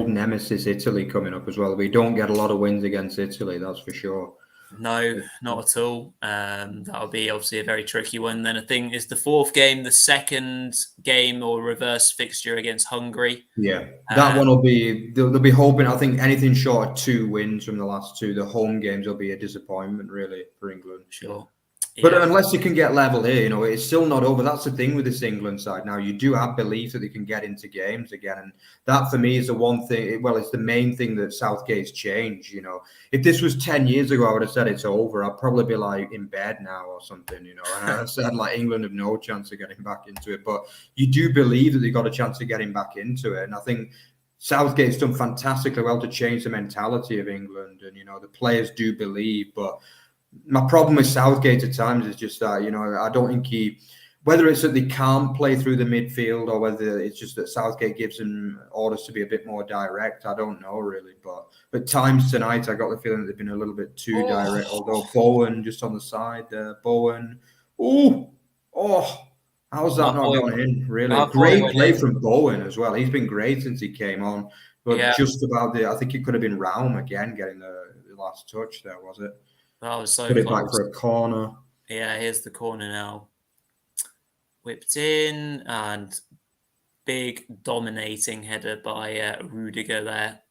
nemesis Italy coming up as well, we don't get a lot of wins against Italy, that's for sure. No, not at all. That'll be obviously a very tricky one. Then I think is the 4th game, the second game or reverse fixture against Hungary. Yeah, that one will be. They'll be hoping. I think anything short of 2 wins from the last 2, the home games will be a disappointment really for England. Sure. But unless you can get level here, you know, it's still not over. That's the thing with this England side. Now, you do have belief that they can get into games again. And that, for me, is the one thing. Well, it's the main thing that Southgate's changed, you know. If this was 10 years ago, I would have said it's over. I'd probably be, like, in bed now or something, you know. And I said, like, England have no chance of getting back into it. But you do believe that they've got a chance of getting back into it. And I think Southgate's done fantastically well to change the mentality of England. And, you know, the players do believe. But my problem with Southgate at times is just that, you know, I don't think whether it's that they can't play through the midfield or whether it's just that Southgate gives them orders to be a bit more direct, I don't know really. But at times tonight, I got the feeling that they've been a little bit too direct. Although Bowen just on the side there, Bowen, how's that not gone in? Really great play from Bowen as well. He's been great since he came on, but just about I think it could have been Raum again getting the last touch there, was it? That was so Put it close. back for a corner. Yeah, here's the corner now. whipped in, and big dominating header by Rudiger there.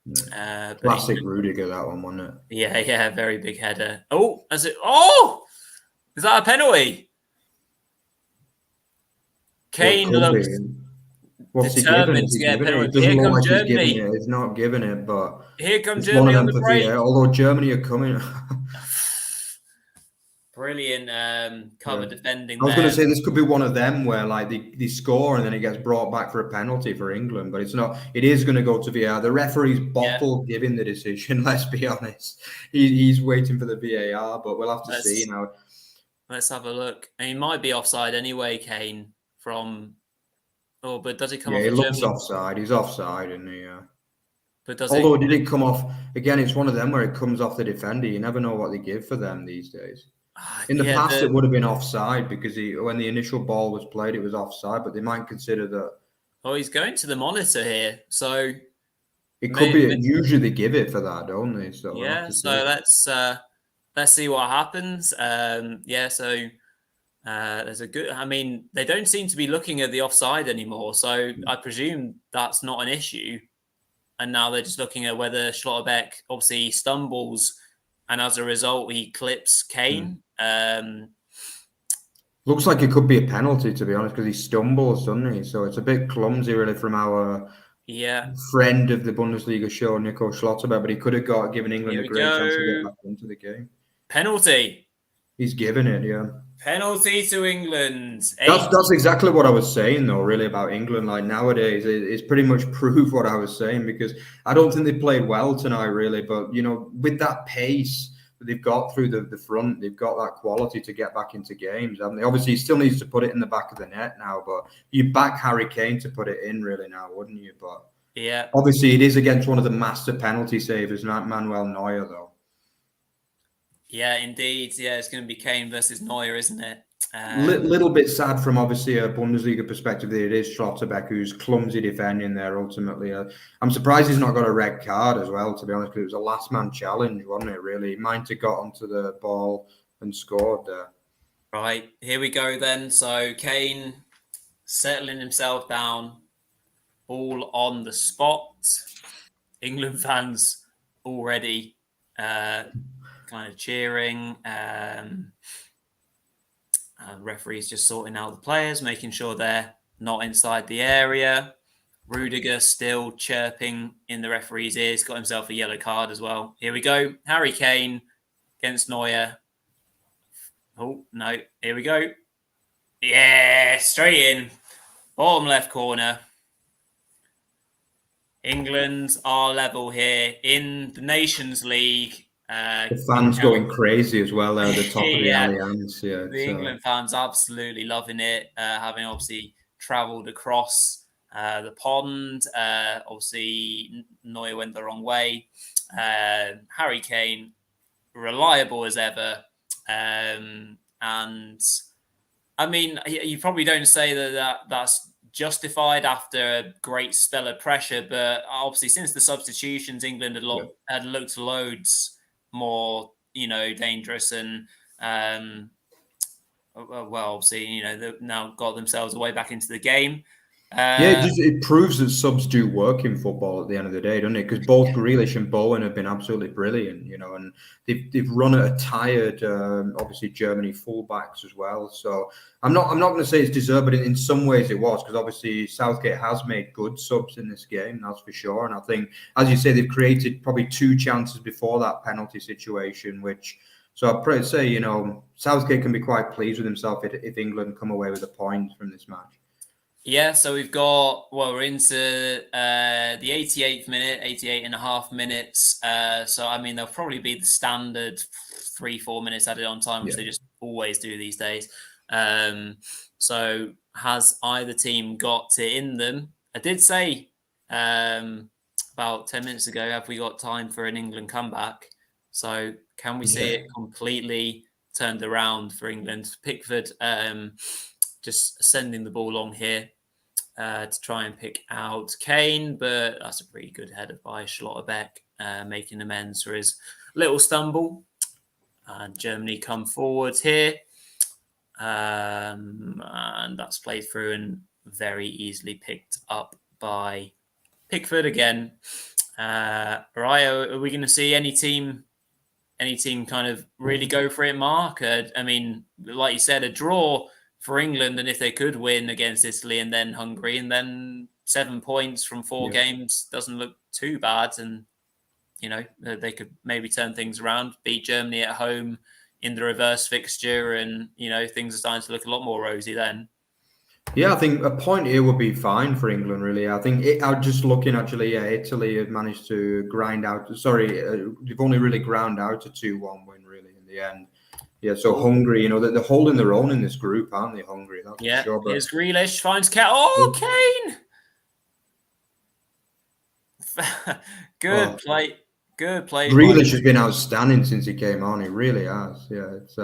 Classic Rudiger, that one, wasn't it? Yeah, very big header. Oh, is that a penalty? Kane looks determined to get a penalty. It doesn't Here look comes like he's Germany. giving it. He's not giving it, but Here comes it's one of Germany on them the for break. VAR. Although Germany are coming. Brilliant cover defending. I was going to say this could be one of them where like they score and then it gets brought back for a penalty for England, but it's not. It is going to go to VAR. The referee's bottle giving the decision. Let's be honest. He's waiting for the VAR, but we'll have to see now. Let's have a look. And he might be offside anyway, Kane. But does he come off? Yeah, he looks offside. He's offside, isn't he? Yeah. But did it come off again? It's one of them where it comes off the defender. You never know what they give for them these days. In the past, it would have been offside because when the initial ball was played, it was offside. But they might consider that. Oh, he's going to the monitor here, so it could be. Usually, they give it for that, don't they? So yeah. So let's see what happens. So there's a good. I mean, they don't seem to be looking at the offside anymore, so I presume that's not an issue. And now they're just looking at whether Schlotterbeck obviously stumbles, and as a result, he clips Kane. Looks like it could be a penalty, to be honest, because he stumbles, doesn't he? So it's a bit clumsy, really, from our friend of the Bundesliga show, Nico Schlotterbeck, but he could have given England a great chance to get back into the game. Penalty. He's given it, yeah. Penalty to England. That's exactly what I was saying, though, really, about England. Like, nowadays, it's pretty much proved what I was saying, because I don't think they played well tonight, really. But, with that pace that they've got through the front, they've got that quality to get back into games, haven't they? Obviously, he still needs to put it in the back of the net now, but you back Harry Kane to put it in, really, now, wouldn't you? But yeah, obviously, it is against one of the master penalty savers, not Manuel Neuer, though. Yeah, indeed. Yeah, it's going to be Kane versus Neuer, isn't it? Little bit sad from obviously a Bundesliga perspective that it is Schlotterbeck who's clumsy defending there ultimately. I'm surprised he's not got a red card as well, to be honest, because it was a last man challenge, wasn't it, really? Might have got onto the ball and scored there. Right, here we go then. So Kane settling himself down, all on the spot. England fans already kind of cheering. Referees just sorting out the players, making sure they're not inside the area. Rudiger still chirping in the referee's ears, got himself a yellow card as well. Here we go. Harry Kane against Neuer. Oh, no. Here we go. Yeah, straight in. Bottom left corner. England are level here in the Nations League. The fans going crazy as well there at the top of the Allianz. Yeah, the England fans absolutely loving it, having obviously travelled across the pond. Obviously, Neuer went the wrong way. Harry Kane, reliable as ever. And I mean, you probably don't say that's justified after a great spell of pressure, but obviously since the substitutions, England had looked loads more, dangerous and obviously, they've now got themselves a way back into the game. It proves that subs do work in football at the end of the day, doesn't it? Because both Grealish and Bowen have been absolutely brilliant, and they've run at a tired, obviously Germany fullbacks as well. So I'm not going to say it's deserved, but in some ways it was, because obviously Southgate has made good subs in this game, that's for sure. And I think, as you say, they've created probably 2 chances before that penalty situation, so I'd probably say, Southgate can be quite pleased with himself if England come away with a point from this match. Yeah, so we're into the 88th minute, 88 and a half minutes. So, I mean, there'll probably be the standard 3-4 minutes added on time, which they just always do these days. So has either team got it in them? I did say about 10 minutes ago, have we got time for an England comeback? So can we see it completely turned around for England? Pickford just sending the ball along here to try and pick out Kane, but that's a pretty good header by Schlotterbeck, making amends for his little stumble. And Germany come forward here. And that's played through and very easily picked up by Pickford again. Right, are we going to see any team kind of really go for it, Mark? I mean, like you said, a draw for England, and if they could win against Italy and then Hungary, and then 7 points from 4 games doesn't look too bad. And, they could maybe turn things around, beat Germany at home in the reverse fixture, and, things are starting to look a lot more rosy then. Yeah, I think a point here would be fine for England, really. I think I'm just looking, actually, Italy have managed to grind out. They've only really ground out a 2-1 win, really, in the end. Yeah, so Hungary, they're holding their own in this group, aren't they, Hungary? That's for sure. But here's Grealish, finds Kane. Oh, Kane! Good play. Good play. Grealish has been outstanding since he came on. He really has. Yeah, it's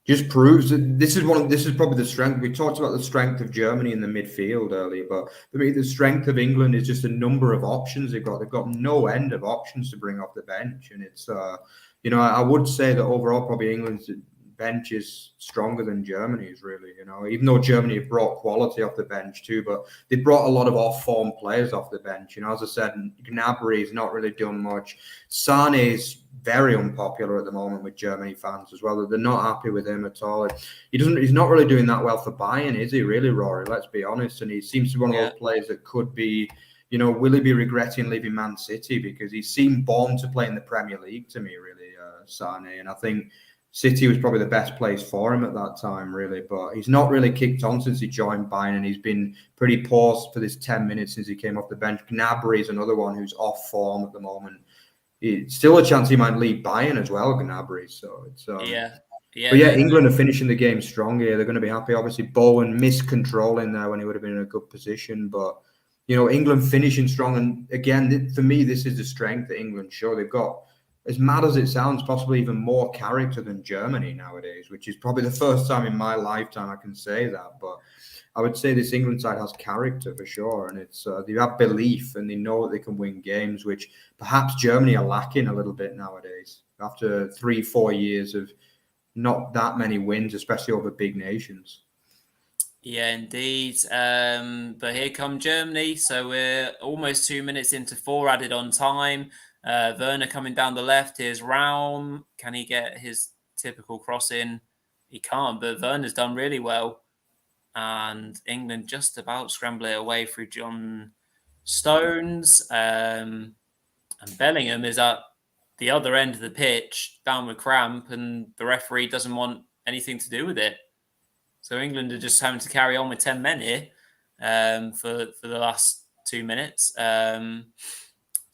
just proves that this is probably the strength. We talked about the strength of Germany in the midfield earlier, but for me, the strength of England is just a number of options they've got. They've got no end of options to bring off the bench, and it's I would say that overall probably England's bench is stronger than Germany's, really. Even though Germany have brought quality off the bench too, but they brought a lot of off-form players off the bench. As I said, Gnabry's not really done much. Sané's very unpopular at the moment with Germany fans as well. They're not happy with him at all. He's not really doing that well for Bayern, is he, really, Rory? Let's be honest. And he seems to be one of those players that could be, will he be regretting leaving Man City? Because he seemed born to play in the Premier League to me, really, Sané. And I think City was probably the best place for him at that time, really. But he's not really kicked on since he joined Bayern, and he's been pretty poor for this 10 minutes since he came off the bench. Gnabry is another one who's off form at the moment. It's still a chance he might leave Bayern as well, Gnabry. So it's But England are finishing the game strong here. They're going to be happy. Obviously, Bowen missed control in there when he would have been in a good position. But England finishing strong, and again, for me, this is the strength that England show. They've got, as mad as it sounds, possibly even more character than Germany nowadays, which is probably the first time in my lifetime I can say that. But I would say this England side has character for sure, and it's they have belief and they know that they can win games, which perhaps Germany are lacking a little bit nowadays after 3-4 years of not that many wins, especially over big nations. Yeah, indeed. But here come Germany. So we're almost 2 minutes into 4 added on time. Werner coming down the left. Here's Raum. Can he get his typical cross in? He can't, but Werner's done really well. And England just about scramble it away through John Stones. And Bellingham is at the other end of the pitch, down with cramp, and the referee doesn't want anything to do with it. So England are just having to carry on with 10 men here for the last 2 minutes.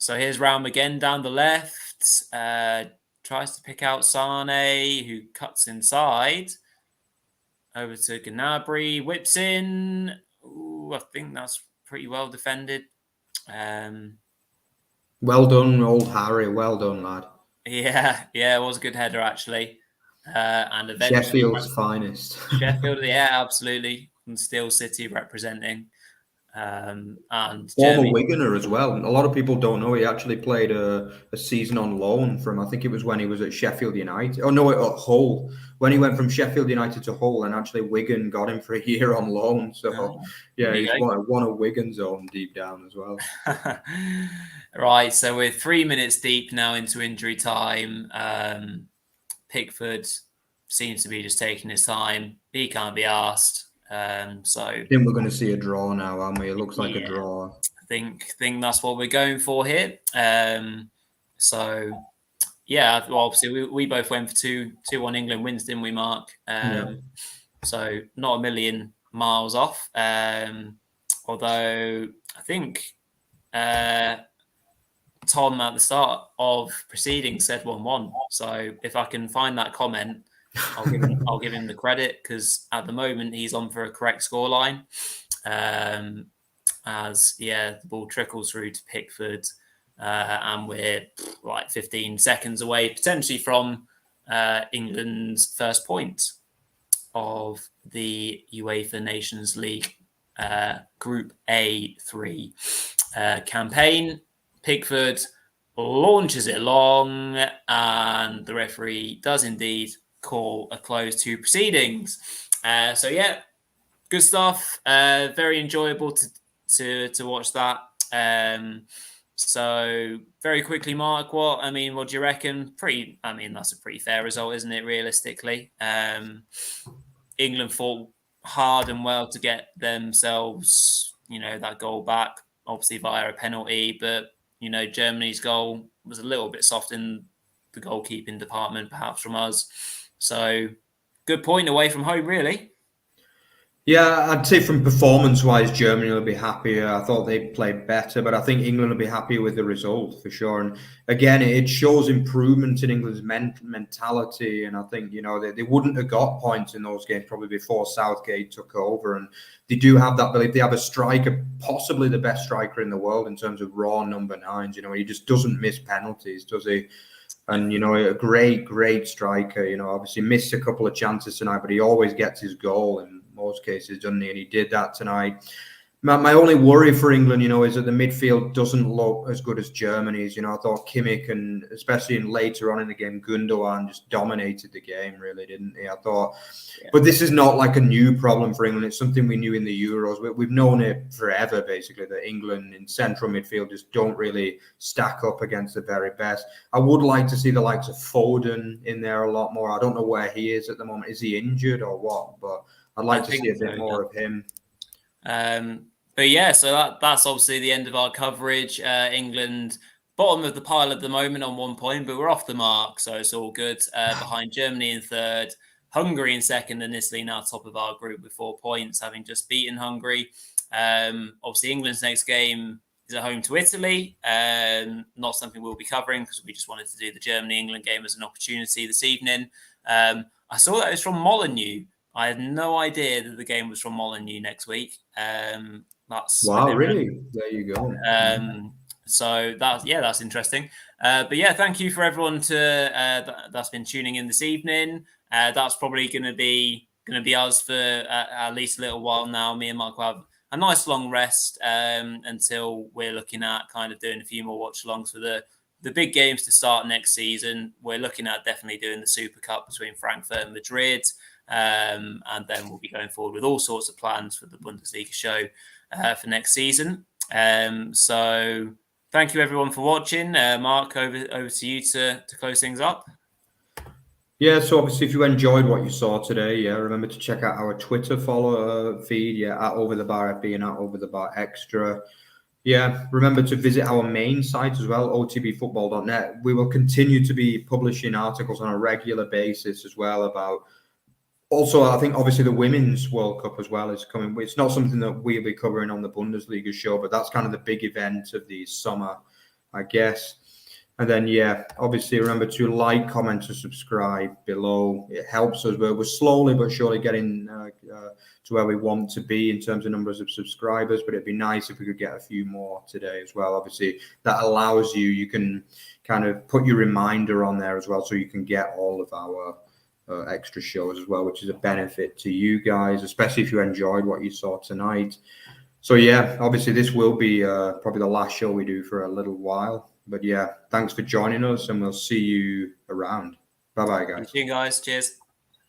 So here's Raum again down the left. Tries to pick out Sané, who cuts inside. Over to Gnabry, whips in. Ooh, I think that's pretty well defended. Well done, old Harry. Well done, lad. Yeah, it was a good header, actually. And eventually, Sheffield's finest. Sheffield, yeah, absolutely. And still City representing. And former Wiganer as well. A lot of people don't know he actually played a season on loan from, I think it was when he was at Sheffield United. Oh no, at Hull. When he went from Sheffield United to Hull, and actually Wigan got him for a year on loan. So he's one of Wigan's own deep down as well. Right, so we're 3 minutes deep now into injury time. Pickford seems to be just taking his time. He can't be asked. So I think we're going to see a draw now, aren't we? It looks like a draw. I think that's what we're going for here. So yeah, well, obviously we both went for 2-1 England wins, didn't we, Mark? So not a million miles off. Although I think Tom at the start of proceedings said 1-1. So if I can find that comment, I'll give him the credit, because at the moment he's on for a correct scoreline. As the ball trickles through to Pickford, and we're like 15 seconds away potentially from England's first point of the UEFA Nations League Group A3 campaign. Pickford launches it long, and the referee does indeed call a close to proceedings. So yeah, good stuff. Very enjoyable to watch that. So very quickly, Mark, what do you reckon? That's a pretty fair result, isn't it? Realistically, England fought hard and well to get themselves, that goal back, obviously via a penalty. But Germany's goal was a little bit soft in the goalkeeping department, perhaps from us. So good point away from home, really. Yeah, I'd say from performance-wise, Germany will be happier. I thought they played better, but I think England will be happy with the result for sure. And again, it shows improvement in England's mentality. And I think, they wouldn't have got points in those games probably before Southgate took over. And they do have that belief. They have a striker, possibly the best striker in the world in terms of raw number nines. He just doesn't miss penalties, does he? And, a great striker. Obviously missed a couple of chances tonight, but he always gets his goal in most cases, doesn't he? And he did that tonight. My only worry for England, is that the midfield doesn't look as good as Germany's. I thought Kimmich and especially later on in the game, Gundogan just dominated the game, really, didn't he? I thought, but this is not like a new problem for England. It's something we knew in the Euros. We've known it forever, basically, that England in central midfield just don't really stack up against the very best. I would like to see the likes of Foden in there a lot more. I don't know where he is at the moment. Is he injured or what? But I'd like to see a bit more of him. But yeah, so that's obviously the end of our coverage. England, bottom of the pile at the moment on 1 point, but we're off the mark, so it's all good. Behind Germany in third, Hungary in second, and Italy now top of our group with 4 points, having just beaten Hungary. Obviously, England's next game is at home to Italy. Not something we'll be covering because we just wanted to do the Germany-England game as an opportunity this evening. I saw that it's from Molineux. I had no idea that the game was from Molineux next week. Wow, really? There you go. So that's interesting. But yeah, thank you for everyone that's been tuning in this evening. That's probably going to be us for at least a little while now. Me and Mark will have a nice long rest until we're looking at kind of doing a few more watch-alongs for the big games to start next season. We're looking at definitely doing the Super Cup between Frankfurt and Madrid. And then we'll be going forward with all sorts of plans for the Bundesliga show for next season. So thank you everyone for watching. Mark, over to you to close things up. Yeah, so obviously if you enjoyed what you saw today, remember to check out our Twitter follow feed, at @OverTheBarFB and @OverTheBarExtra. Remember to visit our main site as well, otbfootball.net. We will continue to be publishing articles on a regular basis as well about. Also, I think obviously the Women's World Cup as well is coming. It's not something that we'll be covering on the Bundesliga show, but that's kind of the big event of the summer, I guess. And then, obviously remember to like, comment, and subscribe below. It helps us. We're slowly but surely getting to where we want to be in terms of numbers of subscribers, but it'd be nice if we could get a few more today as well. Obviously, that allows you can kind of put your reminder on there as well, so you can get all of our extra shows as well, which is a benefit to you guys, especially if you enjoyed what you saw tonight. So obviously this will be probably the last show we do for a little while, but thanks for joining us and we'll see you around. Bye guys. Thank you guys. Cheers.